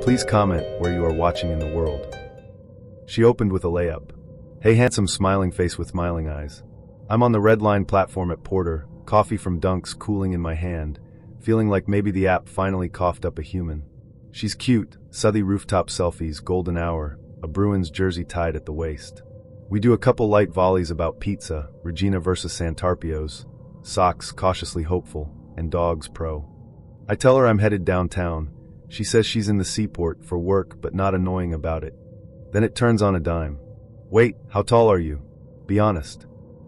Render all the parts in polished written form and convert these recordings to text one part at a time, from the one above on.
Please comment where you are watching in the world. She opened with a layup. Hey handsome smiling face with smiling eyes. I'm on the Red Line platform at Porter, coffee from Dunk's cooling in my hand, feeling like maybe the app finally coughed up a human. She's cute, Southie rooftop selfies, golden hour, a Bruins jersey tied at the waist. We do a couple light volleys about pizza, Regina versus Santarpio's, socks cautiously hopeful, and dogs pro. I tell her I'm headed downtown. She says she's in the seaport for work but not annoying about it. Then it turns on a dime. Wait, how tall are you? Be honest.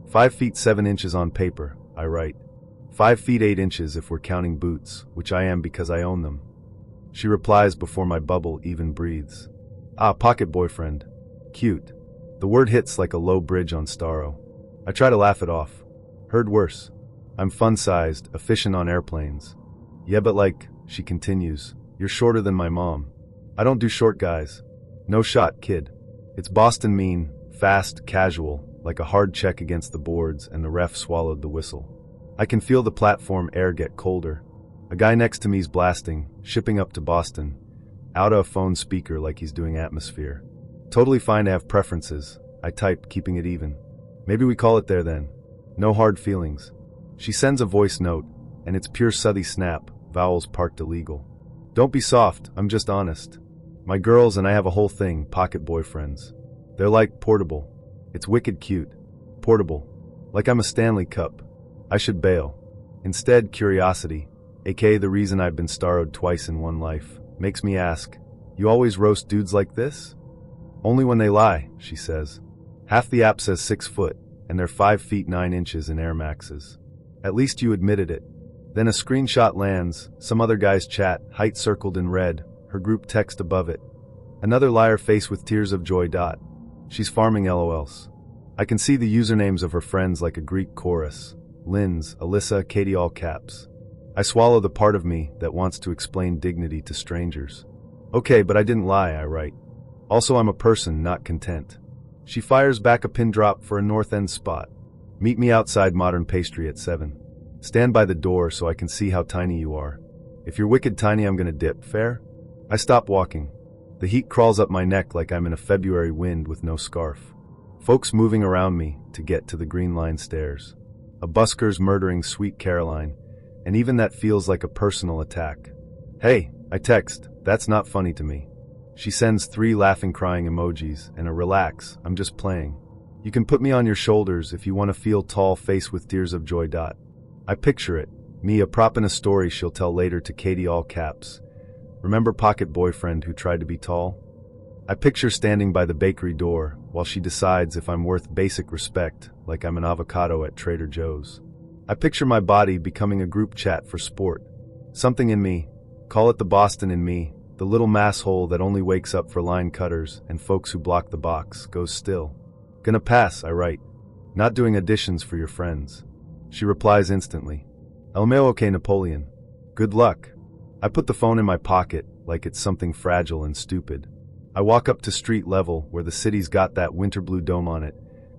5 feet 7 inches on paper, I write. 5 feet 8 inches if we're counting boots, which I am because I own them. She replies before my bubble even breathes. Ah, pocket boyfriend. Cute. The word hits like a low bridge on Starro. I try to laugh it off. Heard worse. I'm fun-sized, efficient on airplanes. Yeah, but like, she continues, you're shorter than my mom. I don't do short guys. No shot, kid. It's Boston mean, fast, casual, like a hard check against the boards, and the ref swallowed the whistle. I can feel the platform air get colder. A guy next to me's blasting, shipping up to Boston, out of a phone speaker like he's doing atmosphere. Totally fine to have preferences, I type, keeping it even. Maybe we call it there then. No hard feelings. She sends a voice note, and it's pure Southie snap, vowels parked illegal. Don't be soft, I'm just honest. My girls and I have a whole thing, pocket boyfriends. They're like portable. It's wicked cute. Portable. Like I'm a Stanley Cup. I should bail. Instead, curiosity, aka the reason I've been starrowed twice in one life, makes me ask, you always roast dudes like this? Only when they lie, she says. Half the app says 6 foot, and they're 5 feet 9 inches in Air Maxes. At least you admitted it. Then a screenshot lands, some other guy's chat, height circled in red, her group text above it. Another liar face with tears of joy. She's farming LOLs. I can see the usernames of her friends like a Greek chorus. Lynn's, Alyssa, Katie, all caps. I swallow the part of me that wants to explain dignity to strangers. Okay, but I didn't lie, I write. Also, I'm a person, not content. She fires back a pin drop for a North End spot. Meet me outside Modern Pastry at 7. Stand by the door so I can see how tiny you are. If you're wicked tiny, I'm gonna dip, fair? I stop walking. The heat crawls up my neck like I'm in a February wind with no scarf. Folks moving around me to get to the Green Line stairs. A busker's murdering Sweet Caroline, and even that feels like a personal attack. Hey, I text, that's not funny to me. She sends 3 laughing crying emojis and a relax, I'm just playing. You can put me on your shoulders if you want to feel tall face with tears of joy. I picture it, me a prop in a story she'll tell later to Katie all caps. Remember pocket boyfriend who tried to be tall? I picture standing by the bakery door while she decides if I'm worth basic respect, like I'm an avocado at Trader Joe's. I picture my body becoming a group chat for sport. Something in me, call it the Boston in me, the little masshole that only wakes up for line cutters and folks who block the box, goes still. Gonna pass, I write. Not doing additions for your friends. She replies instantly. Elmeo okay Napoleon. Good luck. I put the phone in my pocket like it's something fragile and stupid. I walk up to street level where the city's got that winter blue dome on it,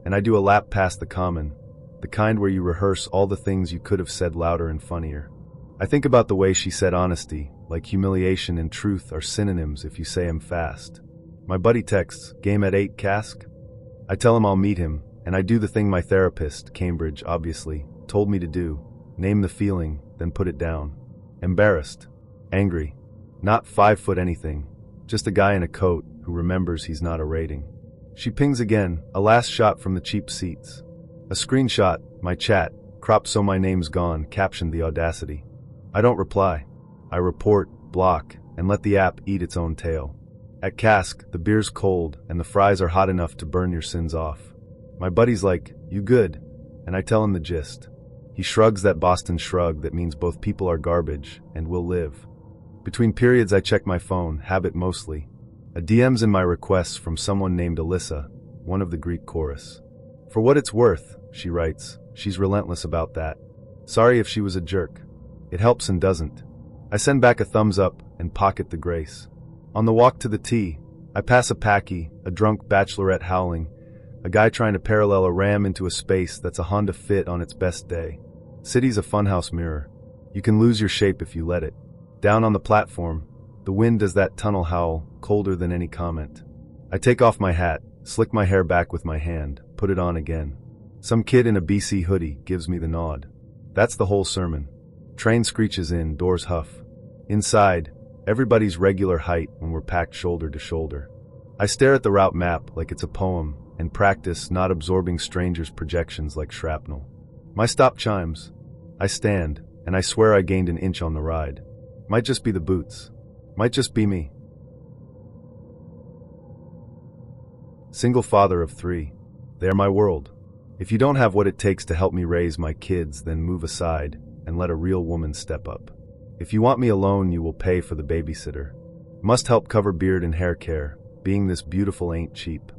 and I do a lap past the common, the kind where you rehearse all the things you could have said louder and funnier. I think about the way she said honesty, like humiliation and truth are synonyms if you say 'em fast. My buddy texts, game at 8 cask? I tell him I'll meet him, and I do the thing my therapist, Cambridge obviously, told me to do, name the feeling, then put it down. Embarrassed. Angry. Not 5 foot anything. Just a guy in a coat who remembers he's not a rating. She pings again, a last shot from the cheap seats. A screenshot, my chat, cropped so my name's gone, captioned the audacity. I don't reply. I report, block, and let the app eat its own tail. At Cask, the beer's cold and the fries are hot enough to burn your sins off. My buddy's like, you good? And I tell him the gist. He shrugs that Boston shrug that means both people are garbage and will live. Between periods I check my phone, habit mostly. A DM's in my requests from someone named Alyssa, one of the Greek chorus. For what it's worth, she writes, she's relentless about that. Sorry if she was a jerk. It helps and doesn't. I send back a thumbs up and pocket the grace. On the walk to the T, I pass a packy, a drunk bachelorette howling, a guy trying to parallel a ram into a space that's a Honda Fit on its best day. City's a funhouse mirror. You can lose your shape if you let it. Down on the platform, The wind does that tunnel howl, colder than any comment. I take off my hat, slick my hair back with my hand, put it on again. Some kid in a BC hoodie gives me the nod. That's the whole sermon. Train screeches in, doors huff. Inside, everybody's regular height when we're packed shoulder to shoulder. I stare at the route map like it's a poem and practice not absorbing strangers' projections like shrapnel. My stop chimes. I stand, and I swear I gained an inch on the ride. Might just be the boots. Might just be me. Single father of 3. They're my world. If you don't have what it takes to help me raise my kids, then move aside and let a real woman step up. If you want me alone, you will pay for the babysitter. Must help cover beard and hair care. Being this beautiful ain't cheap.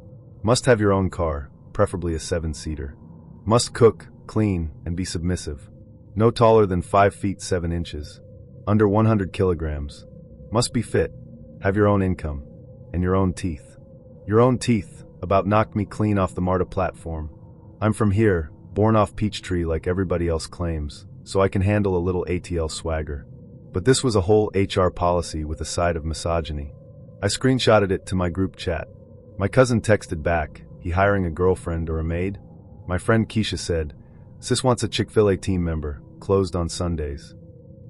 Must have your own car, preferably a 7-seater. Must cook, clean, and be submissive. No taller than 5 feet 7 inches. Under 100 kilograms. Must be fit. Have your own income. And your own teeth. Your own teeth about knocked me clean off the MARTA platform. I'm from here, born off Peachtree like everybody else claims, so I can handle a little ATL swagger. But this was a whole HR policy with a side of misogyny. I screenshotted it to my group chat. My cousin texted back, he hiring a girlfriend or a maid? My friend Keisha said, sis wants a Chick-fil-A team member, closed on Sundays.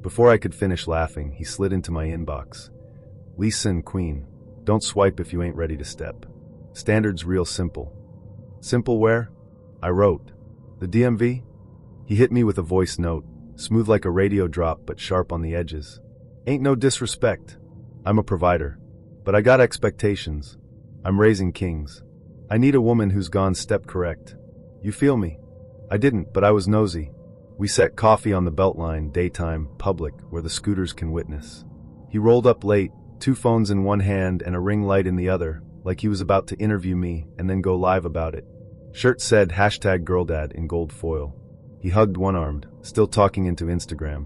Before I could finish laughing, he slid into my inbox. Listen, queen, don't swipe if you ain't ready to step. Standards real simple. Simple where? I wrote. The DMV? He hit me with a voice note, smooth like a radio drop but sharp on the edges. Ain't no disrespect. I'm a provider. But I got expectations. I'm raising kings. I need a woman who's gone step correct. You feel me? I didn't, but I was nosy. We set coffee on the Beltline, daytime, public, where the scooters can witness. He rolled up late, 2 phones in one hand and a ring light in the other, like he was about to interview me and then go live about it. Shirt said #GirlDad in gold foil. He hugged one-armed, still talking into Instagram.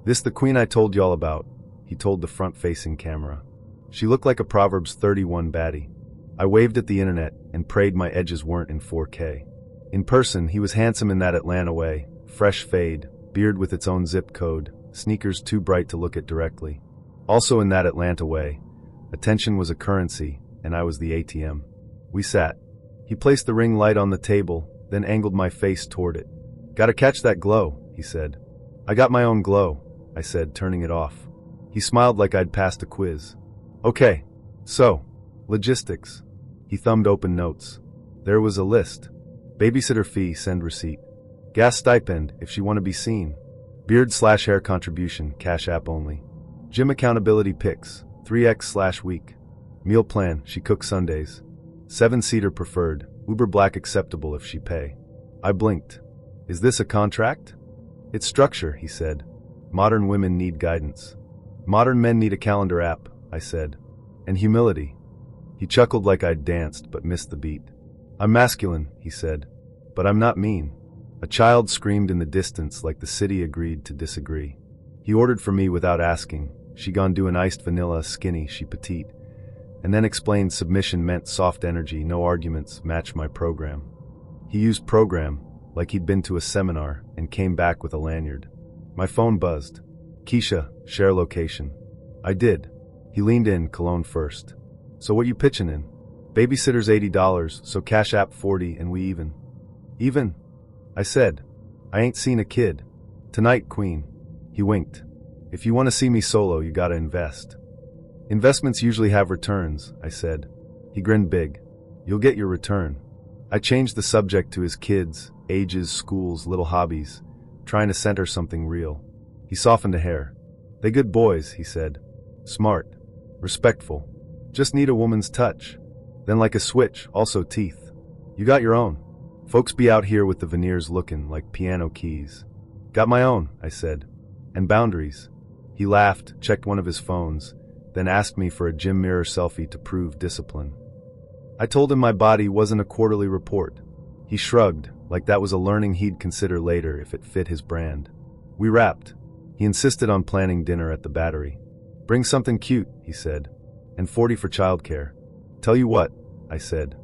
This the queen I told y'all about, he told the front-facing camera. She looked like a Proverbs 31 baddie. I waved at the internet and prayed my edges weren't in 4K. In person, he was handsome in that Atlanta way, fresh fade, beard with its own zip code, sneakers too bright to look at directly. Also in that Atlanta way, attention was a currency, and I was the ATM. We sat. He placed the ring light on the table, then angled my face toward it. Gotta catch that glow, he said. I got my own glow, I said, turning it off. He smiled like I'd passed a quiz. Okay, so, logistics. He thumbed open notes. There was a list. Babysitter fee, send receipt. Gas stipend, if she want to be seen. Beard/hair contribution, Cash App only. Gym accountability pics, 3x/week. Meal plan, she cooks Sundays. 7-seater preferred, Uber Black acceptable if she pay. I blinked. Is this a contract? It's structure, he said. Modern women need guidance. Modern men need a calendar app, I said. And humility. He chuckled like I'd danced but missed the beat. I'm masculine, he said. But I'm not mean. A child screamed in the distance like the city agreed to disagree. He ordered for me without asking. She gone do an iced vanilla, skinny, she petite. And then explained submission meant soft energy, no arguments, match my program. He used program like he'd been to a seminar and came back with a lanyard. My phone buzzed. Keisha, share location. I did. He leaned in, cologne first. So what you pitching in? Babysitter's $80, so Cash App 40 and we even. Even? I said. I ain't seen a kid. Tonight, queen. He winked. If you want to see me solo, you gotta invest. Investments usually have returns, I said. He grinned big. You'll get your return. I changed the subject to his kids, ages, schools, little hobbies, trying to center something real. He softened a hair. They good boys, he said. Smart. Respectful. Just need a woman's touch. Then like a switch, also teeth. You got your own. Folks be out here with the veneers looking like piano keys. Got my own, I said. And boundaries. He laughed, checked one of his phones, then asked me for a gym mirror selfie to prove discipline. I told him my body wasn't a quarterly report. He shrugged, like that was a learning he'd consider later if it fit his brand. We wrapped. He insisted on planning dinner at the Battery. Bring something cute, he said. And 40 for childcare. Tell you what, I said.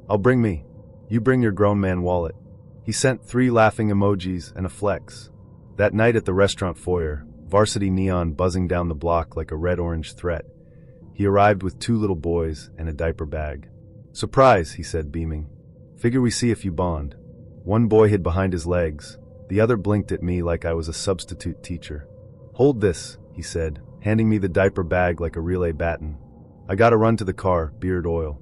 I'll bring me. You bring your grown man wallet. He sent 3 laughing emojis and a flex. That night at the restaurant foyer, varsity neon buzzing down the block like a red-orange threat, He arrived with 2 little boys and a diaper bag. "Surprise," he said, beaming. "Figure we see if you bond." One boy hid behind his legs. The other blinked at me like I was a substitute teacher. "Hold this," he said, handing me the diaper bag like a relay baton. "I gotta run to the car, beard oil."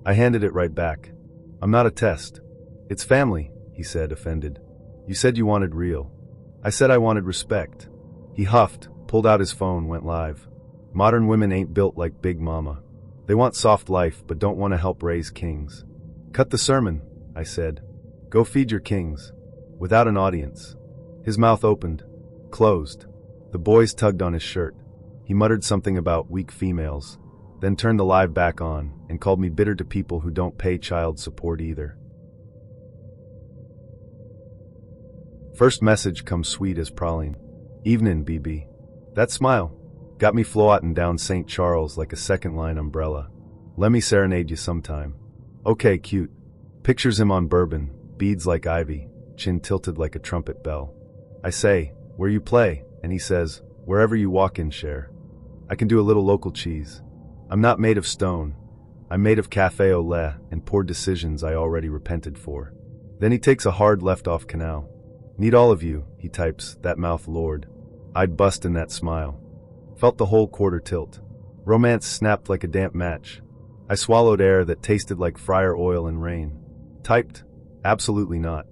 I handed it right back. "I'm not a test." "It's family," he said, offended. "You said you wanted real." I said I wanted respect. He huffed, pulled out his phone, went live. "Modern women ain't built like Big Mama. They want soft life but don't want to help raise kings." "Cut the sermon," I said. "Go feed your kings." Without an audience. His mouth opened, closed. The boys tugged on his shirt. He muttered something about weak females, then turned the live back on and called me bitter to people who don't pay child support either. First message comes sweet as praline. "Evenin', BB." That smile got me floatin' down St. Charles like a second-line umbrella. "Lemme serenade you sometime." "Okay, cute." Pictures him on bourbon, beads like ivy, chin tilted like a trumpet bell. I say, "Where you play?" And he says, "Wherever you walk in, Cher." I can do a little local cheese. I'm not made of stone. I'm made of café au lait and poor decisions I already repented for. Then he takes a hard left off canal. "Need all of you," he types, that mouth lord. I'd bust in that smile. Felt the whole quarter tilt. Romance snapped like a damp match. I swallowed air that tasted like fryer oil and rain. Typed, "Absolutely not."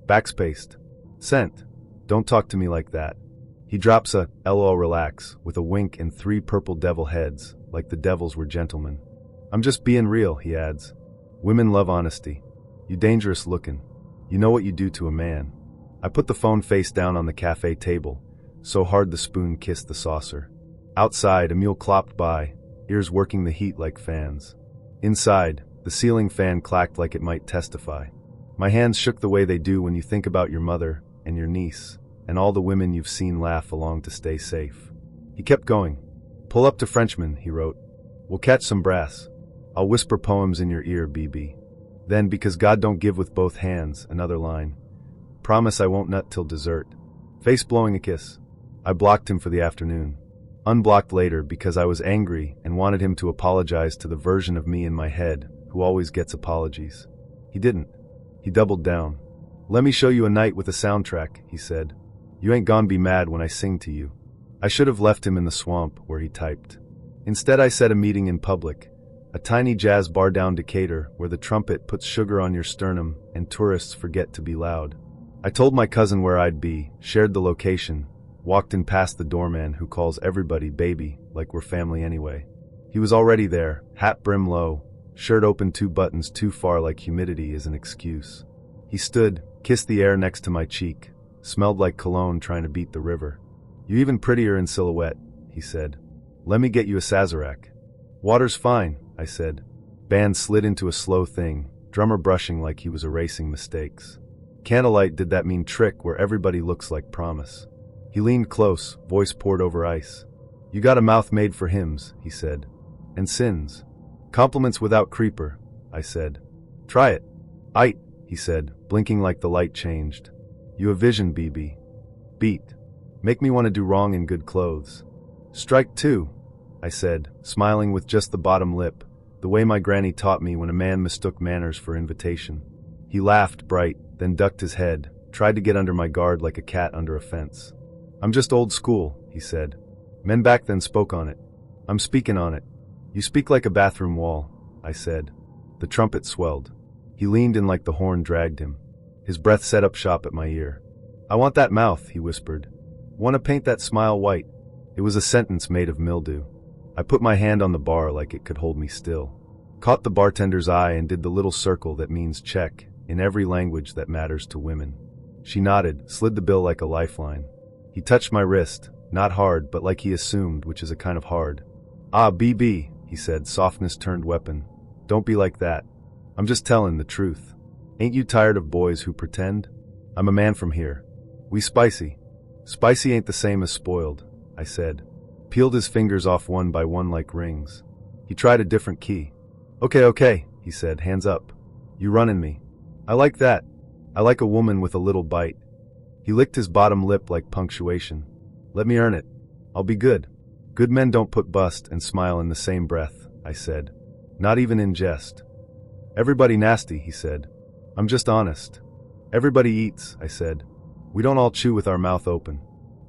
Backspaced. Sent, "Don't talk to me like that." He drops a "LOL relax" with a wink and 3 purple devil heads, like the devils were gentlemen. "I'm just being real," he adds. "Women love honesty. You dangerous looking. You know what you do to a man." I put the phone face down on the cafe table, so hard the spoon kissed the saucer. Outside, a mule clopped by, ears working the heat like fans. Inside, the ceiling fan clacked like it might testify. My hands shook the way they do when you think about your mother and your niece, and all the women you've seen laugh along to stay safe. He kept going. "Pull up to Frenchman," he wrote. "We'll catch some brass. I'll whisper poems in your ear, BB. Then, because God don't give with both hands," another line. "Promise I won't nut till dessert." Face blowing a kiss. I blocked him for the afternoon. Unblocked later because I was angry and wanted him to apologize to the version of me in my head who always gets apologies. He didn't. He doubled down. "Let me show you a night with a soundtrack," he said. "You ain't gon' be mad when I sing to you." I should have left him in the swamp where he typed. Instead I set a meeting in public, a tiny jazz bar down Decatur where the trumpet puts sugar on your sternum and tourists forget to be loud. I told my cousin where I'd be, shared the location, walked in past the doorman who calls everybody baby like we're family anyway. He was already there, hat brim low, shirt open 2 buttons too far like humidity is an excuse. He stood, kissed the air next to my cheek, smelled like cologne trying to beat the river. "You even prettier in silhouette," he said. "Let me get you a Sazerac." "Water's fine," I said. Band slid into a slow thing, drummer brushing like he was erasing mistakes. Candlelight did that mean trick where everybody looks like promise. He leaned close, voice poured over ice. "You got a mouth made for hymns," he said. "And sins. Compliments without creeper," I said. "Try it." "Aight," he said, blinking like the light changed. "You a vision, BB. Beat. Make me want to do wrong in good clothes." "Strike 2, I said, smiling with just the bottom lip, the way my granny taught me when a man mistook manners for invitation. He laughed bright, then ducked his head, tried to get under my guard like a cat under a fence. "I'm just old school," he said. "Men back then spoke on it. I'm speaking on it." "You speak like a bathroom wall," I said. The trumpet swelled. He leaned in like the horn dragged him. His breath set up shop at my ear. "I want that mouth," he whispered. "Want to paint that smile white." It was a sentence made of mildew. I put my hand on the bar like it could hold me still. Caught the bartender's eye and did the little circle that means check in every language that matters to women. She nodded, slid the bill like a lifeline. He touched my wrist, not hard but like he assumed, which is a kind of hard. "Ah, BB, he said, softness turned weapon. "Don't be like that. I'm just telling the truth. Ain't you tired of boys who pretend? I'm a man from here. We spicy." "Spicy ain't the same as spoiled," I said. Peeled his fingers off one by one like rings. He tried a different key. Okay, he said, hands up. "You running me. I like that. I like a woman with a little bite." He licked his bottom lip like punctuation. "Let me earn it. I'll be good." Good men don't put bust and smile in the same breath, I said. Not even in jest. Everybody nasty, he said. I'm just honest. Everybody eats, I said. We don't all chew with our mouth open.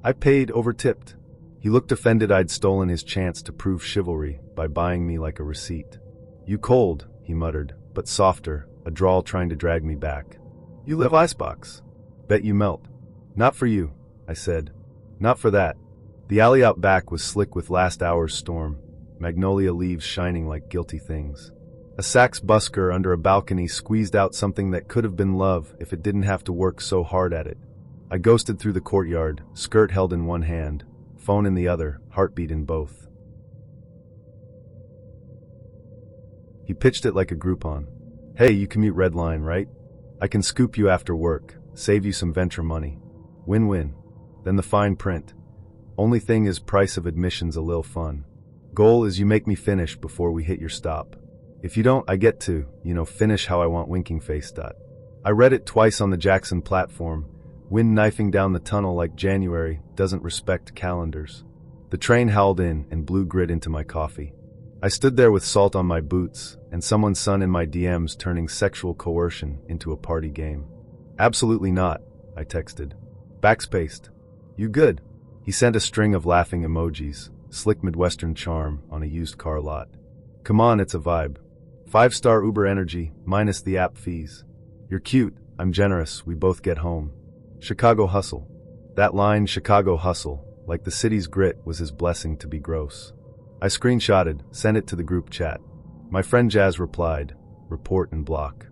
I paid, over-tipped. He looked offended I'd stolen his chance to prove chivalry by buying me like a receipt. You cold, he muttered, but softer, a drawl trying to drag me back. You live icebox. Bet you melt. Not for you, I said. Not for that. The alley out back was slick with last hour's storm, magnolia leaves shining like guilty things. A sax busker under a balcony squeezed out something that could have been love if it didn't have to work so hard at it. I ghosted through the courtyard, skirt held in one hand, phone in the other, heartbeat in both. He pitched it like a Groupon. Hey, you commute Red Line, right? I can scoop you after work, save you some venture money. Win-win. Then the fine print. Only thing is price of admission's a lil fun. Goal is you make me finish before we hit your stop. If you don't, I get to, finish how I want winking face. I read it twice on the Jackson platform. Wind knifing down the tunnel like January doesn't respect calendars. The train howled in and blew grit into my coffee. I stood there with salt on my boots and someone's son in my DMs turning sexual coercion into a party game. Absolutely not, I texted. Backspaced. You good? He sent a string of laughing emojis, slick Midwestern charm on a used car lot. Come on, it's a vibe. 5-star Uber energy, minus the app fees. You're cute, I'm generous, we both get home. Chicago hustle. That line, Chicago hustle, like the city's grit, was his blessing to be gross. I screenshotted, sent it to the group chat. My friend Jazz replied, report and block.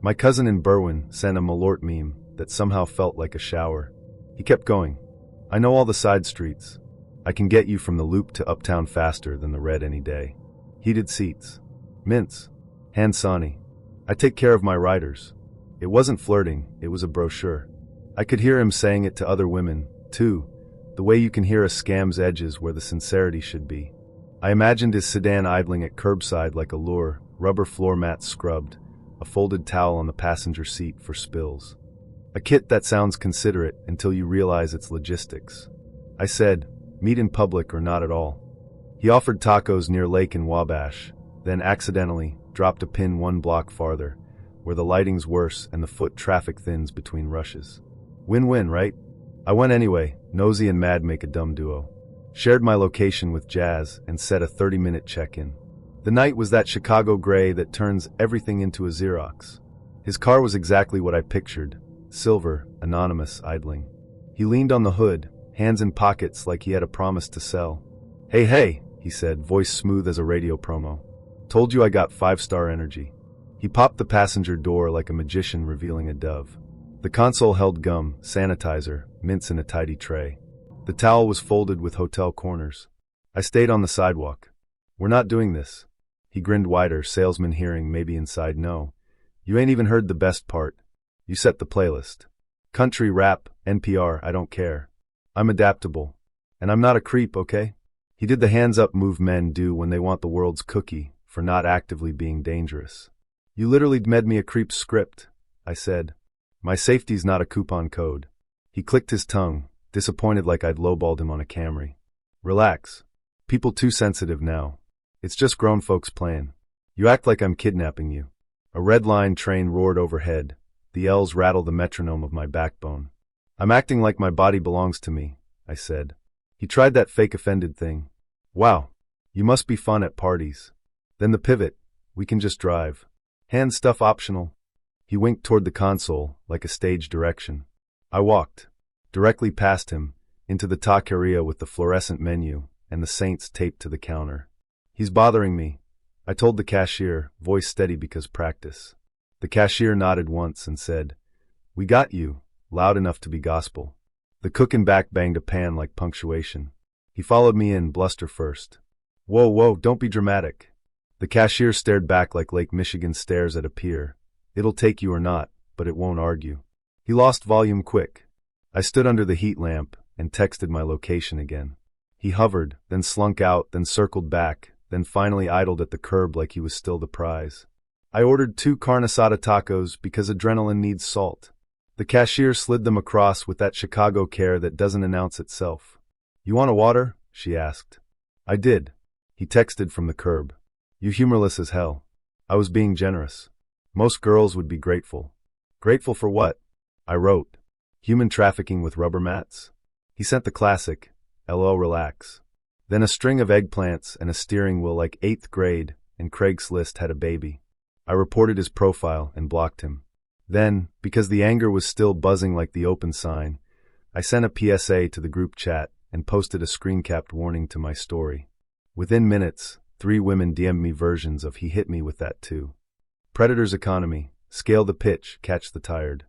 My cousin in Berwyn sent a Malort meme that somehow felt like a shower. He kept going. I know all the side streets. I can get you from the Loop to Uptown faster than the Red any day. Heated seats. Mints. Hansani. I take care of my riders. It wasn't flirting, it was a brochure. I could hear him saying it to other women, too, the way you can hear a scam's edges where the sincerity should be. I imagined his sedan idling at curbside like a lure, rubber floor mats scrubbed, a folded towel on the passenger seat for spills. A kit that sounds considerate until you realize its logistics. I said, meet in public or not at all. He offered tacos near Lake in Wabash, then accidentally dropped a pin 1 block farther, where the lighting's worse and the foot traffic thins between rushes. Win-win, right? I went anyway, nosy and mad make a dumb duo. Shared my location with Jazz and set a 30-minute check-in. The night was that Chicago gray that turns everything into a Xerox. His car was exactly what I pictured, silver, anonymous, idling. He leaned on the hood, hands in pockets like he had a promise to sell. Hey, he said, voice smooth as a radio promo. Told you I got 5-star energy. He popped the passenger door like a magician revealing a dove. The console held gum, sanitizer, mints in a tidy tray. The towel was folded with hotel corners. I stayed on the sidewalk. We're not doing this. He grinned wider, salesman hearing, maybe inside no. You ain't even heard the best part. You set the playlist. Country, rap, NPR, I don't care. I'm adaptable. And I'm not a creep, okay? He did the hands up move men do when they want the world's cookie for not actively being dangerous. You literally med me a creep script, I said. My safety's not a coupon code. He clicked his tongue, disappointed like I'd lowballed him on a Camry. Relax. People too sensitive now. It's just grown folks playing. You act like I'm kidnapping you. A red line train roared overhead. The L's rattled the metronome of my backbone. I'm acting like my body belongs to me, I said. He tried that fake offended thing. Wow. You must be fun at parties. Then the pivot. We can just drive. Hand stuff optional. He winked toward the console, like a stage direction. I walked, directly past him, into the taqueria with the fluorescent menu and the saints taped to the counter. He's bothering me, I told the cashier, voice steady because practice. The cashier nodded once and said, We got you, loud enough to be gospel. The cook in back banged a pan like punctuation. He followed me in, bluster first. Whoa, don't be dramatic. The cashier stared back like Lake Michigan stares at a pier. It'll take you or not, but it won't argue. He lost volume quick. I stood under the heat lamp and texted my location again. He hovered, then slunk out, then circled back, then finally idled at the curb like he was still the prize. I ordered 2 carne asada tacos because adrenaline needs salt. The cashier slid them across with that Chicago care that doesn't announce itself. You want a water? She asked. I did. He texted from the curb. You humorless as hell. I was being generous. Most girls would be grateful. Grateful for what? I wrote. Human trafficking with rubber mats? He sent the classic, LOL relax. Then a string of eggplants and a steering wheel like 8th grade, and Craigslist had a baby. I reported his profile and blocked him. Then, because the anger was still buzzing like the open sign, I sent a PSA to the group chat and posted a screen-capped warning to my story. Within minutes, 3 women DM'd me versions of he hit me with that too. Predator's economy, scale the pitch, catch the tired.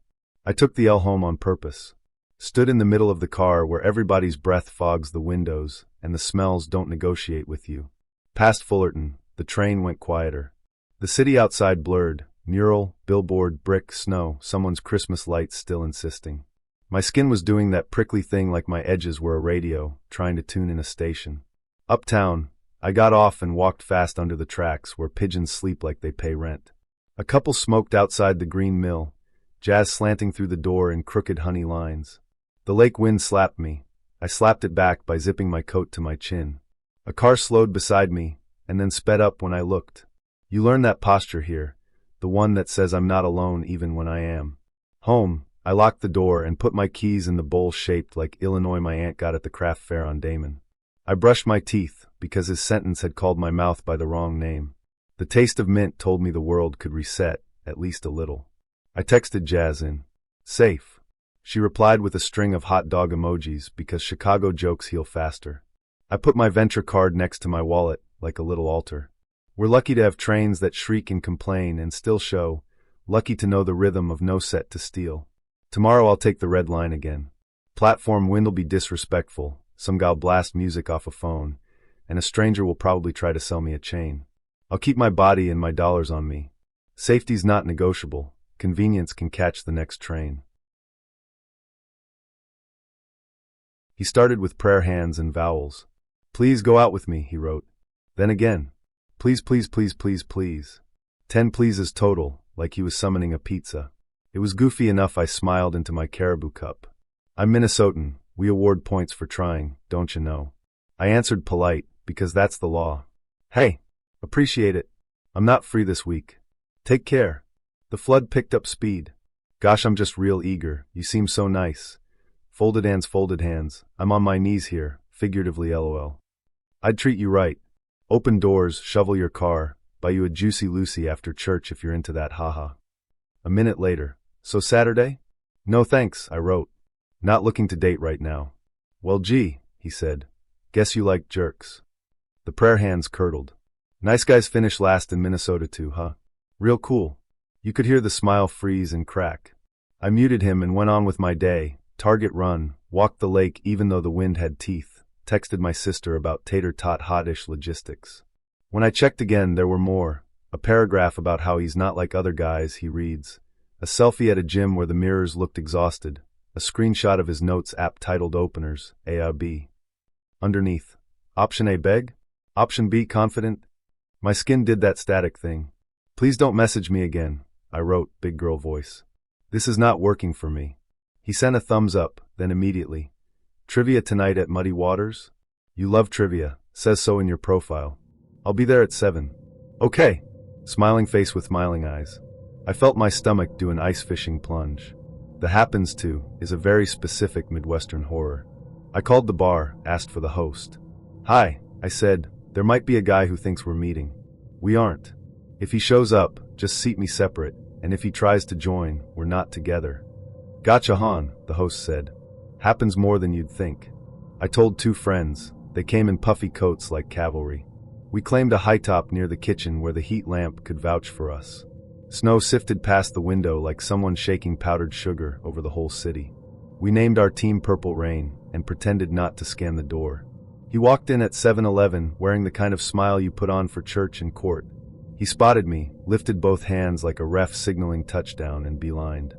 I took the L home on purpose. Stood in the middle of the car where everybody's breath fogs the windows and the smells don't negotiate with you. Past Fullerton, the train went quieter. The city outside blurred, mural, billboard, brick, snow, someone's Christmas lights still insisting. My skin was doing that prickly thing like my edges were a radio, trying to tune in a station. Uptown, I got off and walked fast under the tracks where pigeons sleep like they pay rent. A couple smoked outside the green mill, jazz slanting through the door in crooked honey lines. The lake wind slapped me. I slapped it back by zipping my coat to my chin. A car slowed beside me, and then sped up when I looked. You learn that posture here, the one that says I'm not alone even when I am. Home, I locked the door and put my keys in the bowl shaped like Illinois my aunt got at the craft fair on Damon. I brushed my teeth because his sentence had called my mouth by the wrong name. The taste of mint told me the world could reset, at least a little. I texted Jazz in. Safe. She replied with a string of hot dog emojis because Chicago jokes heal faster. I put my Venture card next to my wallet, like a little altar. We're lucky to have trains that shriek and complain and still show, lucky to know the rhythm of no set to steal. Tomorrow I'll take the red line again. Platform wind'll be disrespectful, some guy'll blast music off a phone, and a stranger will probably try to sell me a chain. I'll keep my body and my dollars on me. Safety's not negotiable. Convenience can catch the next train. He started with prayer hands and vowels. Please go out with me, he wrote. Then again. Please, please, please, please, please. 10 pleases total, like he was summoning a pizza. It was goofy enough I smiled into my caribou cup. I'm Minnesotan. We award points for trying, don't you know? I answered polite, because that's the law. Hey, appreciate it. I'm not free this week. Take care. The flood picked up speed. Gosh, I'm just real eager. You seem so nice. Folded hands. I'm on my knees here, figuratively LOL. I'd treat you right. Open doors, shovel your car, buy you a Juicy Lucy after church if you're into that haha. A minute later. So Saturday? No thanks, I wrote. Not looking to date right now. Well gee, he said. Guess you like jerks. The prayer hands curdled. Nice guys finish last in Minnesota too, huh? Real cool. You could hear the smile freeze and crack. I muted him and went on with my day. Target run, walked the lake even though the wind had teeth, texted my sister about tater-tot hot-ish logistics. When I checked again, there were more. A paragraph about how he's not like other guys, he reads. A selfie at a gym where the mirrors looked exhausted. A screenshot of his notes app titled Openers, A-B. Underneath. Option A beg? Option B confident? My skin did that static thing. Please don't message me again, I wrote, big girl voice. This is not working for me. He sent a thumbs up, then immediately. Trivia tonight at Muddy Waters? You love trivia, says so in your profile. I'll be there at 7. Okay. Smiling face with smiling eyes. I felt my stomach do an ice fishing plunge. The happens to is a very specific Midwestern horror. I called the bar, asked for the host. Hi, I said, there might be a guy who thinks we're meeting. We aren't. If he shows up, just seat me separate, and if he tries to join, we're not together. Gotcha, hon, the host said. Happens more than you'd think. I told 2 friends. They came in puffy coats like cavalry. We claimed a high top near the kitchen where the heat lamp could vouch for us. Snow sifted past the window like someone shaking powdered sugar over the whole city. We named our team Purple Rain and pretended not to scan the door. He walked in at 7-Eleven wearing the kind of smile you put on for church and court. He spotted me, lifted both hands like a ref signaling touchdown, and beelined.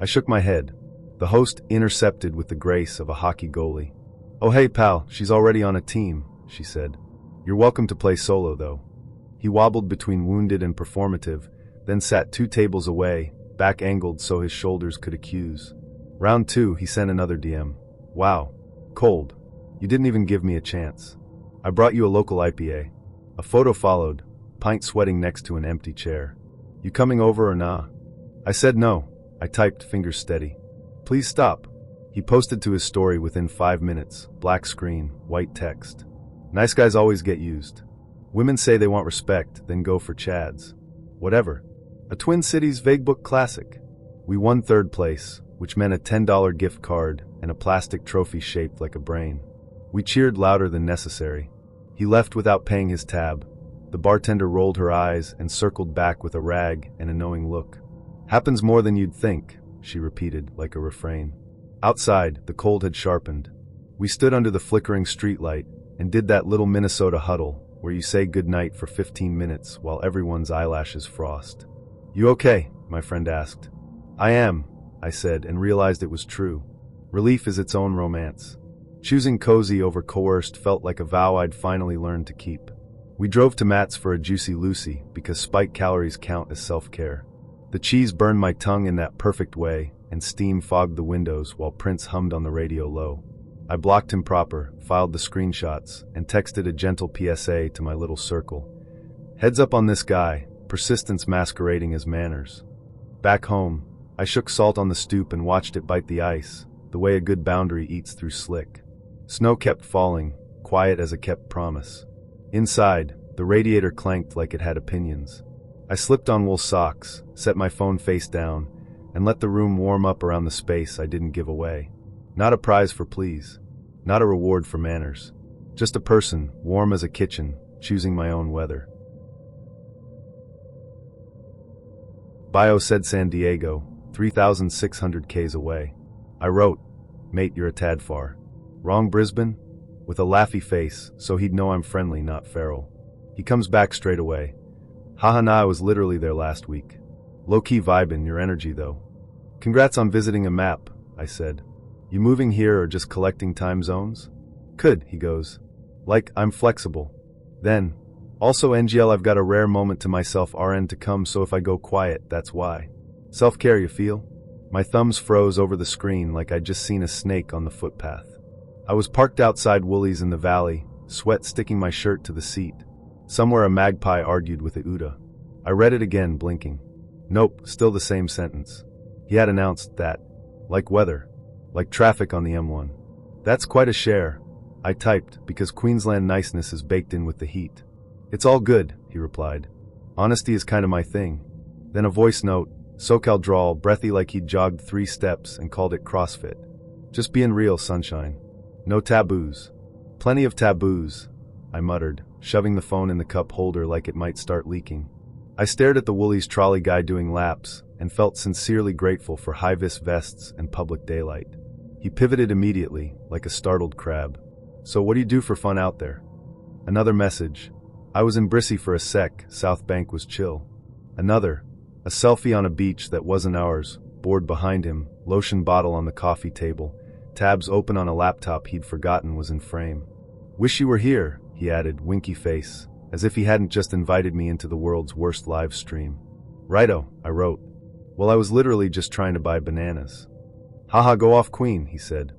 I shook my head. The host intercepted with the grace of a hockey goalie. Oh hey pal, she's already on a team, she said. You're welcome to play solo though. He wobbled between wounded and performative, then sat 2 tables away, back angled so his shoulders could accuse. Round 2, he sent another DM. Wow. Cold. You didn't even give me a chance. I brought you a local IPA. A photo followed, pint sweating next to an empty chair. You coming over or nah? I said no. I typed, fingers steady. Please stop. He posted to his story within 5 minutes, black screen, white text. Nice guys always get used. Women say they want respect, then go for chads. Whatever. A Twin Cities Vaguebook classic. We won 3rd place, which meant a $10 gift card and a plastic trophy shaped like a brain. We cheered louder than necessary. He left without paying his tab. The bartender rolled her eyes and circled back with a rag and a knowing look. Happens more than you'd think, she repeated like a refrain. Outside, the cold had sharpened. We stood under the flickering streetlight and did that little Minnesota huddle where you say goodnight for 15 minutes while everyone's eyelashes frost. You okay? My friend asked. I am, I said, and realized it was true. Relief is its own romance. Choosing cozy over coerced felt like a vow I'd finally learned to keep. We drove to Matt's for a Juicy Lucy because spiked calories count as self-care. The cheese burned my tongue in that perfect way, and steam fogged the windows while Prince hummed on the radio low. I blocked him proper, filed the screenshots, and texted a gentle PSA to my little circle. Heads up on this guy, persistence masquerading as manners. Back home, I shook salt on the stoop and watched it bite the ice, the way a good boundary eats through slick. Snow kept falling, quiet as a kept promise. Inside, the radiator clanked like it had opinions. I slipped on wool socks, set my phone face down, and let the room warm up around the space I didn't give away. Not a prize for please. Not a reward for manners. Just a person, warm as a kitchen, choosing my own weather. Bio said San Diego, 3,600 Ks away. I wrote, mate, you're a tad far. Wrong Brisbane? With a laughy face, so he'd know I'm friendly, not feral. He comes back straight away. Haha, nah, I was literally there last week. Low-key vibin', your energy though. Congrats on visiting a map, I said. You moving here or just collecting time zones? Could, he goes. Like, I'm flexible. Then, also NGL, I've got a rare moment to myself RN to come, so if I go quiet, that's why. Self-care, you feel? My thumbs froze over the screen like I'd just seen a snake on the footpath. I was parked outside Woolies in the valley, sweat sticking my shirt to the seat. Somewhere a magpie argued with a Uda. I read it again, blinking. Nope, still the same sentence. He had announced that. Like weather. Like traffic on the M1. That's quite a share, I typed, because Queensland niceness is baked in with the heat. It's all good, he replied. Honesty is kinda my thing. Then a voice note, SoCal drawl, breathy like he'd jogged 3 steps and called it CrossFit. Just being real, sunshine. No taboos. Plenty of taboos, I muttered, shoving the phone in the cup holder like it might start leaking. I stared at the Woolies trolley guy doing laps and felt sincerely grateful for high-vis vests and public daylight. He pivoted immediately, like a startled crab. So what do you do for fun out there? Another message. I was in Brissy for a sec, South Bank was chill. Another. A selfie on a beach that wasn't ours, board behind him, lotion bottle on the coffee table, tabs open on a laptop he'd forgotten was in frame. Wish you were here, he added, winky face, as if he hadn't just invited me into the world's worst live stream. Righto, I wrote. Well, I was literally just trying to buy bananas. Haha, go off queen, he said.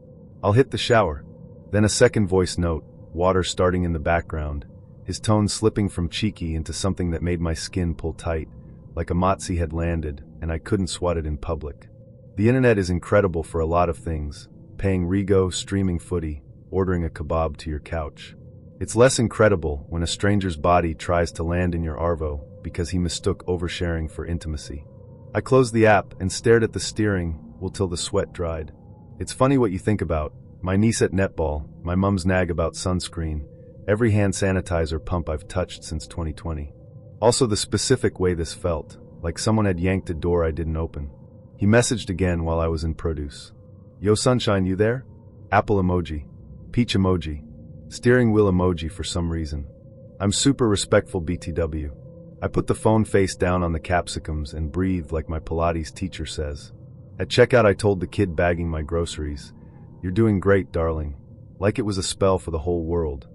I'll hit the shower. Then a second voice note, water starting in the background, his tone slipping from cheeky into something that made my skin pull tight, like a motzi had landed, and I couldn't swat it in public. The internet is incredible for a lot of things. Paying Rego, streaming footy, ordering a kebab to your couch. It's less incredible when a stranger's body tries to land in your arvo because he mistook oversharing for intimacy. I closed the app and stared at the steering wheel till the sweat dried. It's funny what you think about. My niece at netball, my mum's nag about sunscreen, every hand sanitizer pump I've touched since 2020. Also the specific way this felt, like someone had yanked a door I didn't open. He messaged again while I was in produce. Yo sunshine, you there? Apple emoji. Peach emoji. Steering wheel emoji for some reason. I'm super respectful BTW. I put the phone face down on the capsicums and breathed like my Pilates teacher says. At checkout I told the kid bagging my groceries, "You're doing great, darling." Like it was a spell for the whole world.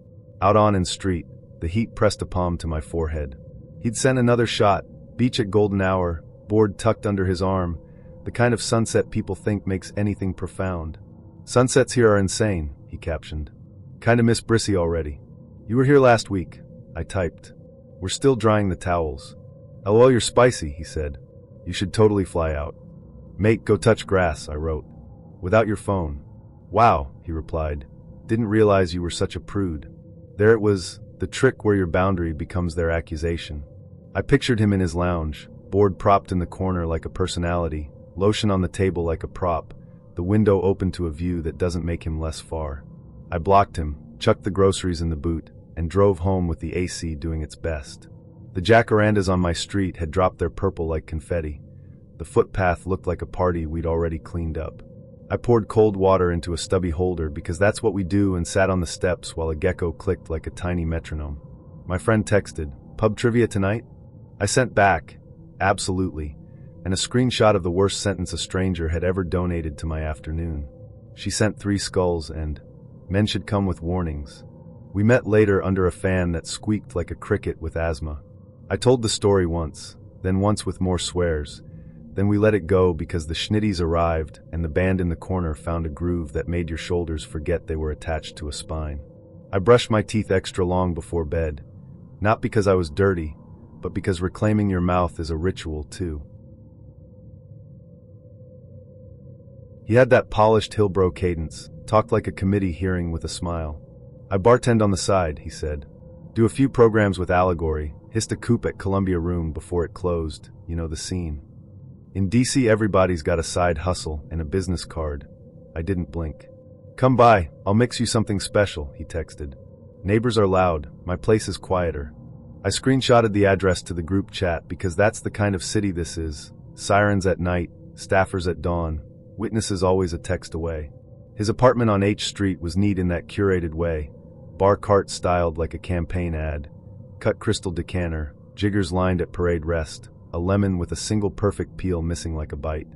Out on in street, the heat pressed a palm to my forehead. He'd sent another shot, beach at golden hour, board tucked under his arm, the kind of sunset people think makes anything profound. Sunsets here are insane, he captioned. Kinda miss Brissy already. You were here last week, I typed. We're still drying the towels. LOL, you're spicy, he said. You should totally fly out. Mate, go touch grass, I wrote. Without your phone. Wow, he replied. Didn't realize you were such a prude. There it was, the trick where your boundary becomes their accusation. I pictured him in his lounge, board propped in the corner like a personality, lotion on the table like a prop, the window open to a view that doesn't make him less far. I blocked him, chucked the groceries in the boot, and drove home with the AC doing its best. The jacarandas on my street had dropped their purple like confetti. The footpath looked like a party we'd already cleaned up. I poured cold water into a stubby holder because that's what we do, and sat on the steps while a gecko clicked like a tiny metronome. My friend texted, "Pub trivia tonight?" I sent back, "Absolutely," and a screenshot of the worst sentence a stranger had ever donated to my afternoon. She sent 3 skulls and, "Men should come with warnings." We met later under a fan that squeaked like a cricket with asthma. I told the story once, then once with more swears. Then we let it go because the schnitties arrived and the band in the corner found a groove that made your shoulders forget they were attached to a spine. I brushed my teeth extra long before bed, not because I was dirty, but because reclaiming your mouth is a ritual too. He had that polished hillbro cadence, talked like a committee hearing with a smile. I bartend on the side, he said. Do a few programs with Allegory, hissed a coupe at Columbia Room before it closed, you know the scene. In DC everybody's got a side hustle and a business card. I didn't blink. Come by, I'll mix you something special, he texted. Neighbors are loud, my place is quieter. I screenshotted the address to the group chat because that's the kind of city this is. Sirens at night, staffers at dawn, witnesses always a text away. His apartment on H Street was neat in that curated way. Bar cart styled like a campaign ad. Cut crystal decanter, jiggers lined at parade rest. A lemon with a single perfect peel missing like a bite.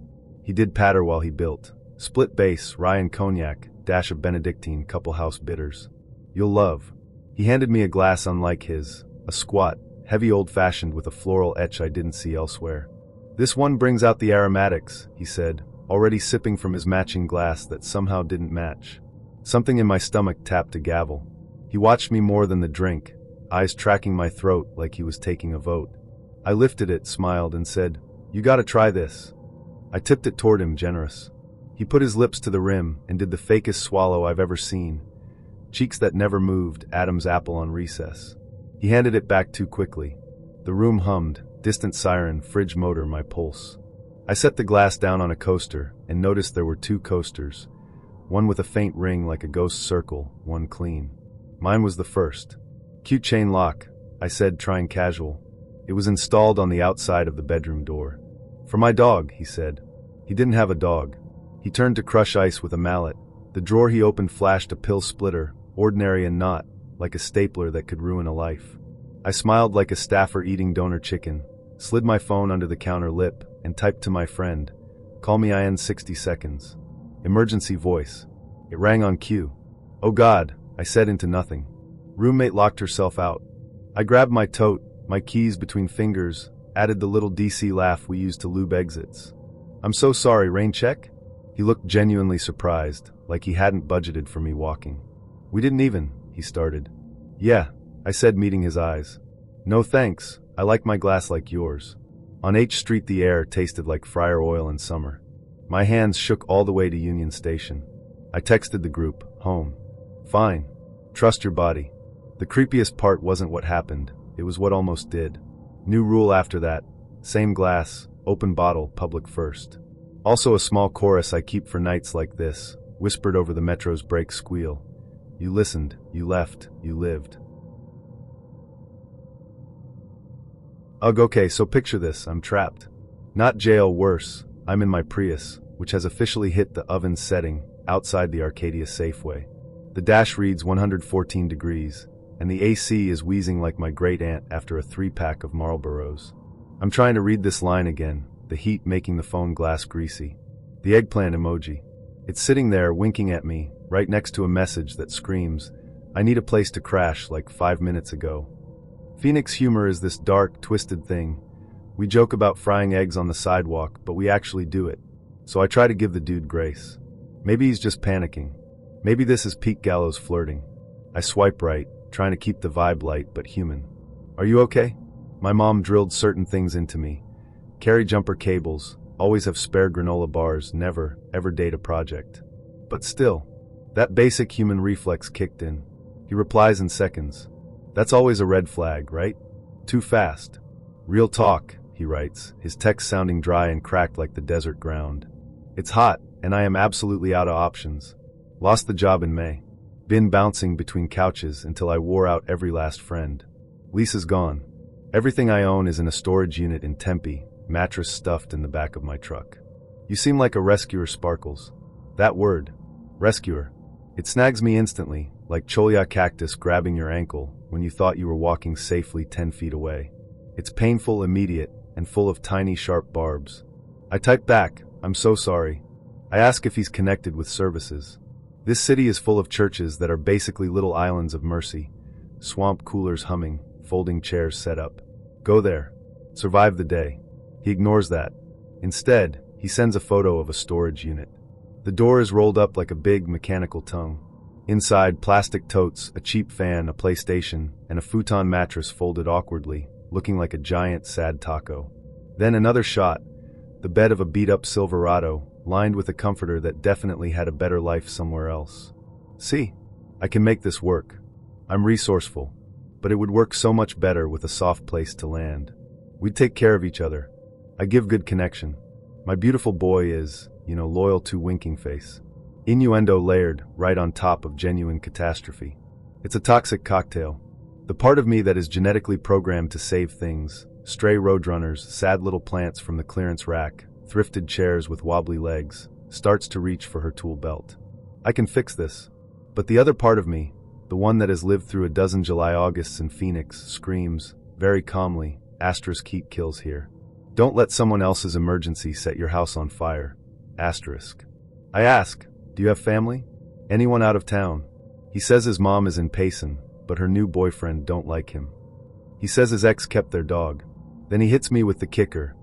He did patter while he built. Split bass, rye and cognac, dash of Benedictine, couple house bitters. You'll love. He handed me a glass unlike his, a squat, heavy old-fashioned with a floral etch I didn't see elsewhere. This one brings out the aromatics, he said, already sipping from his matching glass that somehow didn't match. Something in my stomach tapped a gavel. He watched me more than the drink, eyes tracking my throat like he was taking a vote. I lifted it, smiled, and said, "You gotta try this." I tipped it toward him, generous. He put his lips to the rim and did the fakest swallow I've ever seen. Cheeks that never moved, Adam's apple on recess. He handed it back too quickly. The room hummed, distant siren, fridge motor, my pulse. I set the glass down on a coaster and noticed there were 2 coasters. One with a faint ring like a ghost circle, one clean. Mine was the first. Cute chain lock, I said, trying casual. It was installed on the outside of the bedroom door. For my dog, he said. He didn't have a dog. He turned to crush ice with a mallet. The drawer he opened flashed a pill splitter, ordinary and not, like a stapler that could ruin a life. I smiled like a staffer eating donor chicken, slid my phone under the counter lip, and typed to my friend, "Call me in 60 seconds. Emergency voice. It rang on cue. "Oh God," I said into nothing. Roommate locked herself out. I grabbed my tote, my keys between fingers, added the little DC laugh we use to lube exits. "I'm so sorry, rain check?" He looked genuinely surprised, like he hadn't budgeted for me walking. "We didn't even," he started. "Yeah," I said, meeting his eyes. "No thanks, I like my glass like yours." On H Street the air tasted like fryer oil in summer. My hands shook all the way to Union Station. I texted the group, "Home." "Fine. Trust your body." The creepiest part wasn't what happened. It was what almost did. New rule after that. Same glass, open bottle, public first. Also a small chorus I keep for nights like this, whispered over the metro's brake squeal. You listened, you left, you lived. Ugh, okay, so picture this, I'm trapped. Not jail, worse, I'm in my Prius, which has officially hit the oven setting, outside the Arcadia Safeway. The dash reads 114 degrees, and the AC is wheezing like my great-aunt after a 3-pack of Marlboros. I'm trying to read this line again, the heat making the phone glass greasy. The eggplant emoji. It's sitting there winking at me, right next to a message that screams, I need a place to crash like 5 minutes ago. Phoenix humor is this dark, twisted thing. We joke about frying eggs on the sidewalk, but we actually do it. So I try to give the dude grace. Maybe he's just panicking. Maybe this is peak gallows flirting. I swipe right, trying to keep the vibe light but human. Are you okay? My mom drilled certain things into me. Carry jumper cables, always have spare granola bars, never, ever date a project. But still, that basic human reflex kicked in. He replies in seconds. That's always a red flag, right? Too fast. Real talk, he writes, his text sounding dry and cracked like the desert ground. It's hot, and I am absolutely out of options. Lost the job in May. Been bouncing between couches until I wore out every last friend. Lease is gone. Everything I own is in a storage unit in Tempe, mattress stuffed in the back of my truck. You seem like a rescuer, Sparkles. That word, rescuer, it snags me instantly, like Cholla cactus grabbing your ankle when you thought you were walking safely 10 feet away. It's painful, immediate, and full of tiny, sharp barbs. I type back, I'm so sorry. I ask if he's connected with services. This city is full of churches that are basically little islands of mercy. Swamp coolers humming, folding chairs set up. Go there. Survive the day. He ignores that. Instead, he sends a photo of a storage unit. The door is rolled up like a big mechanical tongue. Inside, plastic totes, a cheap fan, a PlayStation, and a futon mattress folded awkwardly, looking like a giant, sad taco. Then another shot, the bed of a beat-up Silverado, lined with a comforter that definitely had a better life somewhere else. See, I can make this work. I'm resourceful, but it would work so much better with a soft place to land. We'd take care of each other. I give good connection. My beautiful boy is, loyal to winking face. Innuendo layered right on top of genuine catastrophe. It's a toxic cocktail. The part of me that is genetically programmed to save things, stray roadrunners, sad little plants from the clearance rack, thrifted chairs with wobbly legs, starts to reach for her tool belt. I can fix this. But the other part of me, the one that has lived through a dozen July Augusts in Phoenix, screams, very calmly, asterisk heat kills here. Don't let someone else's emergency set your house on fire. Asterisk. I ask, do you have family? Anyone out of town? He says his mom is in Payson, but her new boyfriend don't like him. He says his ex kept their dog. Then he hits me with the kicker.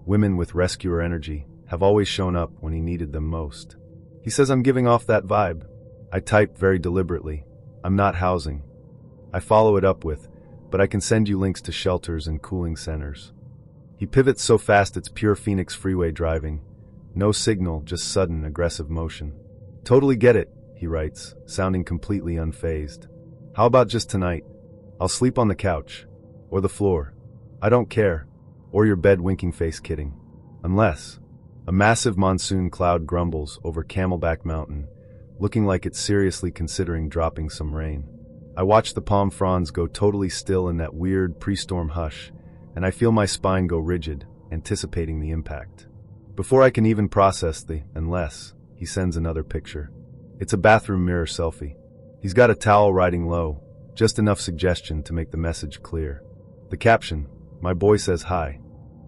Women with rescuer energy have always shown up when he needed them most. He says I'm giving off that vibe. I type very deliberately, I'm not housing. I follow it up with, but I can send you links to shelters and cooling centers. He pivots so fast it's pure Phoenix freeway driving. No signal, just sudden, aggressive motion. Totally get it, he writes, sounding completely unfazed. How about just tonight? I'll sleep on the couch. Or the floor. I don't care. Or your bed, winking face, kidding. Unless a massive monsoon cloud grumbles over Camelback Mountain, looking like it's seriously considering dropping some rain. I watch the palm fronds go totally still in that weird pre-storm hush, and I feel my spine go rigid, anticipating the impact. Before I can even process the unless, he sends another picture. It's a bathroom mirror selfie. He's got a towel riding low, just enough suggestion to make the message clear. The caption, my boy says hi.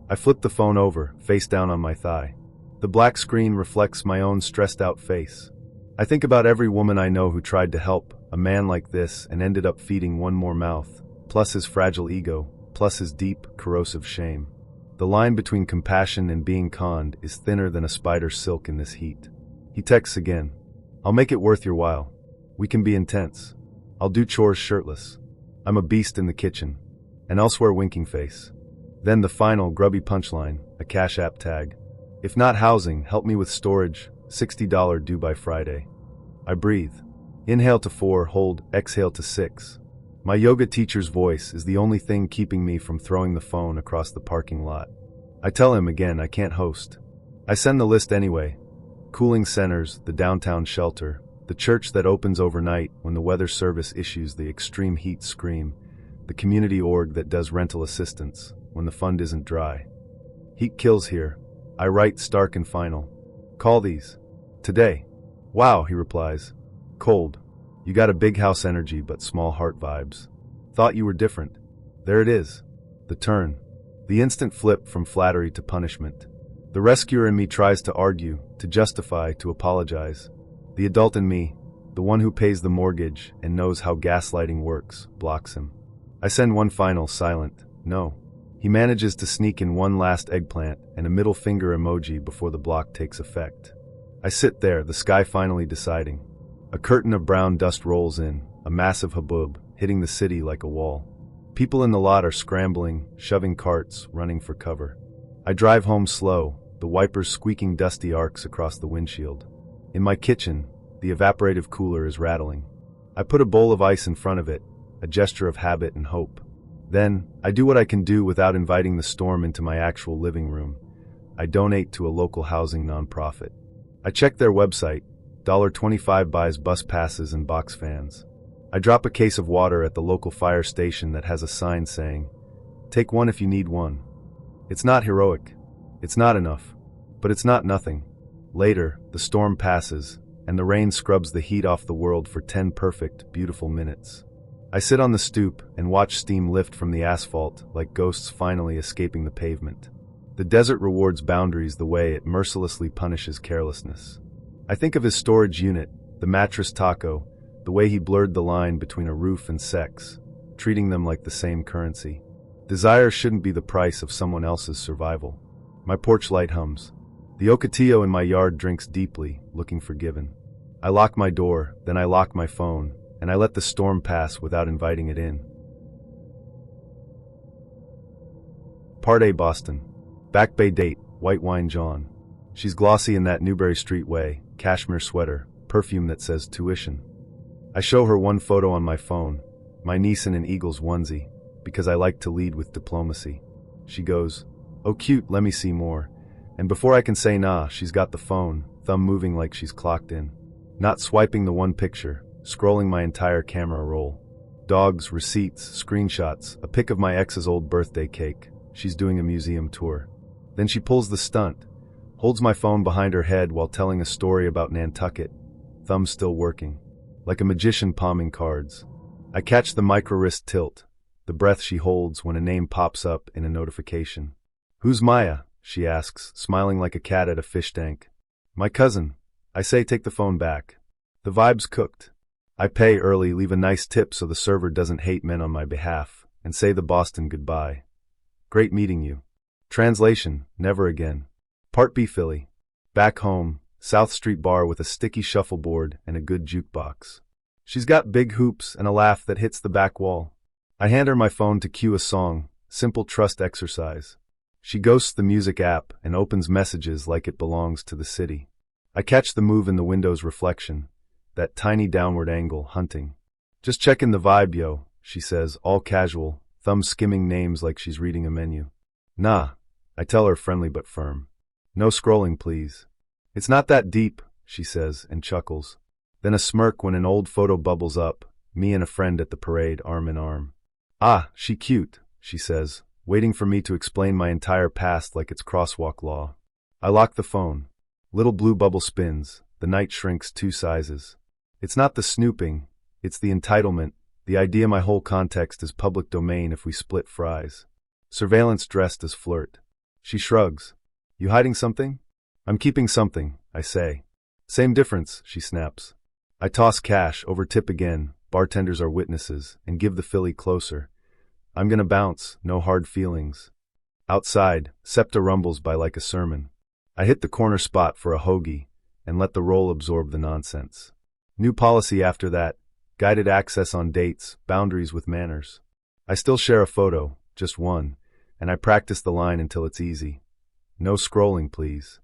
I flip the phone over, face down on my thigh. The black screen reflects my own stressed out face. I think about every woman I know who tried to help a man like this and ended up feeding one more mouth, plus his fragile ego, plus his deep, corrosive shame. The line between compassion and being conned is thinner than a spider's silk in this heat. He texts again. I'll make it worth your while. We can be intense. I'll do chores shirtless. I'm a beast in the kitchen. And elsewhere, winking face. Then the final grubby punchline, a Cash App tag. If not housing, help me with storage, $60 due by Friday. I breathe. Inhale to 4, hold, exhale to 6. My yoga teacher's voice is the only thing keeping me from throwing the phone across the parking lot. I tell him again I can't host. I send the list anyway. Cooling centers, the downtown shelter, the church that opens overnight when the weather service issues the extreme heat scream, the community org that does rental assistance when the fund isn't dry. Heat kills here. I write stark and final. Call these. Today. Wow, he replies. Cold. You got a big house energy but small heart vibes. Thought you were different. There it is. The turn. The instant flip from flattery to punishment. The rescuer in me tries to argue, to justify, to apologize. The adult in me, the one who pays the mortgage and knows how gaslighting works, blocks him. I send one final silent no. He manages to sneak in one last eggplant and a middle finger emoji before the block takes effect. I sit there, the sky finally deciding. A curtain of brown dust rolls in, a massive haboob, hitting the city like a wall. People in the lot are scrambling, shoving carts, running for cover. I drive home slow, the wipers squeaking dusty arcs across the windshield. In my kitchen, the evaporative cooler is rattling. I put a bowl of ice in front of it, a gesture of habit and hope. Then, I do what I can do without inviting the storm into my actual living room. I donate to a local housing nonprofit. I check their website. $1.25 buys bus passes and box fans. I drop a case of water at the local fire station that has a sign saying, "Take one if you need one." It's not heroic. It's not enough. But it's not nothing. Later, the storm passes, and the rain scrubs the heat off the world for 10 perfect, beautiful minutes. I sit on the stoop and watch steam lift from the asphalt like ghosts finally escaping the pavement. The desert rewards boundaries the way it mercilessly punishes carelessness. I think of his storage unit, the mattress taco, the way he blurred the line between a roof and sex, treating them like the same currency. Desire shouldn't be the price of someone else's survival. My porch light hums. The ocotillo in my yard drinks deeply, looking forgiven. I lock my door, then I lock my phone, and I let the storm pass without inviting it in. Part A, Boston. Back Bay date, white wine John. She's glossy in that Newbury Street way, cashmere sweater, perfume that says tuition. I show her one photo on my phone, my niece in an Eagles onesie, because I like to lead with diplomacy. She goes, "Oh cute, let me see more." And before I can say nah, she's got the phone, thumb moving like she's clocked in. Not swiping the one picture, scrolling my entire camera roll. Dogs, receipts, screenshots, a pic of my ex's old birthday cake. She's doing a museum tour. Then she pulls the stunt, holds my phone behind her head while telling a story about Nantucket, thumb still working. Like a magician palming cards. I catch the micro-wrist tilt, the breath she holds when a name pops up in a notification. "Who's Maya?" she asks, smiling like a cat at a fish tank. "My cousin." I say take the phone back. The vibe's cooked. I pay early, leave a nice tip so the server doesn't hate men on my behalf, and say the Boston goodbye. Great meeting you. Translation, never again. Part B, Philly. Back home, South Street bar with a sticky shuffleboard and a good jukebox. She's got big hoops and a laugh that hits the back wall. I hand her my phone to cue a song, simple trust exercise. She ghosts the music app and opens messages like it belongs to the city. I catch the move in the window's reflection, that tiny downward angle, hunting. "Just checking the vibe, yo," she says, all casual, thumb skimming names like she's reading a menu. "Nah," I tell her, friendly but firm. "No scrolling, please." "It's not that deep," she says, and chuckles. Then a smirk when an old photo bubbles up, me and a friend at the parade, arm in arm. "Ah, she cute," she says, waiting for me to explain my entire past like it's crosswalk law. I lock the phone. Little blue bubble spins, the night shrinks 2 sizes. It's not the snooping, it's the entitlement, the idea my whole context is public domain if we split fries. Surveillance dressed as flirt. She shrugs. "You hiding something?" "I'm keeping something," I say. "Same difference," she snaps. I toss cash, over tip again, bartenders are witnesses, and give the Philly closer. I'm gonna bounce, no hard feelings. Outside, SEPTA rumbles by like a sermon. I hit the corner spot for a hoagie, and let the roll absorb the nonsense. New policy after that, guided access on dates, boundaries with manners. I still share a photo, just one, and I practice the line until it's easy. No scrolling, please.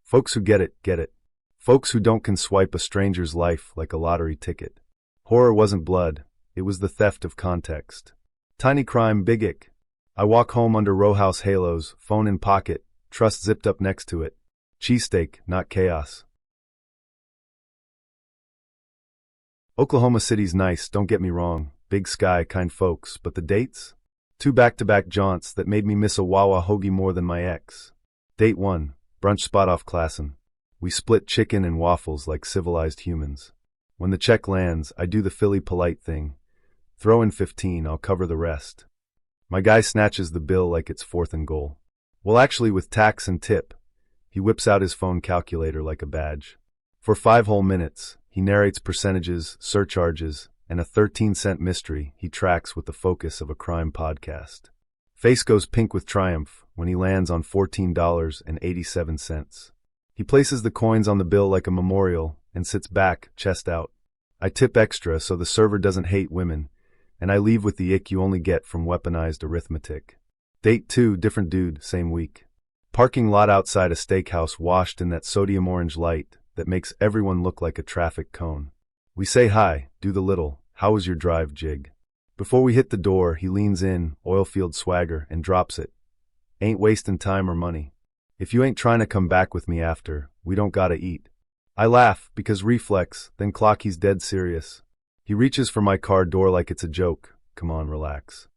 Folks who get it, get it. Folks who don't can swipe a stranger's life like a lottery ticket. Horror wasn't blood, it was the theft of context. Tiny crime, big ick. I walk home under row house halos, phone in pocket, trust zipped up next to it. Cheesesteak, not chaos. Oklahoma City's nice, don't get me wrong, big sky, kind folks, but the dates? 2 back-to-back jaunts that made me miss a Wawa hoagie more than my ex. Date 1, brunch spot off Classen. We split chicken and waffles like civilized humans. When the check lands, I do the Philly polite thing. Throw in 15, I'll cover the rest. My guy snatches the bill like it's 4th and goal. Well, actually with tax and tip. He whips out his phone calculator like a badge. For 5 whole minutes, he narrates percentages, surcharges, and a 13-cent mystery he tracks with the focus of a crime podcast. Face goes pink with triumph when he lands on $14.87. He places the coins on the bill like a memorial and sits back, chest out. I tip extra so the server doesn't hate women, and I leave with the ick you only get from weaponized arithmetic. Date 2, different dude, same week. Parking lot outside a steakhouse washed in that sodium orange light that makes everyone look like a traffic cone. We say hi, do the little, how was your drive jig? Before we hit the door, he leans in, oilfield swagger, and drops it. Ain't wasting time or money. If you ain't trying to come back with me after, we don't gotta eat. I laugh, because reflex, then clock he's dead serious. He reaches for my car door like it's a joke. Come on, relax.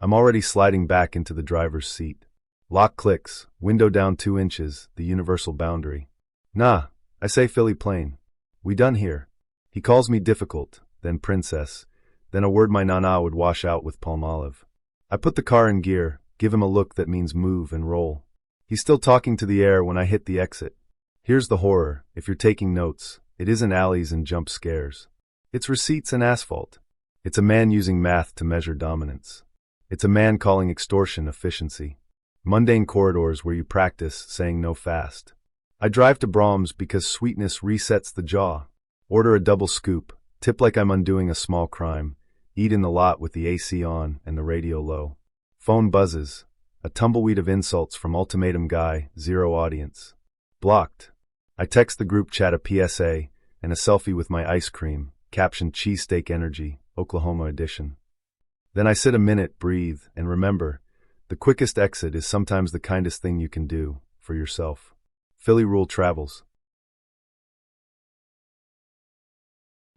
I'm already sliding back into the driver's seat. Lock clicks, window down 2 inches, the universal boundary. Nah, I say Philly plain. We done here. He calls me difficult, then princess, then a word my nana would wash out with Palmolive. I put the car in gear, give him a look that means move and roll. He's still talking to the air when I hit the exit. Here's the horror, if you're taking notes, it isn't alleys and jump scares. It's receipts and asphalt. It's a man using math to measure dominance. It's a man calling extortion efficiency. Mundane corridors where you practice saying no fast. I drive to Brahms because sweetness resets the jaw. Order a double scoop, tip like I'm undoing a small crime, eat in the lot with the AC on and the radio low. Phone buzzes. A tumbleweed of insults from ultimatum guy, 0 audience. Blocked. I text the group chat a PSA and a selfie with my ice cream, captioned cheesesteak energy, Oklahoma edition. Then I sit a minute, breathe, and remember, the quickest exit is sometimes the kindest thing you can do for yourself. Philly Rule Travels.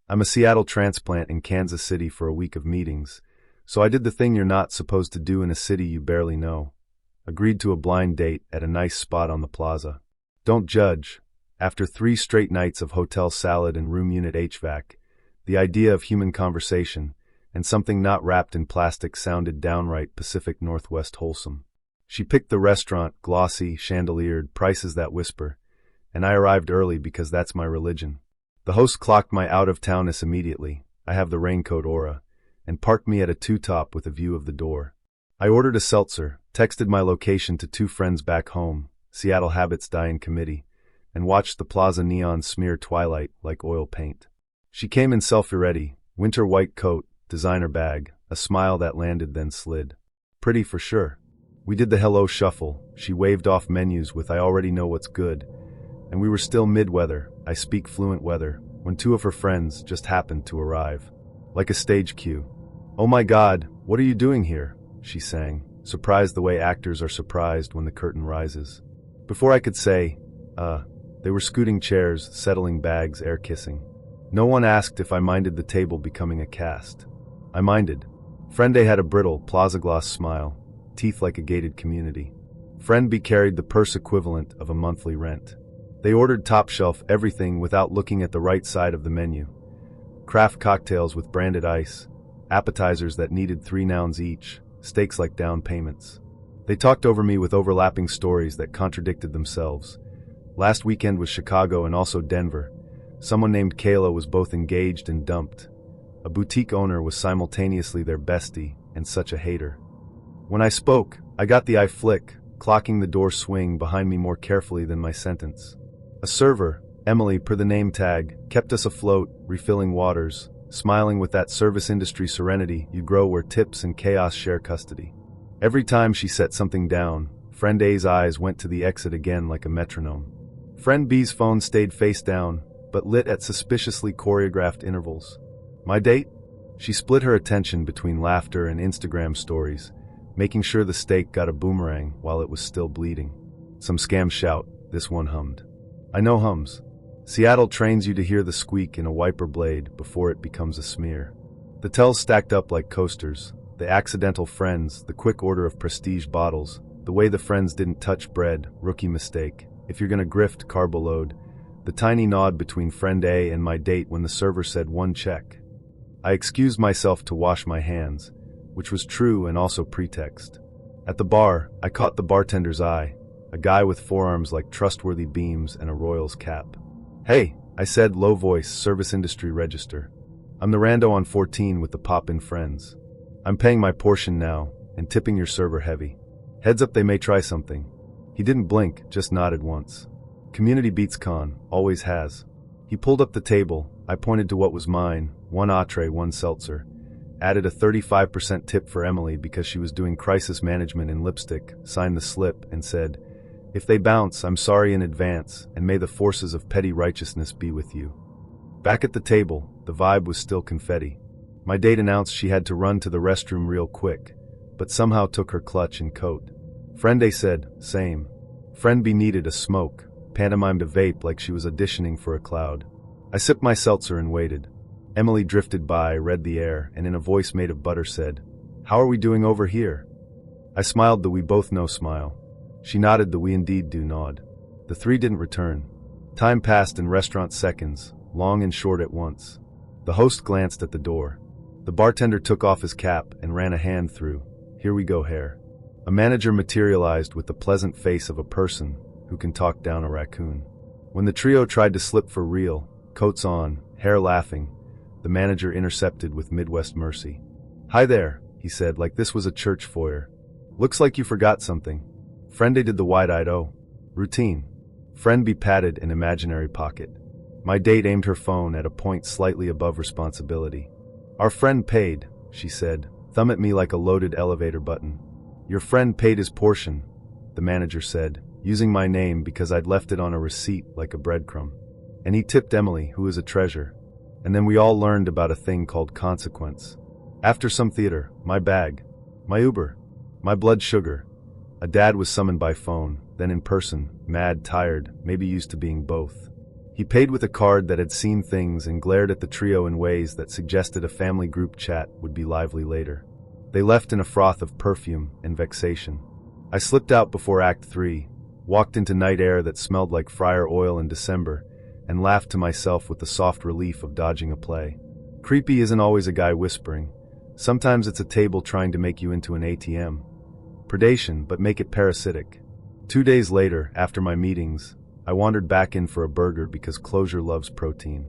I'm a Seattle transplant in Kansas City for a week of meetings, so I did the thing you're not supposed to do in a city you barely know. Agreed to a blind date at a nice spot on the plaza. Don't judge. After 3 straight nights of hotel salad and room unit HVAC, the idea of human conversation and something not wrapped in plastic sounded downright Pacific Northwest wholesome. She picked the restaurant, glossy, chandeliered, prices that whisper, and I arrived early because that's my religion. The host clocked my out-of-townness immediately, I have the raincoat aura, and parked me at a 2-top with a view of the door. I ordered a seltzer, texted my location to 2 friends back home, Seattle Habits Die in Committee, and watched the plaza neon smear twilight like oil paint. She came in selfie-ready, winter white coat, designer bag, a smile that landed then slid. Pretty for sure. We did the hello shuffle, she waved off menus with I already know what's good, and we were still mid-weather, I speak fluent weather, when 2 of her friends just happened to arrive. Like a stage cue. Oh my God, what are you doing here? She sang, surprised the way actors are surprised when the curtain rises. Before I could say, they were scooting chairs, settling bags, air-kissing. No one asked if I minded the table becoming a cast. I minded. Friend A had a brittle, plaza-gloss smile, teeth like a gated community. Friend B carried the purse equivalent of a monthly rent. They ordered top-shelf everything without looking at the right side of the menu. Craft cocktails with branded ice, appetizers that needed 3 nouns each, steaks like down payments. They talked over me with overlapping stories that contradicted themselves. Last weekend was Chicago and also Denver. Someone named Kayla was both engaged and dumped. A boutique owner was simultaneously their bestie and such a hater. When I spoke, I got the eye flick, clocking the door swing behind me more carefully than my sentence. A server, Emily per the name tag, kept us afloat, refilling waters, smiling with that service industry serenity you grow where tips and chaos share custody. Every time she set something down, Friend A's eyes went to the exit again like a metronome. Friend B's phone stayed face down, but lit at suspiciously choreographed intervals. My date? She split her attention between laughter and Instagram stories, making sure the steak got a boomerang while it was still bleeding. Some scam shout, this one hummed. I know hums. Seattle trains you to hear the squeak in a wiper blade before it becomes a smear. The tells stacked up like coasters, the accidental friends, the quick order of prestige bottles, the way the friends didn't touch bread, rookie mistake. If you're gonna grift, carbo load. The tiny nod between Friend A and my date when the server said 1 check. I excused myself to wash my hands, which was true and also pretext. At the bar, I caught the bartender's eye, a guy with forearms like trustworthy beams and a Royals cap. Hey, I said, low voice, service industry register. I'm the rando on 14 with the pop-in friends. I'm paying my portion now, and tipping your server heavy. Heads up, they may try something. He didn't blink, just nodded once. Community beats con, always has. He pulled up the table, I pointed to what was mine, 1 entree, 1 seltzer. added a 35% tip for Emily because she was doing crisis management in lipstick, signed the slip, and said, "If they bounce, I'm sorry in advance, and may the forces of petty righteousness be with you." Back at the table, the vibe was still confetti. My date announced she had to run to the restroom real quick, but somehow took her clutch and coat. Friend A said, "Same." Friend B needed a smoke, pantomimed a vape like she was auditioning for a cloud. I sipped my seltzer and waited. Emily drifted by, read the air, and in a voice made of butter said, "How are we doing over here?" I smiled the we both know smile. She nodded the we indeed do nod. The three didn't return. Time passed in restaurant seconds, long and short at once. The host glanced at the door. The bartender took off his cap and ran a hand through. "Here we go, hair." A manager materialized with the pleasant face of a person who can talk down a raccoon. When the trio tried to slip for real, coats on, hair laughing, the manager intercepted with Midwest mercy. "Hi there," he said like this was a church foyer. "Looks like you forgot something." Friend A did the wide-eyed "Oh." Routine. Friend B patted an imaginary pocket. My date aimed her phone at a point slightly above responsibility. "Our friend paid," she said, thumb at me like a loaded elevator button. "Your friend paid his portion," the manager said, using my name because I'd left it on a receipt like a breadcrumb. "And he tipped Emily, who is a treasure." And then we all learned about a thing called consequence. After some theater, my bag, my Uber, my blood sugar. A dad was summoned by phone, then in person, mad, tired, maybe used to being both. He paid with a card that had seen things and glared at the trio in ways that suggested a family group chat would be lively later. They left in a froth of perfume and vexation. I slipped out before Act 3, walked into night air that smelled like fryer oil in December, and laughed to myself with the soft relief of dodging a play. Creepy isn't always a guy whispering. Sometimes it's a table trying to make you into an ATM. Predation, but make it parasitic. 2 days later, after my meetings, I wandered back in for a burger because closure loves protein.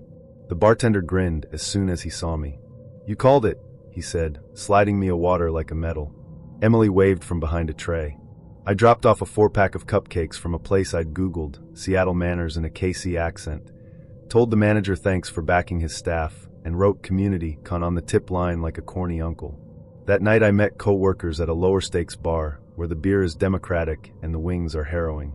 The bartender grinned as soon as he saw me. "You called it," he said, sliding me a water like a medal. Emily waved from behind a tray. I dropped off a 4-pack of cupcakes from a place I'd Googled, Seattle manners in a KC accent, told the manager thanks for backing his staff, and wrote community con on the tip line like a corny uncle. That night I met co-workers at a lower stakes bar, where the beer is democratic and the wings are harrowing.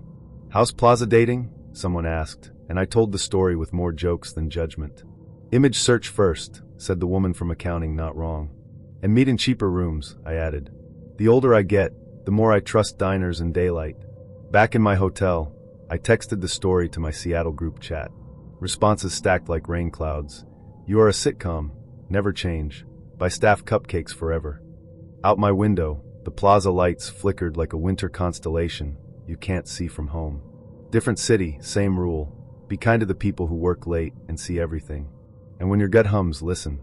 "How's Plaza dating?" someone asked, and I told the story with more jokes than judgment. "Image search first," said the woman from accounting, not wrong. "And meet in cheaper rooms," I added. The older I get, the more I trust diners and daylight. Back in my hotel, I texted the story to my Seattle group chat. Responses stacked like rain clouds. "You are a sitcom. Never change. Buy staff cupcakes forever." Out my window, the plaza lights flickered like a winter constellation you can't see from home. Different city, same rule. Be kind to the people who work late and see everything. And when your gut hums, listen.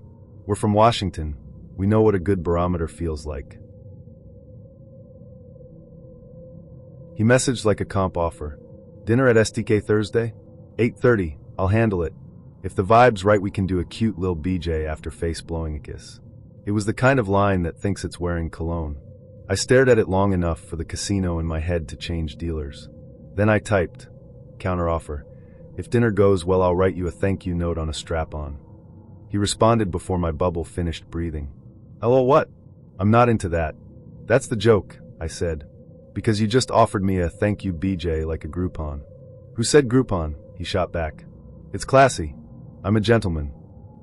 We're from Washington. We know what a good barometer feels like. He messaged like a comp offer. "Dinner at STK Thursday? 8:30, I'll handle it. If the vibe's right we can do a cute lil BJ after face blowing a kiss." It was the kind of line that thinks it's wearing cologne. I stared at it long enough for the casino in my head to change dealers. Then I typed, counteroffer, "If dinner goes well I'll write you a thank you note on a strap-on." He responded before my bubble finished breathing. "Hello, what? I'm not into that." "That's the joke," I said. "Because you just offered me a thank you BJ like a Groupon." "Who said Groupon?" he shot back. "It's classy. I'm a gentleman."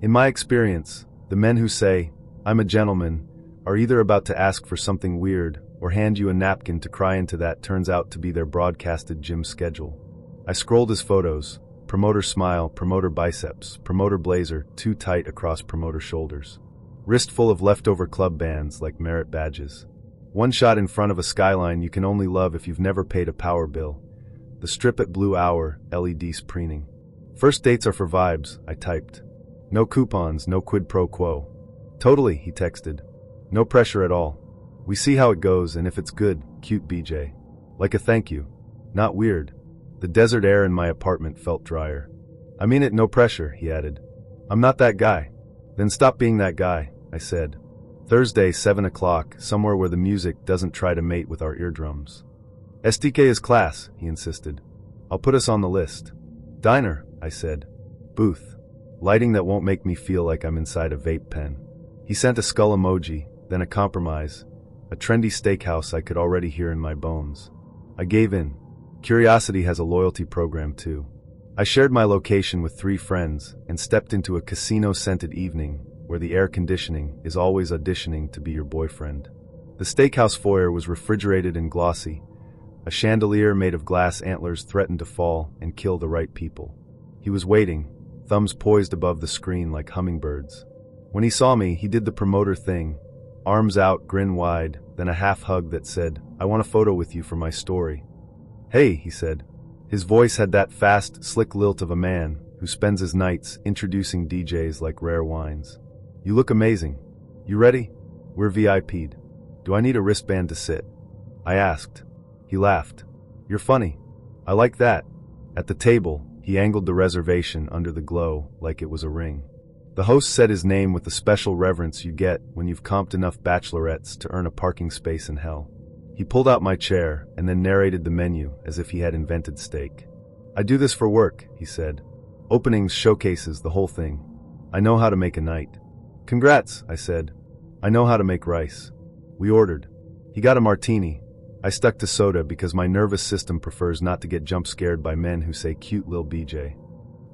In my experience, the men who say, "I'm a gentleman," are either about to ask for something weird or hand you a napkin to cry into that turns out to be their broadcasted gym schedule. I scrolled his photos. Promoter smile, promoter biceps, promoter blazer, too tight across promoter shoulders. Wrist full of leftover club bands like merit badges. One shot in front of a skyline you can only love if you've never paid a power bill. The strip at Blue Hour, LED preening. "First dates are for vibes," I typed. "No coupons, no quid pro quo." "Totally," he texted. "No pressure at all. We see how it goes and if it's good, cute BJ. Like a thank you. Not weird." The desert air in my apartment felt drier. "I mean it, no pressure," he added. "I'm not that guy." "Then stop being that guy," I said. "Thursday, 7 o'clock, somewhere where the music doesn't try to mate with our eardrums." "STK is class," he insisted. "I'll put us on the list." "Diner," I said. "Booth. Lighting that won't make me feel like I'm inside a vape pen." He sent a skull emoji, then a compromise, a trendy steakhouse I could already hear in my bones. I gave in. Curiosity has a loyalty program too. I shared my location with 3 friends and stepped into a casino-scented evening where the air conditioning is always auditioning to be your boyfriend. The steakhouse foyer was refrigerated and glossy. A chandelier made of glass antlers threatened to fall and kill the right people. He was waiting, thumbs poised above the screen like hummingbirds. When he saw me, he did the promoter thing, arms out, grin wide, then a half hug that said, "I want a photo with you for my story." "Hey," he said. His voice had that fast, slick lilt of a man who spends his nights introducing DJs like rare wines. "You look amazing. You ready? We're VIP'd. Do I need a wristband to sit?" I asked. He laughed. "You're funny. I like that." At the table, he angled the reservation under the glow like it was a ring. The host said his name with the special reverence you get when you've comped enough bachelorettes to earn a parking space in hell. He pulled out my chair and then narrated the menu as if he had invented steak. "I do this for work," he said. "Openings, showcases, the whole thing. I know how to make a night." "Congrats," I said. "I know how to make rice." We ordered. He got a martini. I stuck to soda because my nervous system prefers not to get jump scared by men who say cute lil BJ.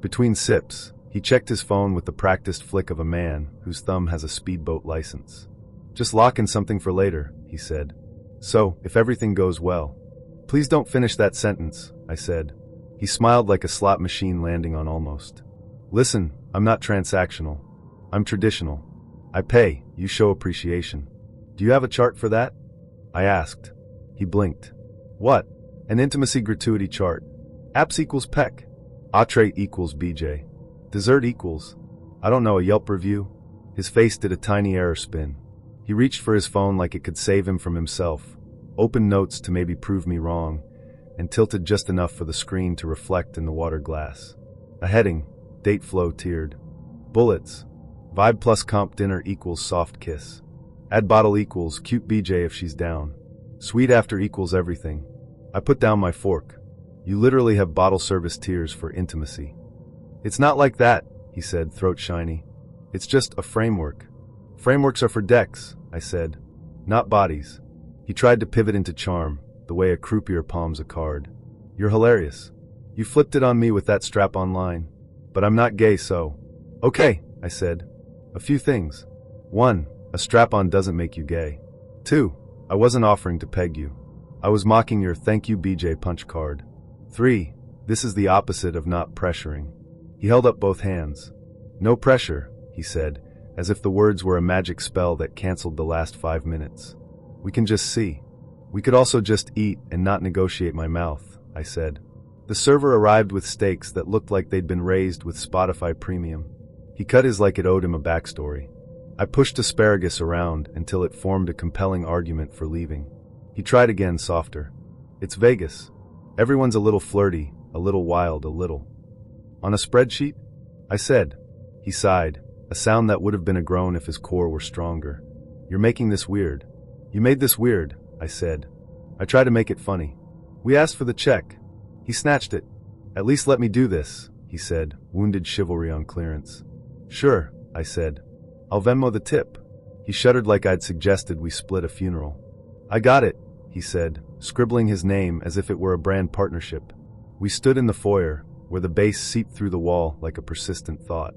Between sips, he checked his phone with the practiced flick of a man whose thumb has a speedboat license. "Just lock in something for later," he said. "So, if everything goes well." "Please don't finish that sentence," I said. He smiled like a slot machine landing on almost. "Listen, I'm not transactional. I'm traditional. I pay, you show appreciation. Do you have a chart for that?" I asked. He blinked. "What?" "An intimacy gratuity chart. Apps equals peck. Entree equals BJ. Dessert equals, I don't know, a Yelp review?" His face did a tiny error spin. He reached for his phone like it could save him from himself, opened notes to maybe prove me wrong, and tilted just enough for the screen to reflect in the water glass. A heading, date flow tiered. Bullets. Vibe plus comp dinner equals soft kiss. Add bottle equals cute BJ if she's down. Sweet after equals everything. I put down my fork. "You literally have bottle service tiers for intimacy." "It's not like that," he said, throat shiny. "It's just a framework." "Frameworks are for decks," I said, "not bodies." He tried to pivot into charm, the way a croupier palms a card. "You're hilarious. You flipped it on me with that strap-on line. But I'm not gay, so." "Okay," I said. "A few things. 1. A strap-on doesn't make you gay. 2. I wasn't offering to peg you. I was mocking your thank you BJ punch card. 3. This is the opposite of not pressuring." He held up both hands. "No pressure," he said, as if the words were a magic spell that canceled the last 5 minutes. "We can just see. We could also just eat and not negotiate my mouth," I said. The server arrived with steaks that looked like they'd been raised with Spotify Premium. He cut his like it owed him a backstory. I pushed asparagus around until it formed a compelling argument for leaving. He tried again, softer. "It's Vegas. Everyone's a little flirty, a little wild, a little." "On a spreadsheet?" I said. He sighed, a sound that would have been a groan if his core were stronger. "You're making this weird." "You made this weird," I said. I tried to make it funny. "We asked for the check." He snatched it. "At least let me do this," he said, wounded chivalry on clearance. "Sure," I said. "I'll Venmo the tip." He shuddered like I'd suggested we split a funeral. "I got it," he said, scribbling his name as if it were a brand partnership. We stood in the foyer, where the bass seeped through the wall like a persistent thought.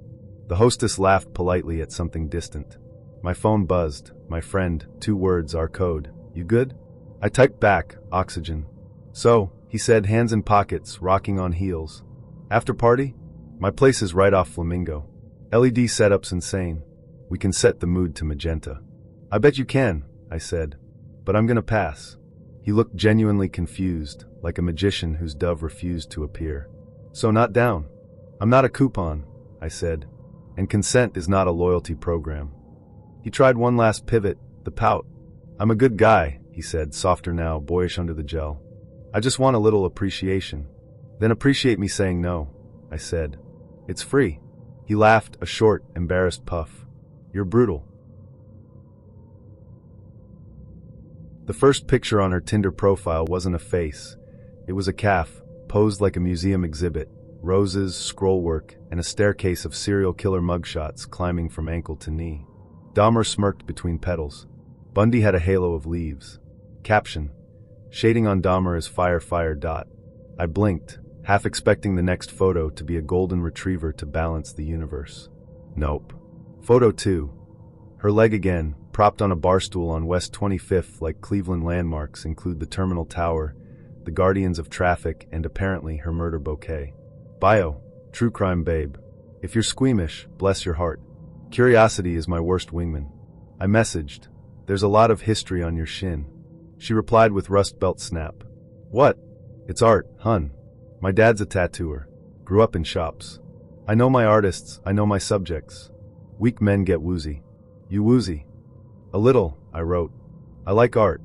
The hostess laughed politely at something distant. My phone buzzed. My friend, 2 words, our code. "You good?" I typed back, "Oxygen." "So," he said, hands in pockets, rocking on heels. "After party?" "My place is right off Flamingo. LED setup's insane. We can set the mood to magenta." "I bet you can," I said. "But I'm gonna pass." He looked genuinely confused, like a magician whose dove refused to appear. "So not down?" "I'm not a coupon," I said. "And consent is not a loyalty program." He tried one last pivot, the pout. "I'm a good guy," he said, softer now, boyish under the gel. "I just want a little appreciation." "Then appreciate me saying no," I said. "It's free." He laughed, a short, embarrassed puff. "You're brutal." The first picture on her Tinder profile wasn't a face. It was a calf, posed like a museum exhibit, roses, scrollwork, and a staircase of serial killer mugshots climbing from ankle to knee. Dahmer smirked between petals. Bundy had a halo of leaves. Caption: shading on Dahmer as fire fire dot. I blinked, half expecting the next photo to be a golden retriever to balance the universe. Nope. Photo 2. Her leg again, propped on a bar stool on West 25th like Cleveland landmarks include the Terminal Tower, the Guardians of Traffic, and apparently her murder bouquet. Bio: true crime babe. If you're squeamish, bless your heart. Curiosity is my worst wingman. I messaged, there's a lot of history on your shin. She replied with Rust Belt snap. What? It's art, hun. My dad's a tattooer. Grew up in shops. I know my artists, I know my subjects. Weak men get woozy. You woozy? A little, I wrote. I like art.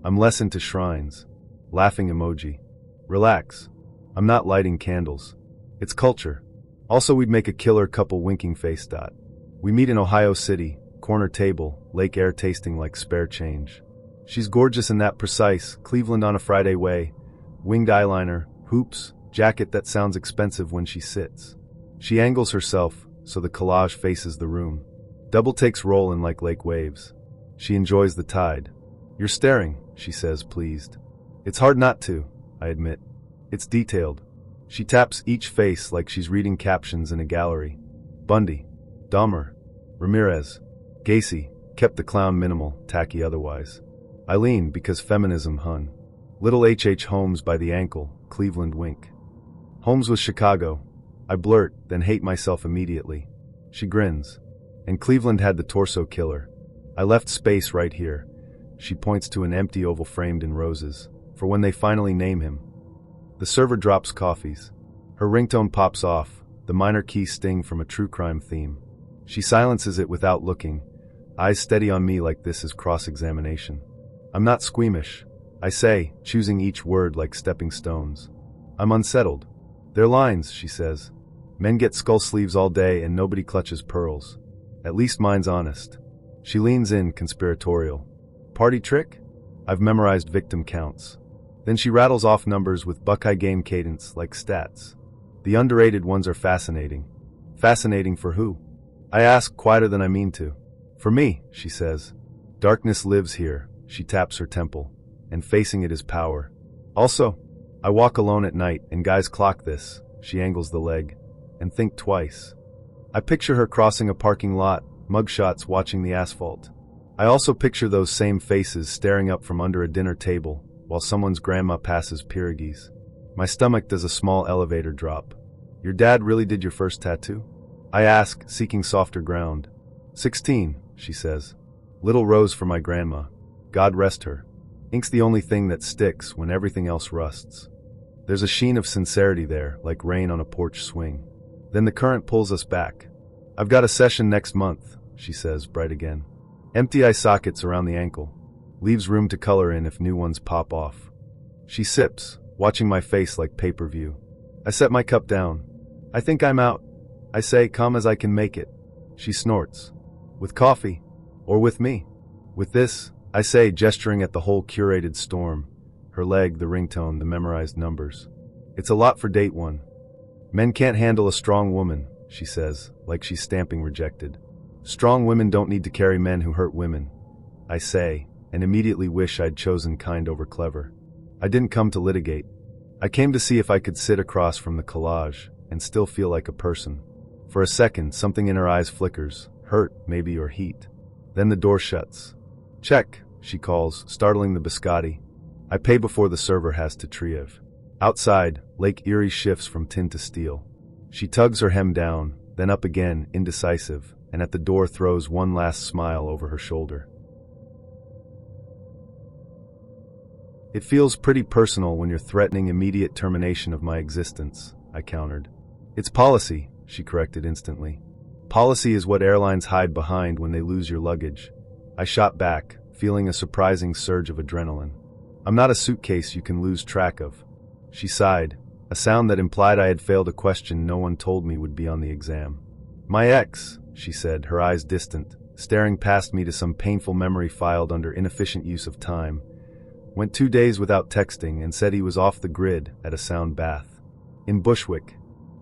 I'm less into shrines. Laughing emoji. Relax. I'm not lighting candles. It's culture. Also, we'd make a killer couple winking face dot. We meet in Ohio City, corner table, lake air tasting like spare change. She's gorgeous in that precise, Cleveland on a Friday way. Winged eyeliner, hoops, jacket that sounds expensive when she sits. She angles herself, so the collage faces the room. Double takes roll in like lake waves. She enjoys the tide. You're staring, she says, pleased. It's hard not to, I admit. It's detailed. She taps each face like she's reading captions in a gallery. Bundy. Dahmer. Ramirez. Gacy. Kept the clown minimal, tacky otherwise. Eileen, because feminism, hun. Little H.H. Holmes by the ankle, Cleveland wink. Holmes was Chicago. I blurt, then hate myself immediately. She grins. And Cleveland had the torso killer. I left space right here. She points to an empty oval framed in roses, for when they finally name him. The server drops coffees. Her ringtone pops off, the minor key sting from a true crime theme. She silences it without looking, eyes steady on me like this is cross-examination. I'm not squeamish, I say, choosing each word like stepping stones. I'm unsettled. They're lines, she says. Men get skull sleeves all day and nobody clutches pearls. At least mine's honest. She leans in, conspiratorial. Party trick? I've memorized victim counts. Then she rattles off numbers with Buckeye game cadence like stats. The underrated ones are fascinating. Fascinating for who? I ask, quieter than I mean to. For me, she says. Darkness lives here, she taps her temple, and facing it is power. Also, I walk alone at night and guys clock this, she angles the leg, and think twice. I picture her crossing a parking lot, mugshots watching the asphalt. I also picture those same faces staring up from under a dinner table while someone's grandma passes pierogies. My stomach does a small elevator drop. Your dad really did your first tattoo? I ask, seeking softer ground. 16, she says. Little rose for my grandma. God rest her. Ink's the only thing that sticks when everything else rusts. There's a sheen of sincerity there, like rain on a porch swing. Then the current pulls us back. I've got a session next month, she says, bright again. Empty eye sockets around the ankle. Leaves room to color in if new ones pop off. She sips, watching my face like pay-per-view. I set my cup down. I think I'm out. I say, calm as I can make it. She snorts. With coffee? Or with me? With this, I say, gesturing at the whole curated storm. Her leg, the ringtone, the memorized numbers. It's a lot for date one. Men can't handle a strong woman, she says, like she's stamping rejected. Strong women don't need to carry men who hurt women. I say, and immediately wish I'd chosen kind over clever. I didn't come to litigate. I came to see if I could sit across from the collage and still feel like a person. For a second, something in her eyes flickers, hurt, maybe, or heat. Then the door shuts. Check, she calls, startling the biscotti. I pay before the server has to trieve. Outside, Lake Erie shifts from tin to steel. She tugs her hem down, then up again, indecisive, and at the door throws one last smile over her shoulder. It feels pretty personal when you're threatening immediate termination of my existence, I countered. It's policy, she corrected instantly. Policy is what airlines hide behind when they lose your luggage. I shot back, feeling a surprising surge of adrenaline. I'm not a suitcase you can lose track of. She sighed, a sound that implied I had failed a question no one told me would be on the exam. My ex, she said, her eyes distant, staring past me to some painful memory filed under inefficient use of time, went 2 days without texting and said he was off the grid at a sound bath. In Bushwick.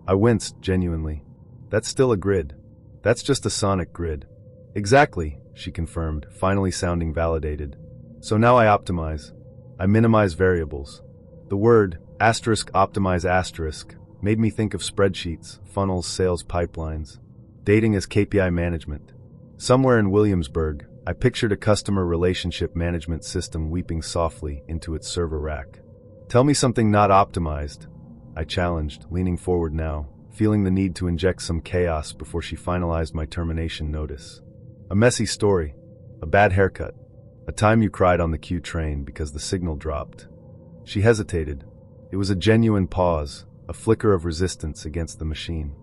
I winced, genuinely. That's still a grid. That's just a sonic grid. Exactly, she confirmed, finally sounding validated. So now I optimize. I minimize variables. The word *optimize* made me think of spreadsheets, funnels, sales pipelines. Dating as KPI management. Somewhere in Williamsburg, I pictured a customer relationship management system weeping softly into its server rack. Tell me something not optimized, I challenged, leaning forward now, feeling the need to inject some chaos before she finalized my termination notice. A messy story, a bad haircut, a time you cried on the Q train because the signal dropped. She hesitated. It was a genuine pause, a flicker of resistance against the machine.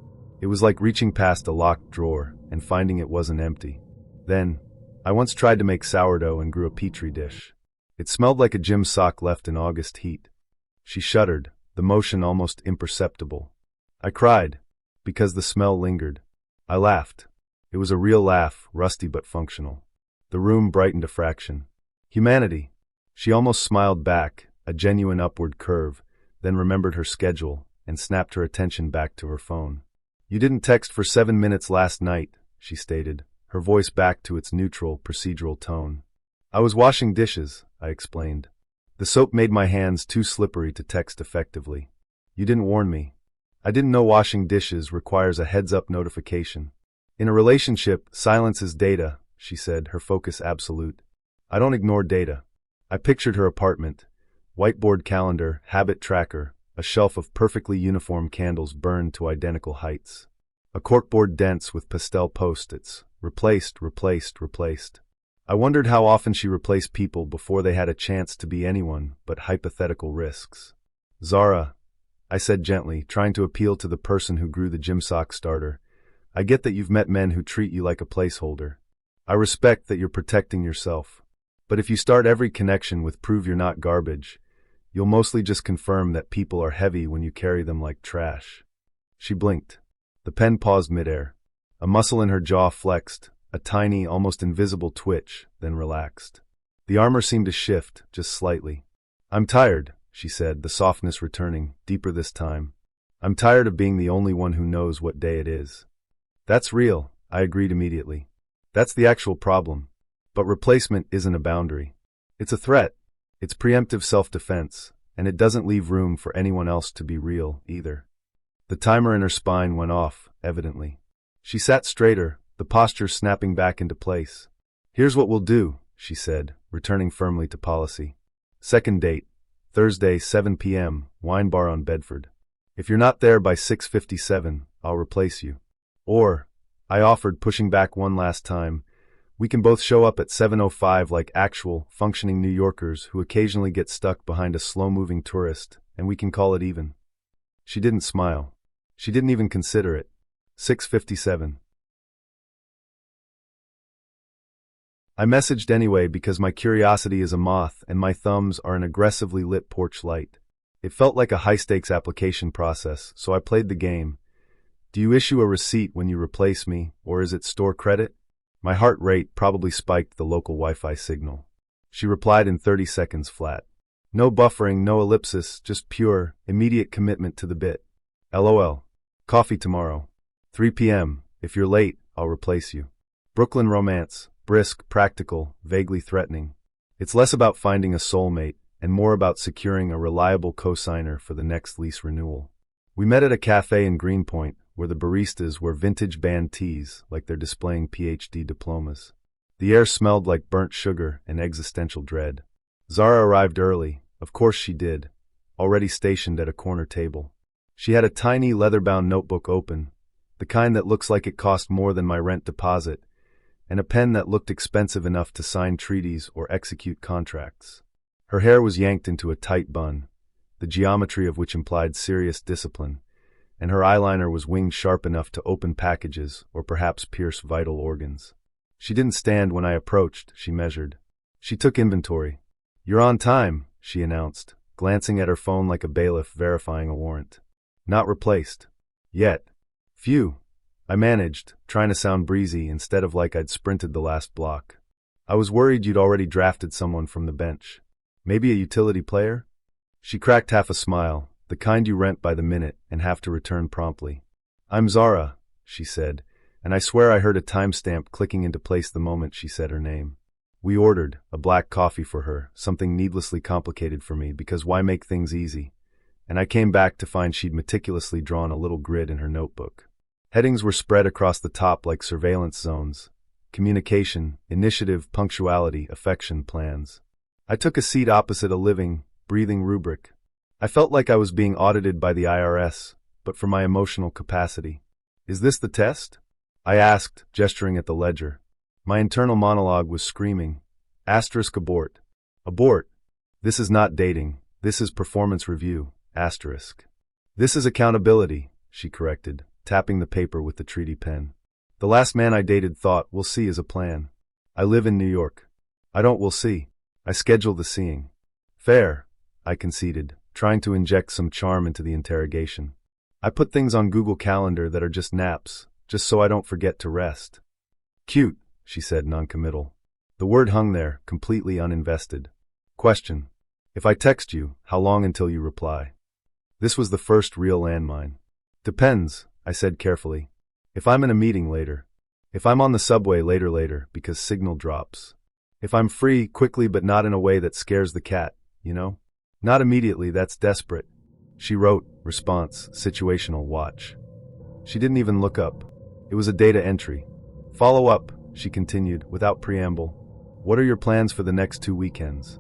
It was like reaching past a locked drawer and finding it wasn't empty. Then, I once tried to make sourdough and grew a petri dish. It smelled like a gym sock left in August heat. She shuddered, the motion almost imperceptible. I cried, because the smell lingered. I laughed. It was a real laugh, rusty but functional. The room brightened a fraction. Humanity. She almost smiled back, a genuine upward curve, then remembered her schedule and snapped her attention back to her phone. You didn't text for 7 minutes last night, she stated, her voice back to its neutral, procedural tone. I was washing dishes, I explained. The soap made my hands too slippery to text effectively. You didn't warn me. I didn't know washing dishes requires a heads-up notification. In a relationship, silence is data, she said, her focus absolute. I don't ignore data. I pictured her apartment. Whiteboard calendar, habit tracker, a shelf of perfectly uniform candles burned to identical heights. A corkboard dense with pastel post-its. Replaced. I wondered how often she replaced people before they had a chance to be anyone but hypothetical risks. Zara, I said gently, trying to appeal to the person who grew the gym sock starter. I get that you've met men who treat you like a placeholder. I respect that you're protecting yourself. But if you start every connection with "prove you're not garbage," you'll mostly just confirm that people are heavy when you carry them like trash. She blinked. The pen paused midair. A muscle in her jaw flexed, a tiny, almost invisible twitch, then relaxed. The armor seemed to shift, just slightly. I'm tired, she said, the softness returning, deeper this time. I'm tired of being the only one who knows what day it is. That's real, I agreed immediately. That's the actual problem. But replacement isn't a boundary. It's a threat. It's preemptive self-defense, and it doesn't leave room for anyone else to be real, either. The timer in her spine went off, evidently. She sat straighter, the posture snapping back into place. Here's what we'll do, she said, returning firmly to policy. Second date, Thursday, 7 p.m., wine bar on Bedford. If you're not there by 6:57, I'll replace you. Or, I offered, pushing back one last time, we can both show up at 7:05 like actual, functioning New Yorkers who occasionally get stuck behind a slow-moving tourist, and we can call it even. She didn't smile. She didn't even consider it. 6:57. I messaged anyway because my curiosity is a moth and my thumbs are an aggressively lit porch light. It felt like a high-stakes application process, so I played the game. Do you issue a receipt when you replace me, or is it store credit? My heart rate probably spiked the local Wi-Fi signal. She replied in 30 seconds flat. No buffering, no ellipsis, just pure, immediate commitment to the bit. LOL. Coffee tomorrow. 3 p.m. If you're late, I'll replace you. Brooklyn romance. Brisk, practical, vaguely threatening. It's less about finding a soulmate and more about securing a reliable co-signer for the next lease renewal. We met at a cafe in Greenpoint where the baristas wear vintage band tees like they're displaying PhD diplomas. The air smelled like burnt sugar and existential dread. Zara arrived early, of course she did, already stationed at a corner table. She had a tiny leather-bound notebook open, the kind that looks like it cost more than my rent deposit, and a pen that looked expensive enough to sign treaties or execute contracts. Her hair was yanked into a tight bun, the geometry of which implied serious discipline, and her eyeliner was winged sharp enough to open packages or perhaps pierce vital organs. She didn't stand when I approached, she measured. She took inventory. You're on time, she announced, glancing at her phone like a bailiff verifying a warrant. Not replaced. Yet. Phew. I managed, trying to sound breezy instead of like I'd sprinted the last block. I was worried you'd already drafted someone from the bench. Maybe a utility player? She cracked half a smile, the kind you rent by the minute and have to return promptly. I'm Zara, she said, and I swear I heard a timestamp clicking into place the moment she said her name. We ordered a black coffee for her, something needlessly complicated for me because why make things easy? And I came back to find she'd meticulously drawn a little grid in her notebook. Headings were spread across the top like surveillance zones. Communication, initiative, punctuality, affection, plans. I took a seat opposite a living, breathing rubric. I felt like I was being audited by the IRS, but for my emotional capacity. Is this the test? I asked, gesturing at the ledger. My internal monologue was screaming. Asterisk abort. Abort. This is not dating. This is performance review. Asterisk. This is accountability, she corrected, tapping the paper with the treaty pen. The last man I dated thought, we'll see is a plan. I live in New York. I don't we'll see. I schedule the seeing. Fair, I conceded, trying to inject some charm into the interrogation. I put things on Google Calendar that are just naps, just so I don't forget to rest. Cute, she said noncommittal. The word hung there, completely uninvested. Question. If I text you, how long until you reply? This was the first real landmine. Depends, I said carefully. If I'm in a meeting later. If I'm on the subway later because signal drops. If I'm free, quickly but not in a way that scares the cat, you know? Not immediately, that's desperate. She wrote, response, situational watch. She didn't even look up. It was a data entry. Follow up, she continued, without preamble. What are your plans for the next 2 weekends?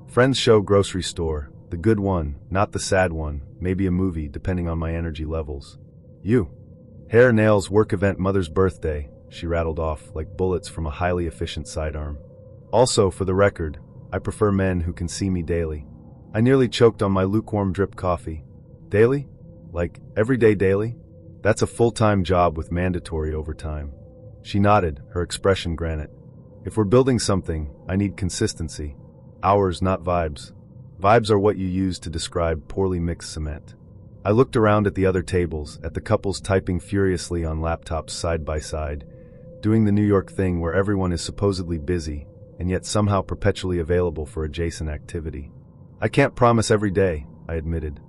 Friends show, grocery store, the good one, not the sad one, maybe a movie, depending on my energy levels. You. Hair, nails, work event, mother's birthday, she rattled off like bullets from a highly efficient sidearm. Also, for the record, I prefer men who can see me daily. I nearly choked on my lukewarm drip coffee. Daily? Like, everyday daily? That's a full-time job with mandatory overtime. She nodded, her expression granite. If we're building something, I need consistency. Hours, not vibes. Vibes are what you use to describe poorly mixed cement. I looked around at the other tables, at the couples typing furiously on laptops side by side, doing the New York thing where everyone is supposedly busy, and yet somehow perpetually available for adjacent activity. I can't promise every day, I admitted.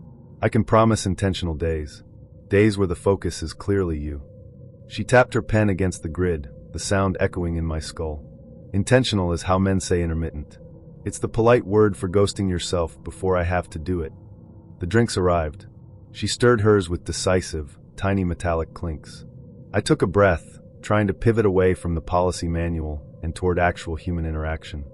I can promise intentional days. Days where the focus is clearly you. She tapped her pen against the grid, the sound echoing in my skull. Intentional is how men say intermittent. It's the polite word for ghosting yourself before I have to do it. The drinks arrived. She stirred hers with decisive, tiny metallic clinks. I took a breath, trying to pivot away from the policy manual and toward actual human interaction.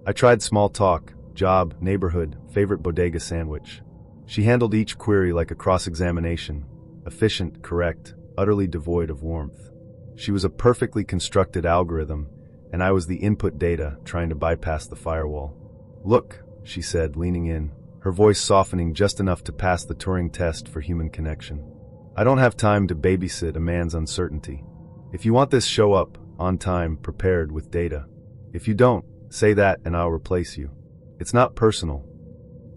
I tried small talk, job, neighborhood, favorite bodega sandwich. She handled each query like a cross-examination, efficient, correct, utterly devoid of warmth. She was a perfectly constructed algorithm, and I was the input data trying to bypass the firewall. Look, she said, leaning in, her voice softening just enough to pass the Turing test for human connection. I don't have time to babysit a man's uncertainty. If you want this, show up, on time, prepared with data. If you don't, say that and I'll replace you. It's not personal.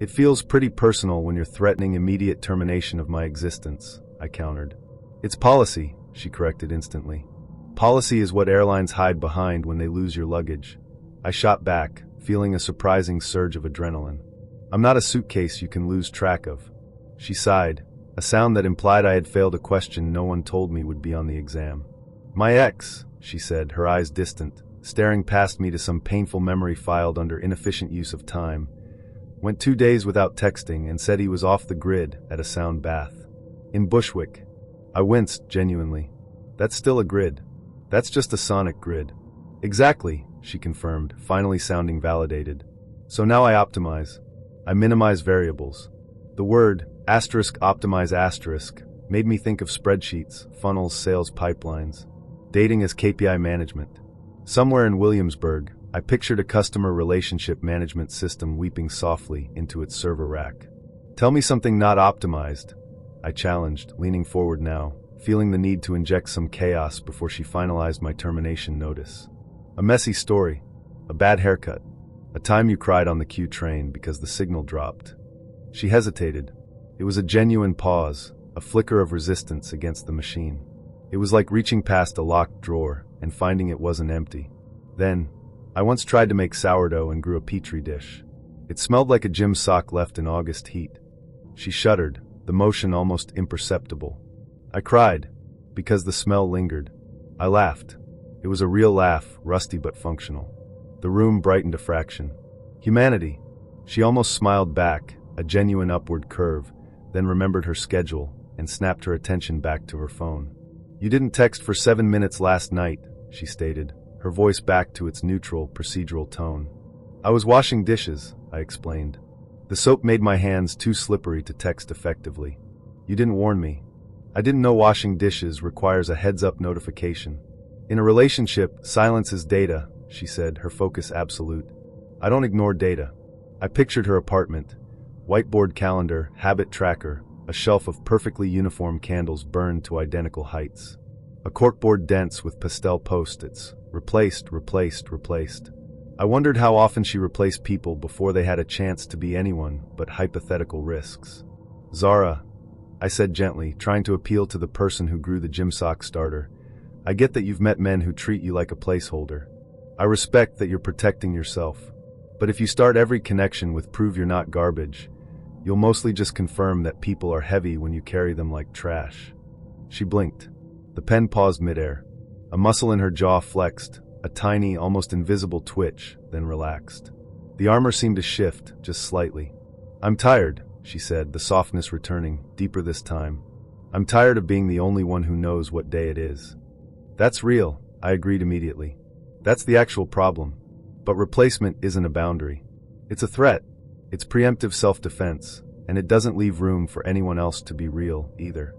It feels pretty personal when you're threatening immediate termination of my existence, I countered. It's policy, she corrected instantly. Policy is what airlines hide behind when they lose your luggage. I shot back, feeling a surprising surge of adrenaline. I'm not a suitcase you can lose track of. She sighed, a sound that implied I had failed a question no one told me would be on the exam. My ex, she said, her eyes distant, staring past me to some painful memory filed under inefficient use of time, went 2 days without texting and said he was off the grid at a sound bath. In Bushwick. I winced, genuinely. That's still a grid. That's just a sonic grid. Exactly, she confirmed, finally sounding validated. So now I optimize. I minimize variables. The word, *optimize*, made me think of spreadsheets, funnels, sales pipelines. Dating as KPI management. Somewhere in Williamsburg, I pictured a customer relationship management system weeping softly into its server rack. Tell me something not optimized, I challenged, leaning forward now, feeling the need to inject some chaos before she finalized my termination notice. A messy story, a bad haircut, a time you cried on the Q train because the signal dropped. She hesitated. It was a genuine pause, a flicker of resistance against the machine. It was like reaching past a locked drawer and finding it wasn't empty. Then, I once tried to make sourdough and grew a petri dish. It smelled like a gym sock left in August heat. She shuddered, the motion almost imperceptible. I cried, because the smell lingered. I laughed. It was a real laugh, rusty but functional. The room brightened a fraction. Humanity. She almost smiled back, a genuine upward curve, then remembered her schedule and snapped her attention back to her phone. You didn't text for 7 minutes last night, she stated, her voice back to its neutral, procedural tone. I was washing dishes, I explained. The soap made my hands too slippery to text effectively. You didn't warn me. I didn't know washing dishes requires a heads-up notification. In a relationship, silence is data, she said, her focus absolute. I don't ignore data. I pictured her apartment. Whiteboard calendar, habit tracker, a shelf of perfectly uniform candles burned to identical heights. A corkboard dense with pastel post-its. Replaced. I wondered how often she replaced people before they had a chance to be anyone but hypothetical risks. Zara, I said gently, trying to appeal to the person who grew the gym sock starter. I get that you've met men who treat you like a placeholder. I respect that you're protecting yourself. But if you start every connection with prove you're not garbage, you'll mostly just confirm that people are heavy when you carry them like trash. She blinked. The pen paused midair. A muscle in her jaw flexed, a tiny, almost invisible twitch, then relaxed. The armor seemed to shift, just slightly. I'm tired, she said, the softness returning, deeper this time. I'm tired of being the only one who knows what day it is. That's real, I agreed immediately. That's the actual problem. But replacement isn't a boundary. It's a threat. It's preemptive self-defense, and it doesn't leave room for anyone else to be real, either.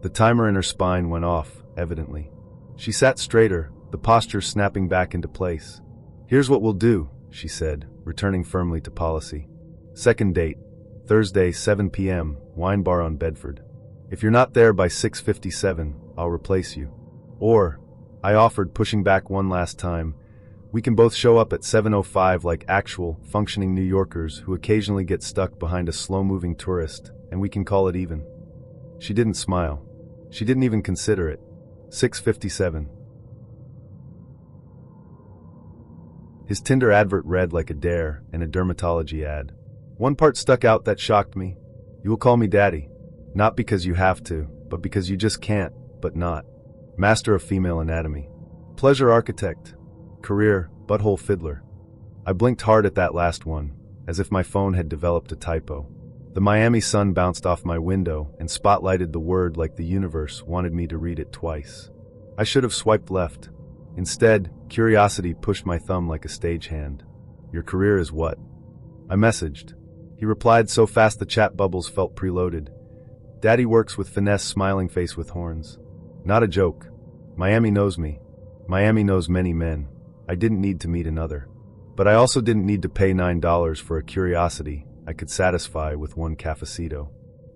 The timer in her spine went off, evidently. She sat straighter, the posture snapping back into place. Here's what we'll do, she said, returning firmly to policy. Second date, Thursday, 7 p.m., wine bar on Bedford. If you're not there by 6:57, I'll replace you. Or, I offered, pushing back one last time, we can both show up at 7:05 like actual, functioning New Yorkers who occasionally get stuck behind a slow-moving tourist, and we can call it even. She didn't smile. She didn't even consider it. 6:57. His Tinder advert read like a dare and a dermatology ad. One part stuck out that shocked me. You will call me daddy. Not because you have to, but because you just can't, but not. Master of female anatomy. Pleasure architect. Career, butthole fiddler. I blinked hard at that last one, as if my phone had developed a typo. The Miami sun bounced off my window and spotlighted the word like the universe wanted me to read it twice. I should have swiped left. Instead, curiosity pushed my thumb like a stagehand. Your career is what? I messaged. He replied so fast the chat bubbles felt preloaded. Daddy works with finesse, smiling face with horns. Not a joke. Miami knows me. Miami knows many men. I didn't need to meet another. But I also didn't need to pay $9 for a curiosity I could satisfy with one cafecito.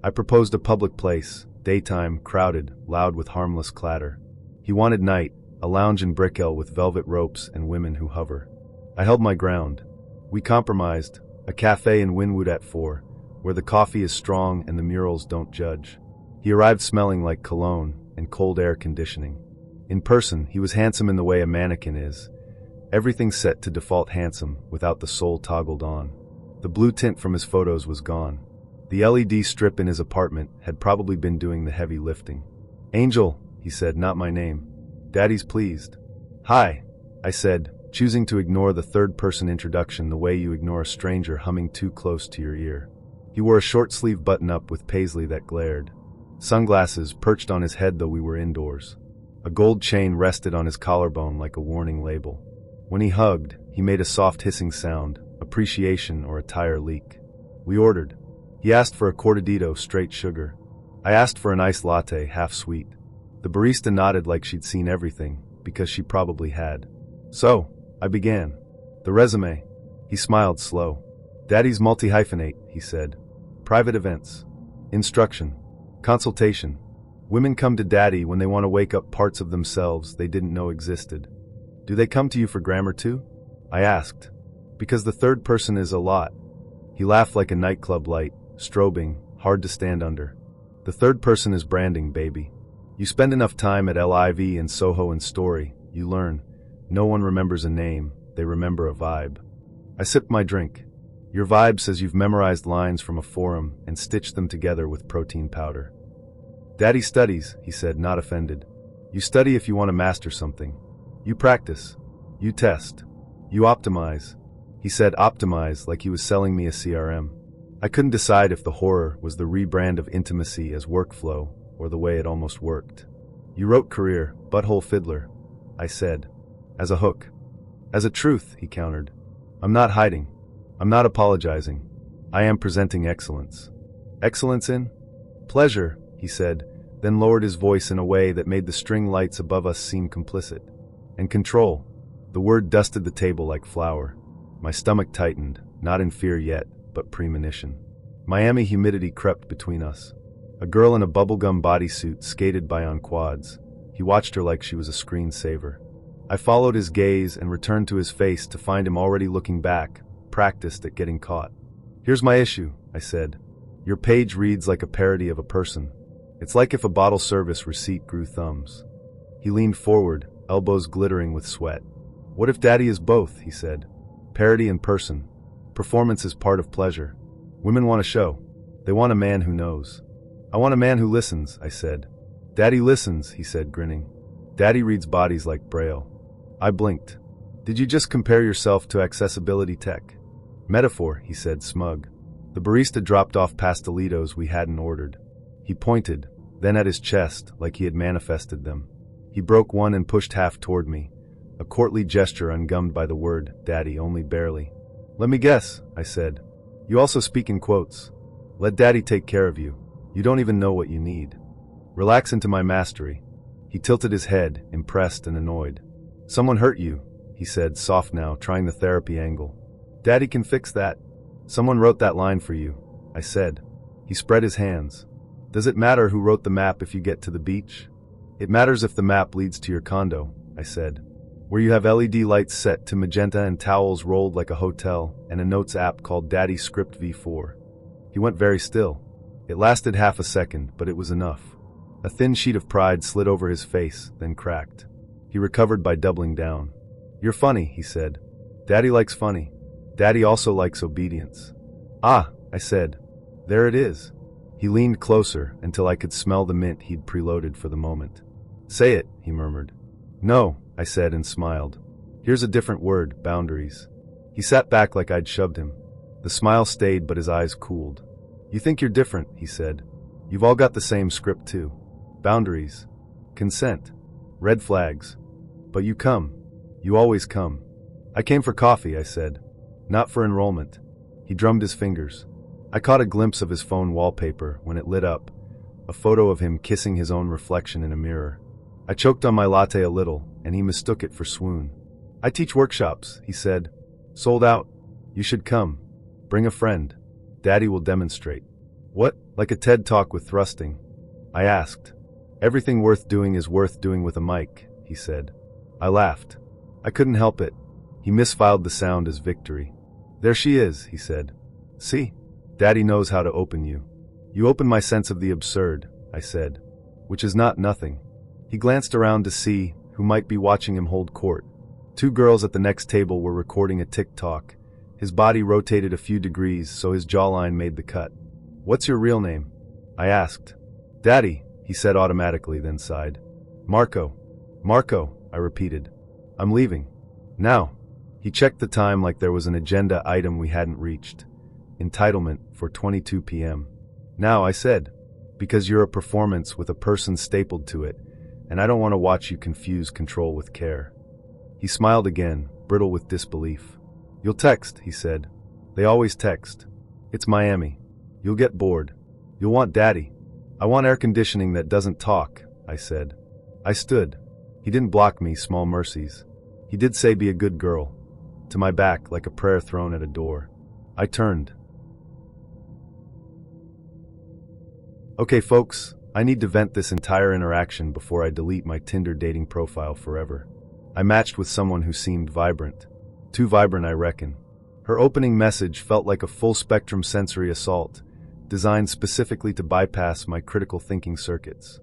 I proposed a public place, daytime, crowded, loud with harmless clatter. He wanted night, a lounge in Brickell with velvet ropes and women who hover. I held my ground. We compromised, a cafe in Wynwood at 4, where the coffee is strong and the murals don't judge. He arrived smelling like cologne and cold air conditioning. In person, he was handsome in the way a mannequin is. Everything set to default handsome, without the soul toggled on. The blue tint from his photos was gone. The LED strip in his apartment had probably been doing the heavy lifting. Angel, he said, not my name. Daddy's pleased. Hi, I said, choosing to ignore the third-person introduction the way you ignore a stranger humming too close to your ear. He wore a short-sleeve button-up with paisley that glared. Sunglasses perched on his head though we were indoors. A gold chain rested on his collarbone like a warning label. When he hugged, he made a soft hissing sound, appreciation or a tire leak. We ordered. He asked for a cortadito straight sugar. I asked for an iced latte, half sweet. The barista nodded like she'd seen everything, because she probably had. So, I began. The resume. He smiled slow. Daddy's multi-hyphenate, he said. Private events. Instruction. Consultation. Women come to Daddy when they want to wake up parts of themselves they didn't know existed. Do they come to you for grammar too? I asked. Because the third person is a lot. He laughed like a nightclub light, strobing, hard to stand under. The third person is branding, baby. You spend enough time at LIV and Soho and Story, you learn. No one remembers a name, they remember a vibe. I sipped my drink. Your vibe says you've memorized lines from a forum and stitched them together with protein powder. Daddy studies, he said, not offended. You study if you want to master something. You practice. You test. You optimize. He said optimize like he was selling me a CRM. I couldn't decide if the horror was the rebrand of intimacy as workflow or the way it almost worked. You wrote career, butthole fiddler, I said. As a hook. As a truth, he countered. I'm not hiding. I'm not apologizing. I am presenting excellence. Excellence in? Pleasure, he said, then lowered his voice in a way that made the string lights above us seem complicit. And control. The word dusted the table like flour. My stomach tightened, not in fear yet, but premonition. Miami humidity crept between us. A girl in a bubblegum bodysuit skated by on quads. He watched her like she was a screensaver. I followed his gaze and returned to his face to find him already looking back, practiced at getting caught. Here's my issue, I said. Your page reads like a parody of a person. It's like if a bottle service receipt grew thumbs. He leaned forward, elbows glittering with sweat. What if daddy is both, he said. Parody and person. Performance is part of pleasure. Women want a show. They want a man who knows. I want a man who listens, I said. Daddy listens, he said, grinning. Daddy reads bodies like Braille. I blinked. Did you just compare yourself to accessibility tech? Metaphor, he said, smug. The barista dropped off pastelitos we hadn't ordered. He pointed, then at his chest, like he had manifested them. He broke one and pushed half toward me, a courtly gesture ungummed by the word, daddy, only barely. Let me guess, I said. You also speak in quotes. Let daddy take care of you. You don't even know what you need. Relax into my mastery. He tilted his head, impressed and annoyed. Someone hurt you, he said, soft now, trying the therapy angle. Daddy can fix that. Someone wrote that line for you, I said. He spread his hands. Does it matter who wrote the map if you get to the beach? It matters if the map leads to your condo, I said. Where you have LED lights set to magenta and towels rolled like a hotel and a notes app called Daddy Script V4. He went very still. It lasted half a second, but it was enough. A thin sheet of pride slid over his face, then cracked. He recovered by doubling down. You're funny, he said. Daddy likes funny. Daddy also likes obedience. Ah, I said. There it is. He leaned closer until I could smell the mint he'd preloaded for the moment. Say it, he murmured. No, I said and smiled. Here's a different word, boundaries. He sat back like I'd shoved him. The smile stayed, but his eyes cooled. You think you're different, he said. You've all got the same script too. Boundaries. Consent. Red flags. But you come. You always come. I came for coffee, I said. Not for enrollment. He drummed his fingers. I caught a glimpse of his phone wallpaper when it lit up, a photo of him kissing his own reflection in a mirror. I choked on my latte a little, and he mistook it for swoon. I teach workshops, he said. Sold out. You should come. Bring a friend. Daddy will demonstrate. What, like a TED Talk with thrusting? I asked. Everything worth doing is worth doing with a mic, he said. I laughed. I couldn't help it. He misfiled the sound as victory. There she is, he said. See? Daddy knows how to open you. You open my sense of the absurd, I said. Which is not nothing. He glanced around to see who might be watching him hold court. 2 girls at the next table were recording a TikTok. His body rotated a few degrees so his jawline made the cut. What's your real name? I asked. Daddy, he said automatically, then sighed. Marco. Marco, I repeated. I'm leaving. Now. He checked the time like there was an agenda item we hadn't reached. Entitlement for 22 p.m. Now, I said. Because you're a performance with a person stapled to it, and I don't want to watch you confuse control with care. He smiled again, brittle with disbelief. You'll text, he said. They always text. It's Miami. You'll get bored. You'll want daddy. I want air conditioning that doesn't talk, I said. I stood. He didn't block me, small mercies. He did say be a good girl. To my back like a prayer thrown at a door. I turned. Okay folks, I need to vent this entire interaction before I delete my Tinder dating profile forever. I matched with someone who seemed vibrant. Too vibrant, I reckon. Her opening message felt like a full-spectrum sensory assault, designed specifically to bypass my critical thinking circuits.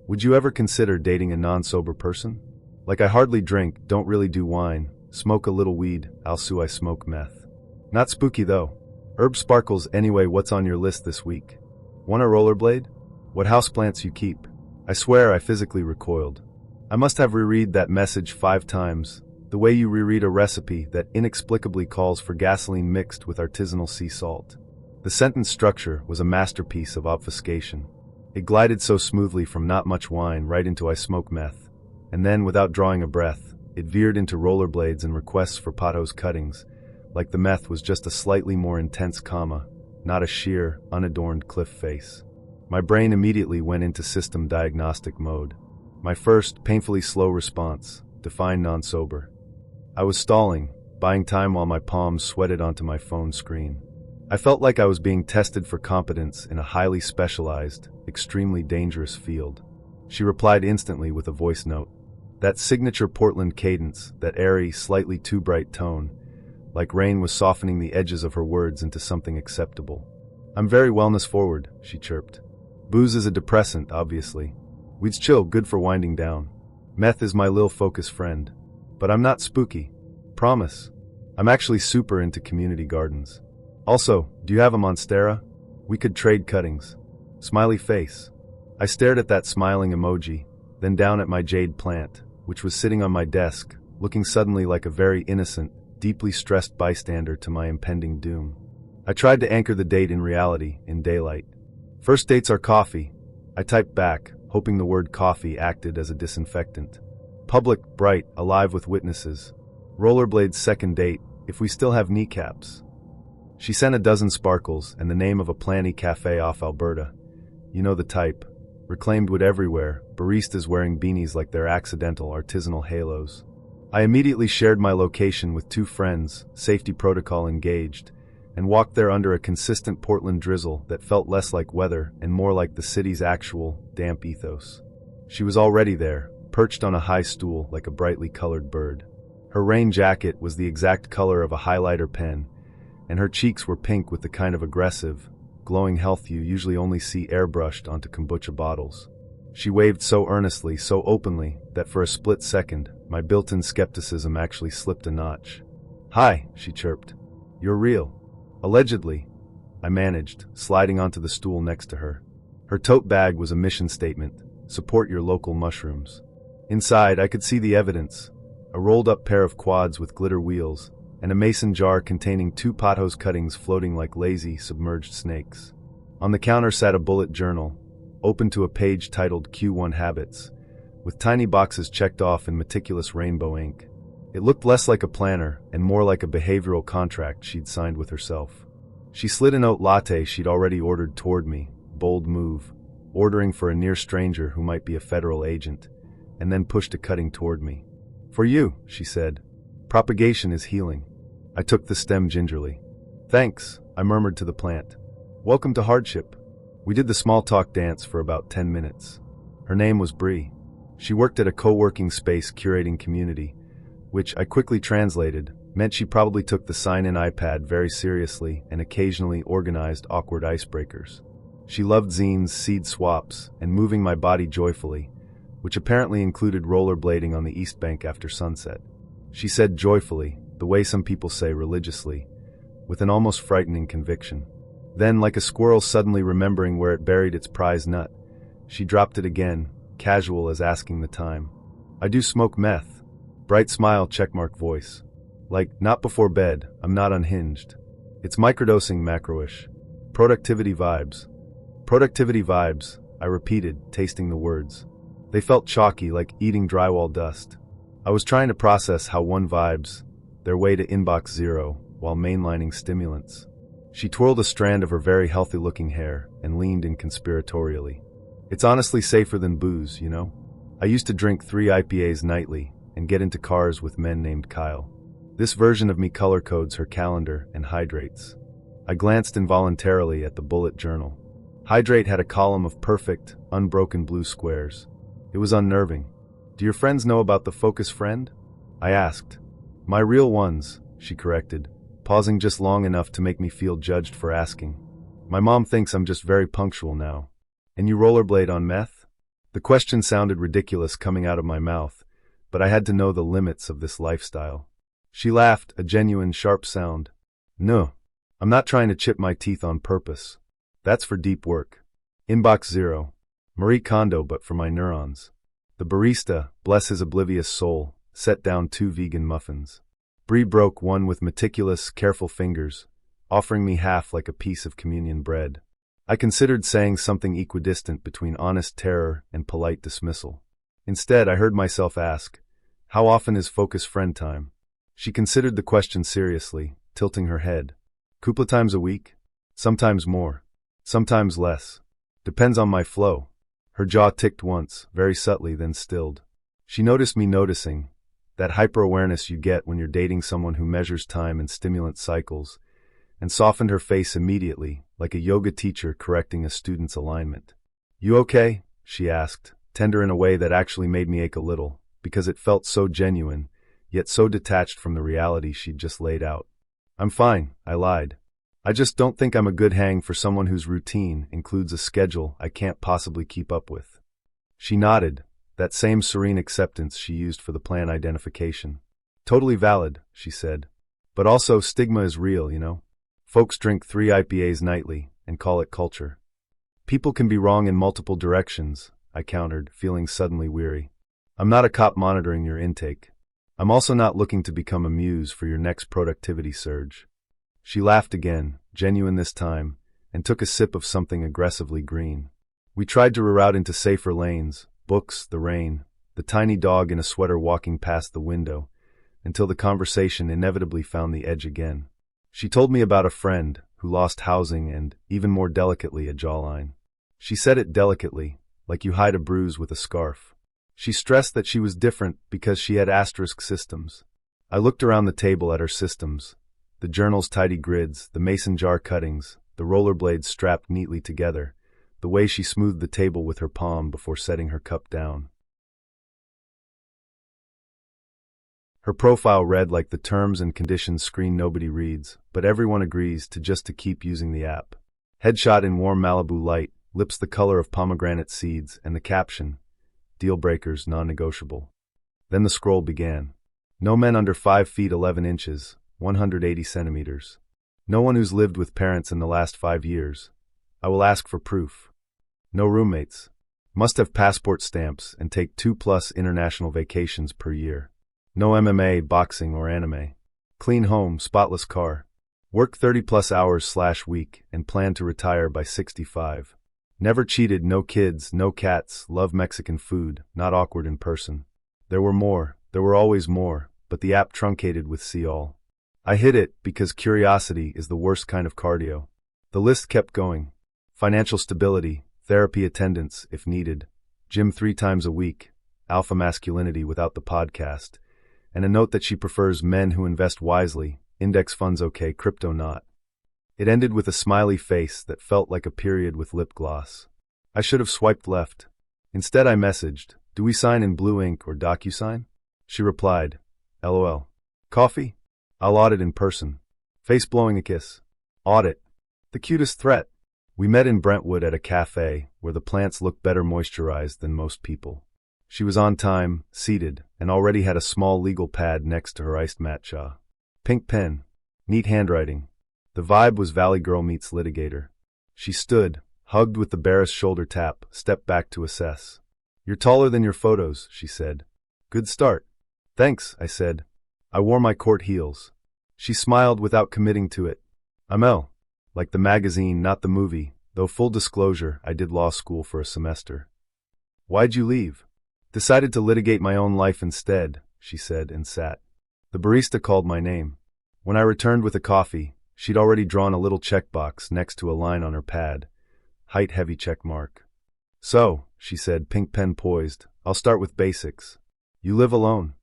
Would you ever consider dating a non-sober person? Like I hardly drink, don't really do wine, smoke a little weed, I smoke meth. Not spooky though. Herb sparkles anyway. What's on your list this week? Want a rollerblade? What houseplants you keep? I swear I physically recoiled. I must have reread that message 5 times, the way you reread a recipe that inexplicably calls for gasoline mixed with artisanal sea salt. The sentence structure was a masterpiece of obfuscation. It glided so smoothly from not much wine right into I smoke meth, and then, without drawing a breath, it veered into rollerblades and requests for potholes cuttings, like the meth was just a slightly more intense comma, not a sheer, unadorned cliff face. My brain immediately went into system diagnostic mode. My first, painfully slow response, define non-sober. I was stalling, buying time while my palms sweated onto my phone screen. I felt like I was being tested for competence in a highly specialized, extremely dangerous field. She replied instantly with a voice note. That signature Portland cadence, that airy, slightly too bright tone, like rain was softening the edges of her words into something acceptable. I'm very wellness forward, she chirped. Booze is a depressant, obviously. Weed's chill, good for winding down. Meth is my lil focus friend. But I'm not spooky. Promise. I'm actually super into community gardens. Also, do you have a monstera? We could trade cuttings. Smiley face. I stared at that smiling emoji, then down at my jade plant, which was sitting on my desk, looking suddenly like a very innocent, deeply stressed bystander to my impending doom. I tried to anchor the date in reality, in daylight. First dates are coffee. I typed back, hoping the word coffee acted as a disinfectant. Public, bright, alive with witnesses. Rollerblades second date, if we still have kneecaps. She sent a dozen sparkles and the name of a planty cafe off Alberta. You know the type. Reclaimed wood everywhere, baristas wearing beanies like they're accidental artisanal halos. I immediately shared my location with 2 friends, safety protocol engaged, and walked there under a consistent Portland drizzle that felt less like weather and more like the city's actual, damp ethos. She was already there, perched on a high stool like a brightly colored bird. Her rain jacket was the exact color of a highlighter pen, and her cheeks were pink with the kind of aggressive, glowing health you usually only see airbrushed onto kombucha bottles. She waved so earnestly, so openly, that for a split second, my built-in skepticism actually slipped a notch. Hi, she chirped. You're real. Allegedly, I managed, sliding onto the stool next to her. Her tote bag was a mission statement, support your local mushrooms. Inside, I could see the evidence, a rolled-up pair of quads with glitter wheels, and a mason jar containing 2 pothose cuttings floating like lazy, submerged snakes. On the counter sat a bullet journal, open to a page titled Q1 Habits, with tiny boxes checked off in meticulous rainbow ink. It looked less like a planner and more like a behavioral contract she'd signed with herself. She slid an oat latte she'd already ordered toward me, bold move, ordering for a near stranger who might be a federal agent, and then pushed a cutting toward me. For you, she said. Propagation is healing. I took the stem gingerly. Thanks, I murmured to the plant. Welcome to hardship. We did the small talk dance for about 10 minutes. Her name was Bree. She worked at a co-working space curating community, which I quickly translated, meant she probably took the sign-in iPad very seriously and occasionally organized awkward icebreakers. She loved zines, seed swaps, and moving my body joyfully, which apparently included rollerblading on the East Bank after sunset. She said joyfully, the way some people say religiously, with an almost frightening conviction. Then, like a squirrel suddenly remembering where it buried its prize nut, she dropped it again, casual as asking the time. I do smoke meth. Bright smile, checkmark voice. Like, not before bed, I'm not unhinged. It's microdosing macroish. Productivity vibes. Productivity vibes, I repeated, tasting the words. They felt chalky, like eating drywall dust. I was trying to process how one vibes their way to inbox 0 while mainlining stimulants. She twirled a strand of her very healthy-looking hair and leaned in conspiratorially. It's honestly safer than booze, you know? I used to drink 3 IPAs nightly and get into cars with men named Kyle. This version of me color codes her calendar and hydrates. I glanced involuntarily at the bullet journal. Hydrate had a column of perfect, unbroken blue squares. It was unnerving. Do your friends know about the focus friend? I asked. My real ones, she corrected, pausing just long enough to make me feel judged for asking. My mom thinks I'm just very punctual now. And you rollerblade on meth? The question sounded ridiculous coming out of my mouth, but I had to know the limits of this lifestyle. She laughed, a genuine sharp sound. No, I'm not trying to chip my teeth on purpose. That's for deep work. Inbox 0. Marie Kondo, but for my neurons. The barista, bless his oblivious soul, set down 2 vegan muffins. Brie broke one with meticulous, careful fingers, offering me half like a piece of communion bread. I considered saying something equidistant between honest terror and polite dismissal. Instead, I heard myself ask, "How often is focus friend time?" She considered the question seriously, tilting her head. "Couple times a week? Sometimes more. Sometimes less. Depends on my flow." Her jaw ticked once, very subtly, then stilled. She noticed me noticing, that hyper-awareness you get when you're dating someone who measures time in stimulant cycles, and softened her face immediately, like a yoga teacher correcting a student's alignment. "You okay?" she asked, tender in a way that actually made me ache a little, because it felt so genuine, yet so detached from the reality she'd just laid out. "I'm fine," I lied. "I just don't think I'm a good hang for someone whose routine includes a schedule I can't possibly keep up with." She nodded, that same serene acceptance she used for the plan identification. "Totally valid," she said. "But also stigma is real, you know? Folks drink 3 IPAs nightly and call it culture." "People can be wrong in multiple directions," I countered, feeling suddenly weary. "I'm not a cop monitoring your intake. I'm also not looking to become a muse for your next productivity surge." She laughed again, genuine this time, and took a sip of something aggressively green. We tried to reroute into safer lanes, books, the rain, the tiny dog in a sweater walking past the window, until the conversation inevitably found the edge again. She told me about a friend who lost housing and, even more delicately, a jawline. She said it delicately, like you hide a bruise with a scarf. She stressed that she was different because she had asterisk systems. I looked around the table at her systems, the journal's tidy grids, the mason jar cuttings, the rollerblades strapped neatly together, the way she smoothed the table with her palm before setting her cup down. Her profile read like the terms and conditions screen nobody reads, but everyone agrees to keep using the app. Headshot in warm Malibu light, lips the color of pomegranate seeds, and the caption, "Deal breakers non-negotiable." Then the scroll began. No men under 5 feet 11 inches, 180 centimeters. No one who's lived with parents in the last 5 years. I will ask for proof. No roommates. Must have passport stamps and take 2+ international vacations per year. No MMA, boxing, or anime. Clean home, spotless car. Work 30+ hours/week and plan to retire by 65. Never cheated, no kids, no cats, love Mexican food, not awkward in person. There were always more, but the app truncated with "see all." I hid it because curiosity is the worst kind of cardio. The list kept going. Financial stability, therapy attendance, if needed, gym 3 times a week, alpha masculinity without the podcast, and a note that she prefers men who invest wisely, index funds okay, crypto not. It ended with a smiley face that felt like a period with lip gloss. I should have swiped left. Instead I messaged, "Do we sign in blue ink or DocuSign?" She replied, "LOL. Coffee? I'll audit in person." Face blowing a kiss. Audit. The cutest threat. We met in Brentwood at a cafe where the plants looked better moisturized than most people. She was on time, seated, and already had a small legal pad next to her iced matcha. Pink pen. Neat handwriting. The vibe was Valley Girl meets litigator. She stood, hugged with the barest shoulder tap, stepped back to assess. "You're taller than your photos," she said. "Good start." "Thanks," I said. I wore my court heels. She smiled without committing to it. "I'm L. Like the magazine, not the movie, though full disclosure, I did law school for a semester." "Why'd you leave?" "Decided to litigate my own life instead," she said and sat. The barista called my name. When I returned with a coffee, she'd already drawn a little checkbox next to a line on her pad. Height heavy check mark. "So," she said, pink pen poised, "I'll start with basics. You live alone?"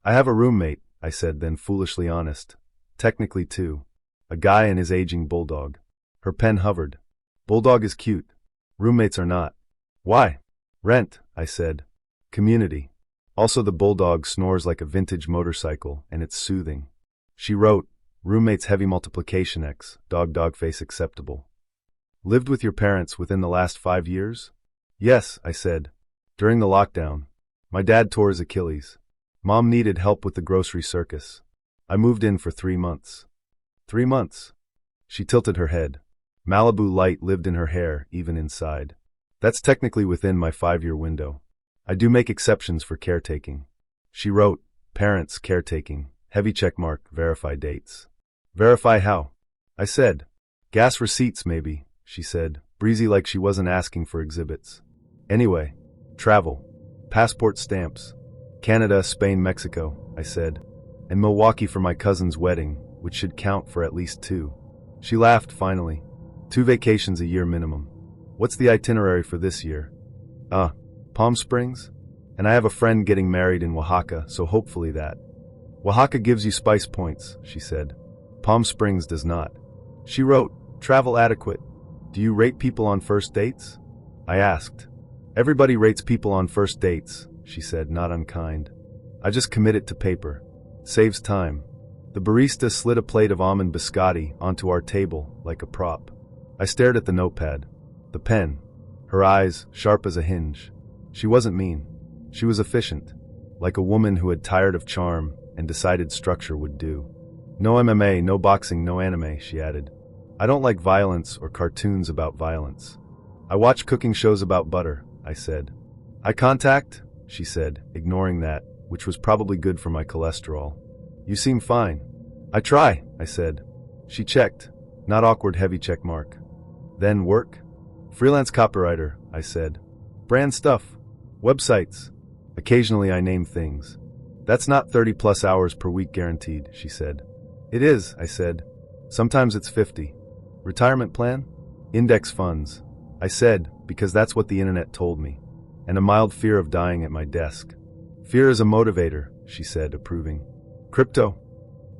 "I have a roommate," I said, then foolishly honest. "Technically 2. A guy and his aging bulldog." Her pen hovered. "Bulldog is cute. Roommates are not." "Why?" "Rent," I said. "Community. Also the bulldog snores like a vintage motorcycle, and it's soothing." She wrote, "Roommates heavy multiplication X, dog face acceptable." "Lived with your parents within the last 5 years?" "Yes," I said. "During the lockdown. My dad tore his Achilles. Mom needed help with the grocery circus. I moved in for 3 months." 3 months? She tilted her head. Malibu light lived in her hair, even inside. "That's technically within my 5-year window." I do make exceptions for caretaking. She wrote, parents, caretaking, heavy check mark, verify dates. Verify how? I said. Gas receipts maybe, she said, breezy like she wasn't asking for exhibits. Anyway, travel. Passport stamps. Canada, Spain, Mexico, I said. And Milwaukee for my cousin's wedding, which should count for at least 2. She laughed finally. 2 vacations a year minimum. What's the itinerary for this year? Palm Springs? And I have a friend getting married in Oaxaca, so hopefully that. Oaxaca gives you spice points, she said. Palm Springs does not. She wrote, travel adequate. Do you rate people on first dates? I asked. Everybody rates people on first dates, she said, not unkind. I just commit it to paper. Saves time. The barista slid a plate of almond biscotti onto our table like a prop. I stared at the notepad. The pen. Her eyes, sharp as a hinge. She wasn't mean. She was efficient. Like a woman who had tired of charm and decided structure would do. No MMA, no boxing, no anime, she added. I don't like violence or cartoons about violence. I watch cooking shows about butter, I said. Eye contact? She said, ignoring that, which was probably good for my cholesterol. You seem fine. I try, I said. She checked. Not awkward heavy check mark. Then work? Freelance copywriter, I said. Brand stuff. Websites. Occasionally I name things. That's not 30+ hours per week guaranteed, she said. It is, I said. Sometimes it's 50. Retirement plan? Index funds, I said, because that's what the internet told me. And a mild fear of dying at my desk. Fear is a motivator, she said, approving. Crypto?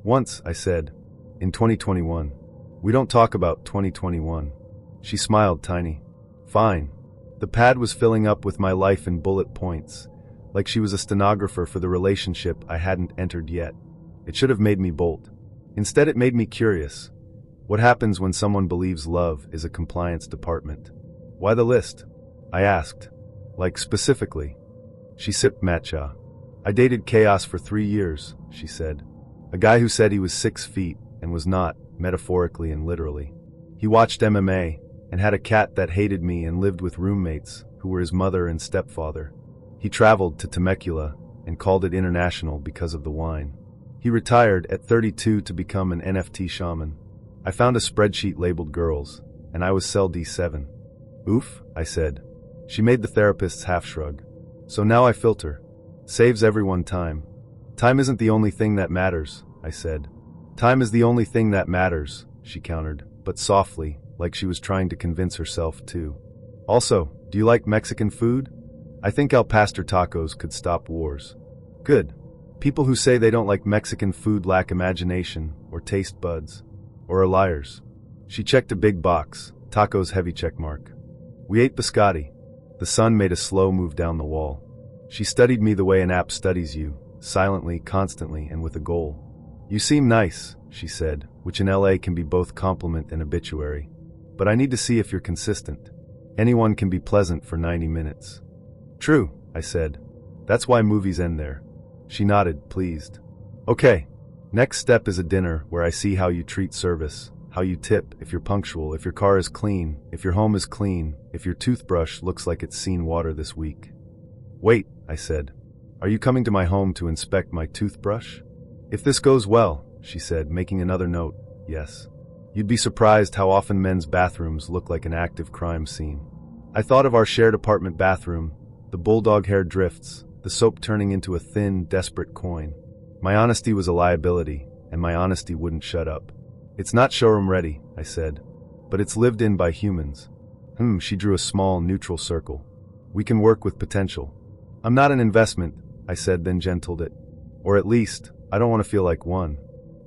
Once, I said. In 2021. We don't talk about 2021. She smiled tiny. Fine. The pad was filling up with my life in bullet points, like she was a stenographer for the relationship I hadn't entered yet. It should have made me bolt. Instead, it made me curious. What happens when someone believes love is a compliance department? Why the list? I asked. Like, specifically. She sipped matcha. I dated chaos for 3 years, she said. A guy who said he was 6 feet and was not, metaphorically and literally. He watched MMA and had a cat that hated me and lived with roommates who were his mother and stepfather. He traveled to Temecula and called it international because of the wine. He retired at 32 to become an NFT shaman. I found a spreadsheet labeled girls, and I was cell D7. Oof, I said. She made the therapist's half shrug. So now I filter. Saves everyone time. Time isn't the only thing that matters, I said. Time is the only thing that matters, she countered, but softly, like she was trying to convince herself too. Also, do you like Mexican food? I think al pastor tacos could stop wars. Good. People who say they don't like Mexican food lack imagination or taste buds, or are liars. She checked a big box, tacos heavy check mark. We ate biscotti. The sun made a slow move down the wall. She studied me the way an app studies you, silently, constantly, and with a goal. You seem nice, she said, which in LA can be both compliment and obituary. But I need to see if you're consistent. Anyone can be pleasant for 90 minutes. True, I said. That's why movies end there. She nodded, pleased. Okay. Next step is a dinner where I see how you treat service, how you tip, if you're punctual, if your car is clean, if your home is clean, if your toothbrush looks like it's seen water this week. Wait, I said. Are you coming to my home to inspect my toothbrush? If this goes well, she said, making another note, yes. You'd be surprised how often men's bathrooms look like an active crime scene. I thought of our shared apartment bathroom, the bulldog hair drifts, the soap turning into a thin, desperate coin. My honesty was a liability, and my honesty wouldn't shut up. It's not showroom ready, I said, but it's lived in by humans. She drew a small, neutral circle. We can work with potential. I'm not an investment, I said, then gentled it. Or at least, I don't want to feel like one.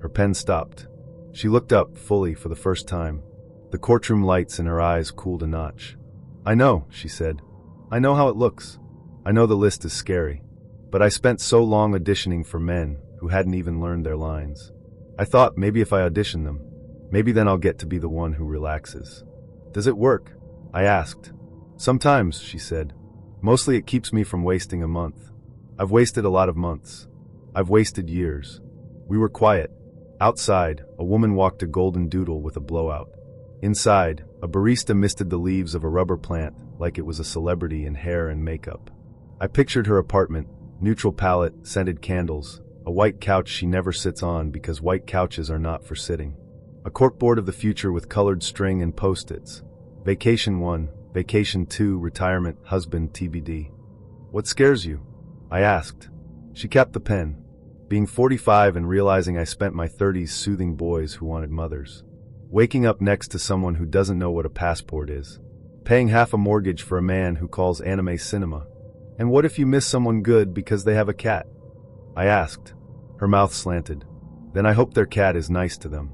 Her pen stopped. She looked up, fully, for the first time. The courtroom lights in her eyes cooled a notch. I know, she said. I know how it looks. I know the list is scary. But I spent so long auditioning for men who hadn't even learned their lines. I thought maybe if I audition them, maybe then I'll get to be the one who relaxes. Does it work? I asked. Sometimes, she said. Mostly it keeps me from wasting a month. I've wasted a lot of months. I've wasted years. We were quiet. Outside, a woman walked a golden doodle with a blowout. Inside, a barista misted the leaves of a rubber plant like it was a celebrity in hair and makeup. I pictured her apartment, neutral palette, scented candles, a white couch she never sits on because white couches are not for sitting. A corkboard of the future with colored string and post-its. Vacation 1, Vacation 2, retirement, husband, TBD. What scares you? I asked. She capped the pen. Being 45 and realizing I spent my 30s soothing boys who wanted mothers. Waking up next to someone who doesn't know what a passport is. Paying half a mortgage for a man who calls anime cinema. And what if you miss someone good because they have a cat? I asked. Her mouth slanted. Then I hope their cat is nice to them.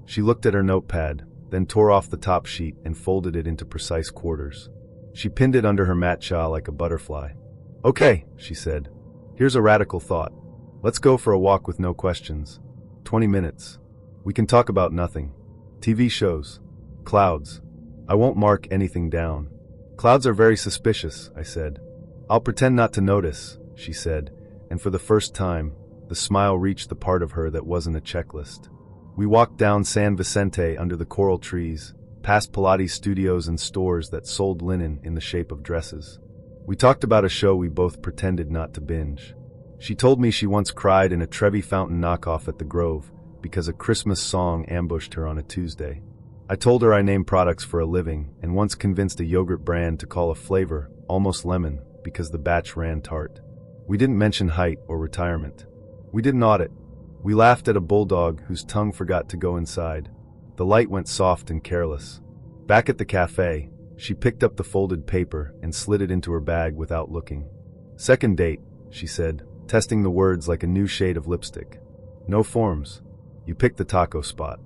She looked at her notepad, then tore off the top sheet and folded it into precise quarters. She pinned it under her matcha like a butterfly. Okay, she said. Here's a radical thought. Let's go for a walk with no questions. 20 minutes. We can talk about nothing. TV shows. Clouds. I won't mark anything down. Clouds are very suspicious, I said. I'll pretend not to notice, she said, and for the first time, the smile reached the part of her that wasn't a checklist. We walked down San Vicente under the coral trees, past Pilates studios and stores that sold linen in the shape of dresses. We talked about a show we both pretended not to binge. She told me she once cried in a Trevi Fountain knockoff at the Grove because a Christmas song ambushed her on a Tuesday. I told her I name products for a living and once convinced a yogurt brand to call a flavor almost lemon because the batch ran tart. We didn't mention height or retirement. We didn't audit. We laughed at a bulldog whose tongue forgot to go inside. The light went soft and careless. Back at the cafe, she picked up the folded paper and slid it into her bag without looking. Second date, she said, testing the words like a new shade of lipstick. No forms. You pick the taco spot.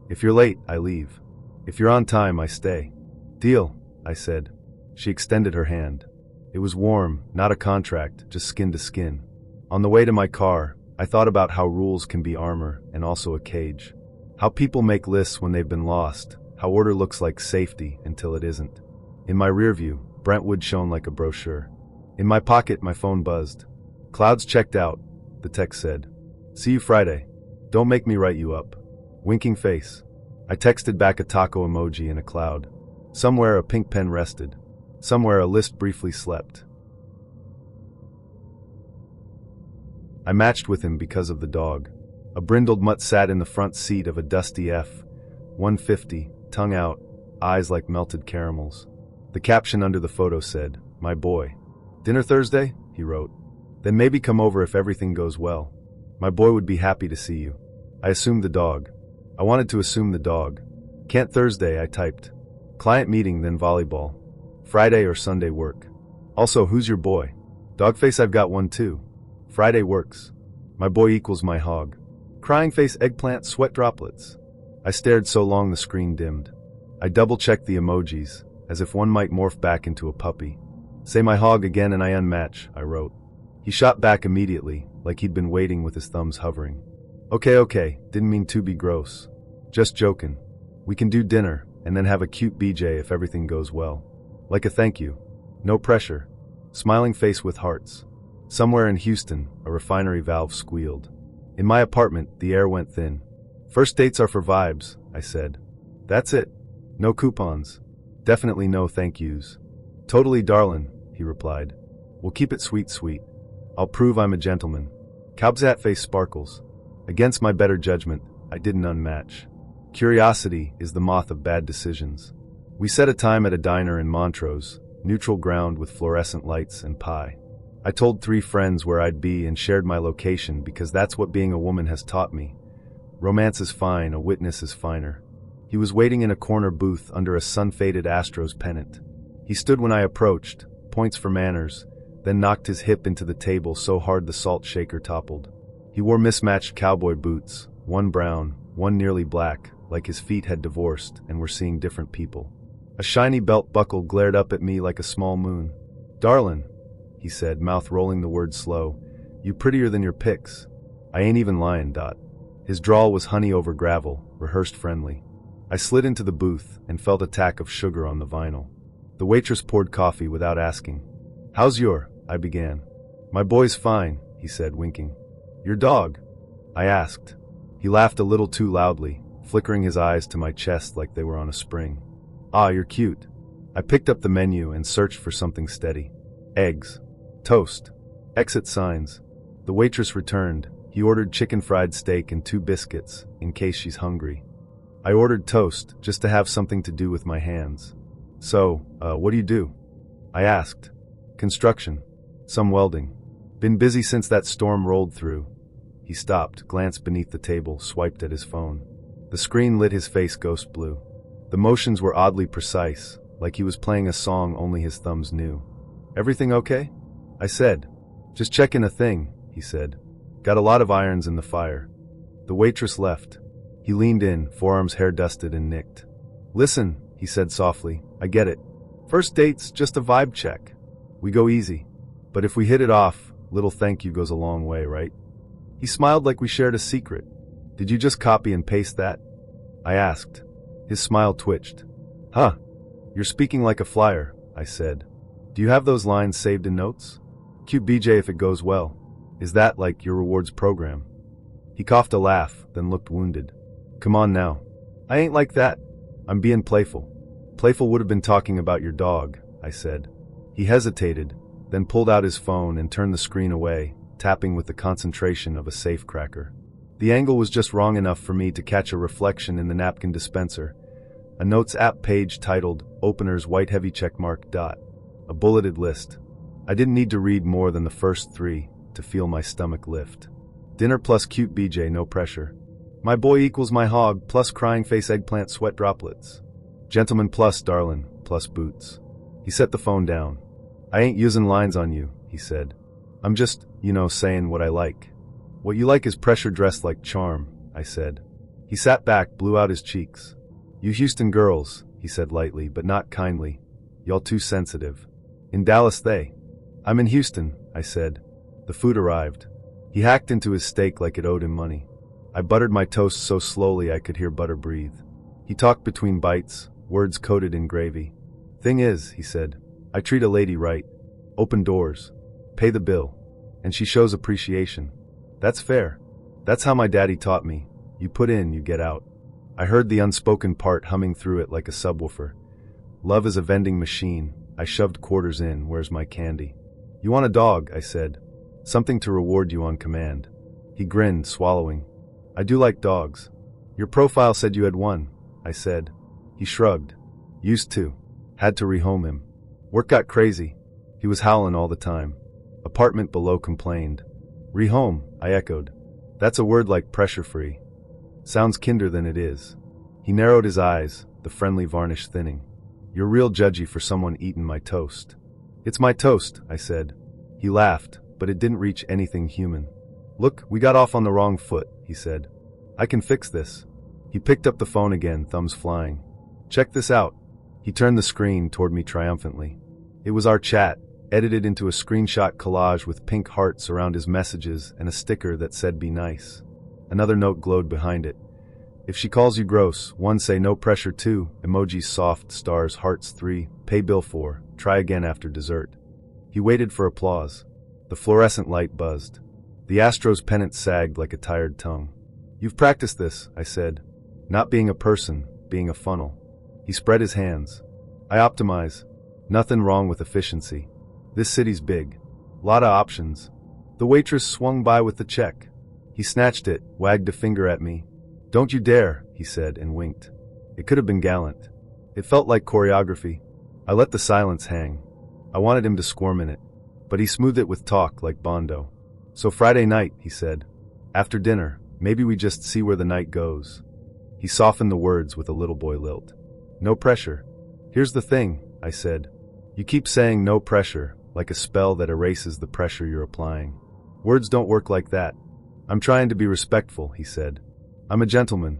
If you're late, I leave. If you're on time, I stay. Deal, I said. She extended her hand. It was warm, not a contract, just skin to skin. On the way to my car, I thought about how rules can be armor and also a cage. How people make lists when they've been lost, how order looks like safety until it isn't. In my rearview, Brentwood shone like a brochure. In my pocket, my phone buzzed. Clouds checked out, the text said. See you Friday. Don't make me write you up. Winking face. I texted back a taco emoji in a cloud. Somewhere a pink pen rested. Somewhere a list briefly slept. I matched with him because of the dog. A brindled mutt sat in the front seat of a dusty F-150, tongue out, eyes like melted caramels. The caption under the photo said, "My boy." Dinner Thursday? He wrote. Then maybe come over if everything goes well. My boy would be happy to see you. I assumed the dog. I wanted to assume the dog. Can't Thursday, I typed. Client meeting, then volleyball. Friday or Sunday work. Also, who's your boy? Dogface, I've got one too. Friday works. My boy equals my hog. Crying face, eggplant, sweat droplets. I stared so long the screen dimmed. I double-checked the emojis, as if one might morph back into a puppy. Say my hog again and I unmatch, I wrote. He shot back immediately, like he'd been waiting with his thumbs hovering. Okay, didn't mean to be gross. Just joking. We can do dinner, and then have a cute BJ if everything goes well. Like a thank you. No pressure. Smiling face with hearts. Somewhere in Houston, a refinery valve squealed. In my apartment, the air went thin. First dates are for vibes, I said. That's it. No coupons. Definitely no thank yous. Totally darlin', he replied. We'll keep it sweet. I'll prove I'm a gentleman. Cowbsat face sparkles. Against my better judgment, I didn't unmatch. Curiosity is the moth of bad decisions. We set a time at a diner in Montrose, neutral ground with fluorescent lights and pie. I told 3 friends where I'd be and shared my location because that's what being a woman has taught me. Romance is fine, a witness is finer. He was waiting in a corner booth under a sun-faded Astros pennant. He stood when I approached, points for manners, then knocked his hip into the table so hard the salt shaker toppled. He wore mismatched cowboy boots, one brown, one nearly black, like his feet had divorced and were seeing different people. A shiny belt buckle glared up at me like a small moon. Darlin', he said, mouth rolling the word slow, you prettier than your pics. I ain't even lying, Dot. His drawl was honey over gravel, rehearsed friendly. I slid into the booth and felt a tack of sugar on the vinyl. The waitress poured coffee without asking. How's your? I began. My boy's fine, he said, winking. Your dog? I asked. He laughed a little too loudly, flickering his eyes to my chest like they were on a spring. Ah, you're cute. I picked up the menu and searched for something steady. Eggs. Toast. Exit signs. The waitress returned. He ordered chicken fried steak and 2 biscuits, in case she's hungry. I ordered toast, just to have something to do with my hands. So, what do you do? I asked. Construction. Some welding. Been busy since that storm rolled through. He stopped, glanced beneath the table, swiped at his phone. The screen lit his face ghost blue. The motions were oddly precise, like he was playing a song only his thumbs knew. Everything okay? I said. Just checking a thing, he said. Got a lot of irons in the fire. The waitress left. He leaned in, forearms hair dusted and nicked. Listen, he said softly, I get it. First date's just a vibe check. We go easy. But if we hit it off, little thank you goes a long way, right? He smiled like we shared a secret. Did you just copy and paste that? I asked. His smile twitched. Huh. You're speaking like a flyer, I said. Do you have those lines saved in notes? Cute BJ if it goes well. Is that like your rewards program? He coughed a laugh, then looked wounded. Come on now. I ain't like that. I'm being playful. Playful would have been talking about your dog, I said. He hesitated, then pulled out his phone and turned the screen away, tapping with the concentration of a safecracker. The angle was just wrong enough for me to catch a reflection in the napkin dispenser. A notes app page titled, Openers White Heavy Checkmark. A bulleted list. I didn't need to read more than the first 3 to feel my stomach lift. Dinner plus cute BJ, no pressure. My boy equals my hog plus crying face eggplant sweat droplets. Gentleman plus darlin plus boots. He set the phone down. I ain't using lines on you, he said. I'm just, saying what I like. What you like is pressure dressed like charm, I said. He sat back, blew out his cheeks. You Houston girls, he said lightly, but not kindly. Y'all too sensitive. In Dallas I'm in Houston, I said. The food arrived. He hacked into his steak like it owed him money. I buttered my toast so slowly I could hear butter breathe. He talked between bites, words coated in gravy. Thing is, he said, I treat a lady right. Open doors. Pay the bill. And she shows appreciation. That's fair. That's how my daddy taught me. You put in, you get out. I heard the unspoken part humming through it like a subwoofer. Love is a vending machine. I shoved quarters in. Where's my candy? You want a dog, I said. Something to reward you on command. He grinned, swallowing. I do like dogs. Your profile said you had one, I said. He shrugged. Used to. Had to rehome him. Work got crazy. He was howling all the time. Apartment below complained. Rehome, I echoed. That's a word like pressure-free. Sounds kinder than it is. He narrowed his eyes, the friendly varnish thinning. You're real judgy for someone eating my toast. It's my toast, I said. He laughed, but it didn't reach anything human. Look, we got off on the wrong foot, he said. I can fix this. He picked up the phone again, thumbs flying. Check this out. He turned the screen toward me triumphantly. It was our chat, edited into a screenshot collage with pink hearts around his messages and a sticker that said be nice. Another note glowed behind it. If she calls you gross, 1 say no pressure, 2, emojis soft, stars, hearts, 3, pay bill 4, try again after dessert. He waited for applause. The fluorescent light buzzed. The Astros pennant sagged like a tired tongue. You've practiced this, I said. Not being a person, being a funnel. He spread his hands. I optimize. Nothing wrong with efficiency. This city's big. Lotta options. The waitress swung by with the check. He snatched it, wagged a finger at me. Don't you dare, he said and winked. It could have been gallant. It felt like choreography. I let the silence hang. I wanted him to squirm in it. But he smoothed it with talk like Bondo. So Friday night, he said. After dinner, maybe we just see where the night goes. He softened the words with a little boy lilt. No pressure. Here's the thing, I said. You keep saying no pressure, like a spell that erases the pressure you're applying. Words don't work like that. I'm trying to be respectful, he said. I'm a gentleman.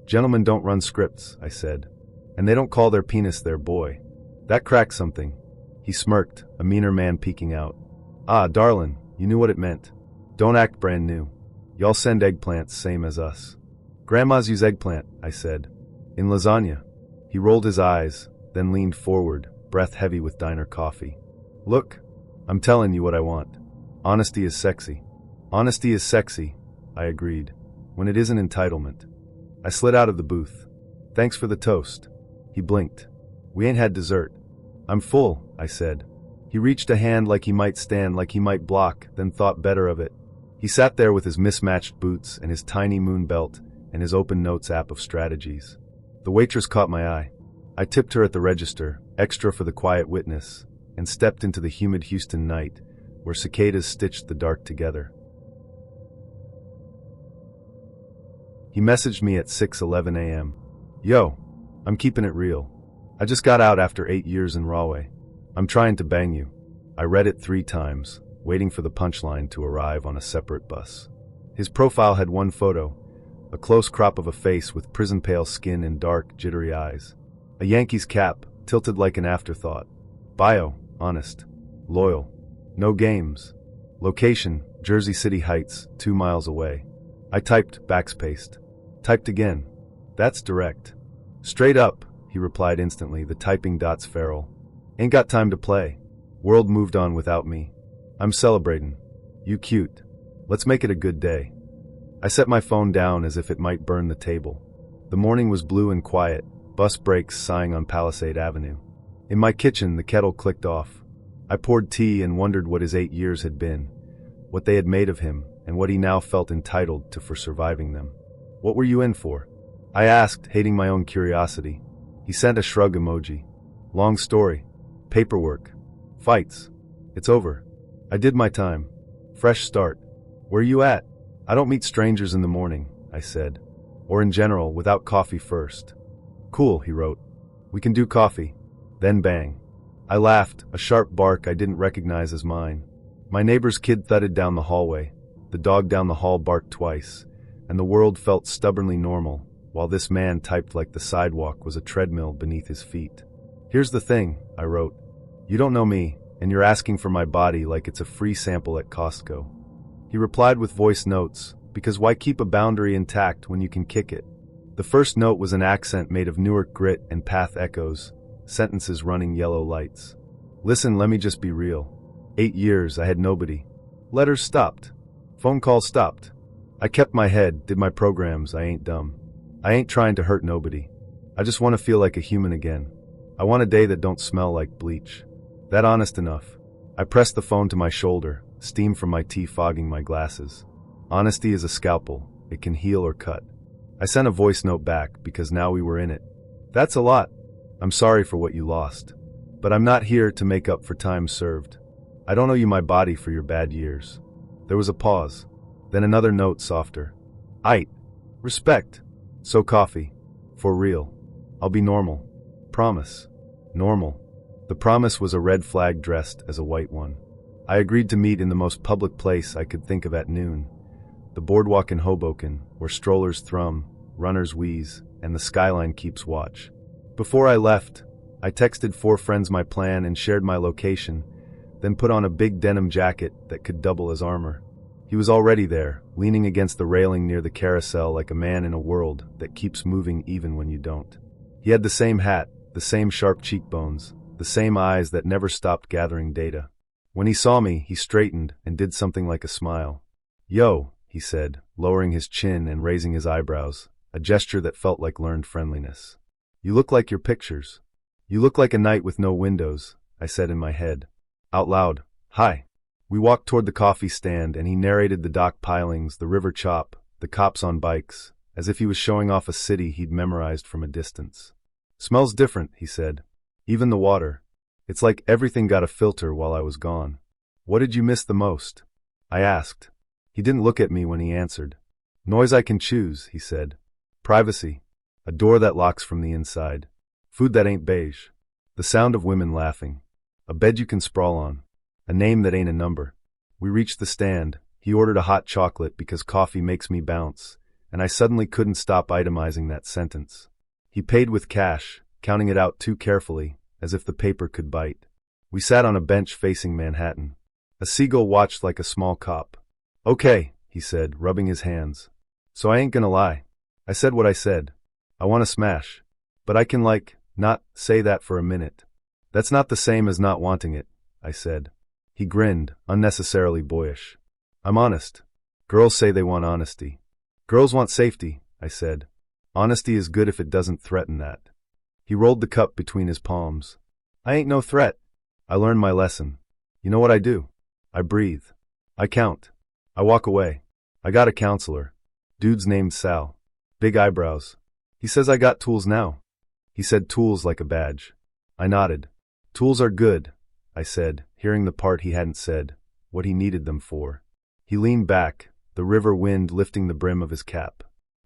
Gentlemen don't run scripts, I said. And they don't call their penis their boy. That cracked something. He smirked, a meaner man peeking out. Ah, darlin', you knew what it meant. Don't act brand new. Y'all send eggplants same as us. Grandmas use eggplant, I said. In lasagna. He rolled his eyes, then leaned forward, breath heavy with diner coffee. Look, I'm telling you what I want. Honesty is sexy. Honesty is sexy, I agreed, when it isn't entitlement. I slid out of the booth. Thanks for the toast. He blinked. We ain't had dessert. I'm full, I said. He He reached a hand like he might stand, like he might block, then thought better of it. He sat there with his mismatched boots and his tiny moon belt and his open notes app of strategies. The waitress caught my eye. I tipped her at the register, extra for the quiet witness, and stepped into the humid Houston night, where cicadas stitched the dark together. He messaged me at 6:11 a.m. Yo, I'm keeping it real. I just got out after 8 years in Rahway. I'm trying to bang you. I read it 3 times, waiting for the punchline to arrive on a separate bus. His profile had one photo, a close crop of a face with prison-pale skin and dark, jittery eyes. A Yankees cap, tilted like an afterthought. Bio, honest. Loyal. No games. Location, Jersey City Heights, 2 miles away. I typed, backspaced. Typed again. That's direct. Straight up, he replied instantly, the typing dots feral. Ain't got time to play. World moved on without me. I'm celebrating. You cute. Let's make it a good day. I set my phone down as if it might burn the table. The morning was blue and quiet, bus brakes sighing on Palisade Avenue. In my kitchen, the kettle clicked off. I poured tea and wondered what his 8 years had been, what they had made of him, and what he now felt entitled to for surviving them. What were you in for? I asked, hating my own curiosity. He sent a shrug emoji. Long story. Paperwork. Fights. It's over. I did my time. Fresh start. Where you at? I don't meet strangers in the morning, I said. Or in general, without coffee first. Cool, he wrote. We can do coffee. Then bang. I laughed, a sharp bark I didn't recognize as mine. My neighbor's kid thudded down the hallway. The dog down the hall barked twice, and the world felt stubbornly normal, while this man typed like the sidewalk was a treadmill beneath his feet. Here's the thing, I wrote. You don't know me, and you're asking for my body like it's a free sample at Costco. He replied with voice notes, because why keep a boundary intact when you can kick it? The first note was an accent made of Newark grit and path echoes, sentences running yellow lights. Listen, let me just be real. 8 years, I had nobody. Letters stopped. Phone calls stopped. I kept my head, did my programs, I ain't dumb. I ain't trying to hurt nobody. I just want to feel like a human again. I want a day that don't smell like bleach. That honest enough. I pressed the phone to my shoulder, steam from my tea fogging my glasses. Honesty is a scalpel. It can heal or cut. I sent a voice note back because now we were in it. That's a lot. I'm sorry for what you lost. But I'm not here to make up for time served. I don't owe you my body for your bad years. There was a pause. Then another note softer. Aight. Respect. So coffee. For real. I'll be normal. Promise. Normal. The promise was a red flag dressed as a white one. I agreed to meet in the most public place I could think of at noon. The boardwalk in Hoboken, where strollers thrum, runners wheeze, and the skyline keeps watch. Before I left, I texted 4 friends my plan and shared my location, then put on a big denim jacket that could double as armor. He was already there, leaning against the railing near the carousel like a man in a world that keeps moving even when you don't. He had the same hat, the same sharp cheekbones, the same eyes that never stopped gathering data. When he saw me, he straightened and did something like a smile. Yo, he said, lowering his chin and raising his eyebrows, a gesture that felt like learned friendliness. You look like your pictures. You look like a night with no windows, I said in my head. Out loud, hi. We walked toward the coffee stand and he narrated the dock pilings, the river chop, the cops on bikes, as if he was showing off a city he'd memorized from a distance. Smells different, he said. Even the water. It's like everything got a filter while I was gone. What did you miss the most? I asked. He didn't look at me when he answered. Noise I can choose, he said. Privacy. A door that locks from the inside. Food that ain't beige. The sound of women laughing. A bed you can sprawl on. A name that ain't a number. We reached the stand. He ordered a hot chocolate because coffee makes me bounce, and I suddenly couldn't stop itemizing that sentence. He paid with cash, counting it out too carefully, as if the paper could bite. We sat on a bench facing Manhattan. A seagull watched like a small cop. Okay, he said, rubbing his hands. So I ain't gonna lie. I said what I said. I want to smash. But I can not say that for a minute. That's not the same as not wanting it, I said. He grinned, unnecessarily boyish. I'm honest. Girls say they want honesty. Girls want safety, I said. Honesty is good if it doesn't threaten that. He rolled the cup between his palms. I ain't no threat. I learned my lesson. You know what I do? I breathe. I count. I walk away. I got a counselor. Dude's named Sal. Big eyebrows. He says I got tools now. He said tools like a badge. I nodded. Tools are good, I said, hearing the part he hadn't said, what he needed them for. He leaned back, the river wind lifting the brim of his cap.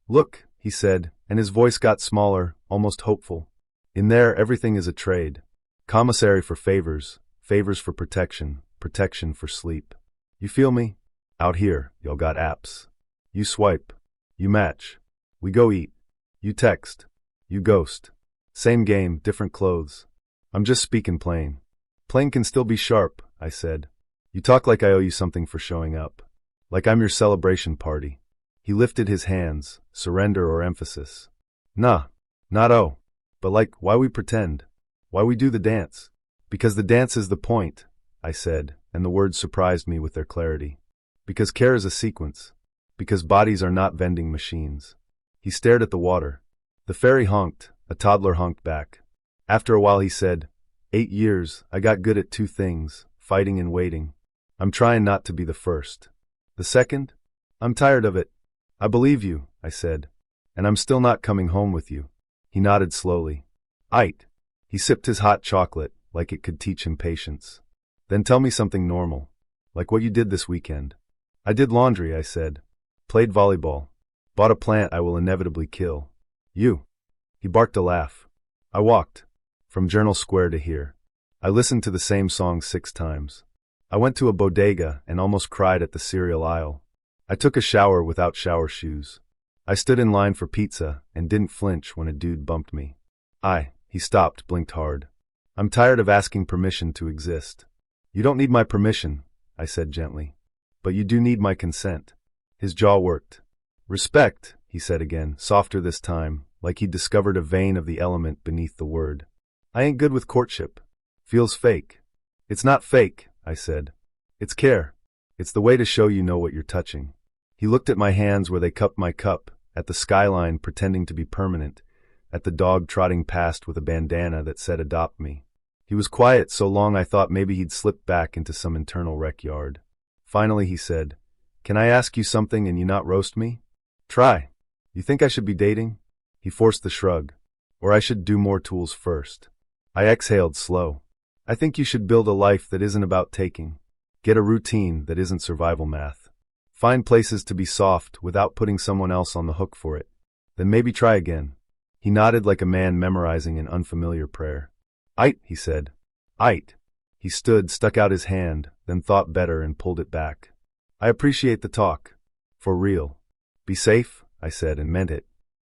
Look, he said, and his voice got smaller, almost hopeful. In there, everything is a trade. Commissary for favors, favors for protection, protection for sleep. You feel me? Out here, y'all got apps. You swipe. You match. We go eat. You text. You ghost. Same game, different clothes. I'm just speaking plain. Plain can still be sharp, I said. You talk like I owe you something for showing up. Like I'm your celebration party. He lifted his hands, surrender or emphasis. Nah, not oh. But like, why we pretend? Why we do the dance? Because the dance is the point, I said, and the words surprised me with their clarity. Because care is a sequence. Because bodies are not vending machines. He stared at the water. The ferry honked, a toddler honked back. After a while he said, 8 years, I got good at 2 things, fighting and waiting. I'm trying not to be the first. The second? I'm tired of it. I believe you, I said. And I'm still not coming home with you. He nodded slowly. Aight. He sipped his hot chocolate, like it could teach him patience. Then tell me something normal. Like what you did this weekend. I did laundry, I said. Played volleyball. Bought a plant I will inevitably kill. You. He barked a laugh. I walked. From Journal Square to here. I listened to the same song 6 times. I went to a bodega and almost cried at the cereal aisle. I took a shower without shower shoes. I stood in line for pizza and didn't flinch when a dude bumped me. He stopped, blinked hard. I'm tired of asking permission to exist. You don't need my permission, I said gently. But you do need my consent. His jaw worked. Respect, he said again, softer this time, like he'd discovered a vein of the element beneath the word. I ain't good with courtship. Feels fake. It's not fake, I said. It's care. It's the way to show you know what you're touching. He looked at my hands where they cupped my cup, at the skyline pretending to be permanent, at the dog trotting past with a bandana that said adopt me. He was quiet so long I thought maybe he'd slipped back into some internal rec yard. Finally he said, Can I ask you something and you not roast me? Try. You think I should be dating? He forced the shrug. Or I should do more tools first. I exhaled slow. I think you should build a life that isn't about taking. Get a routine that isn't survival math. Find places to be soft without putting someone else on the hook for it. Then maybe try again. He nodded like a man memorizing an unfamiliar prayer. Aight, he said. Aight. He stood, stuck out his hand, then thought better and pulled it back. I appreciate the talk. For real. Be safe, I said and meant it.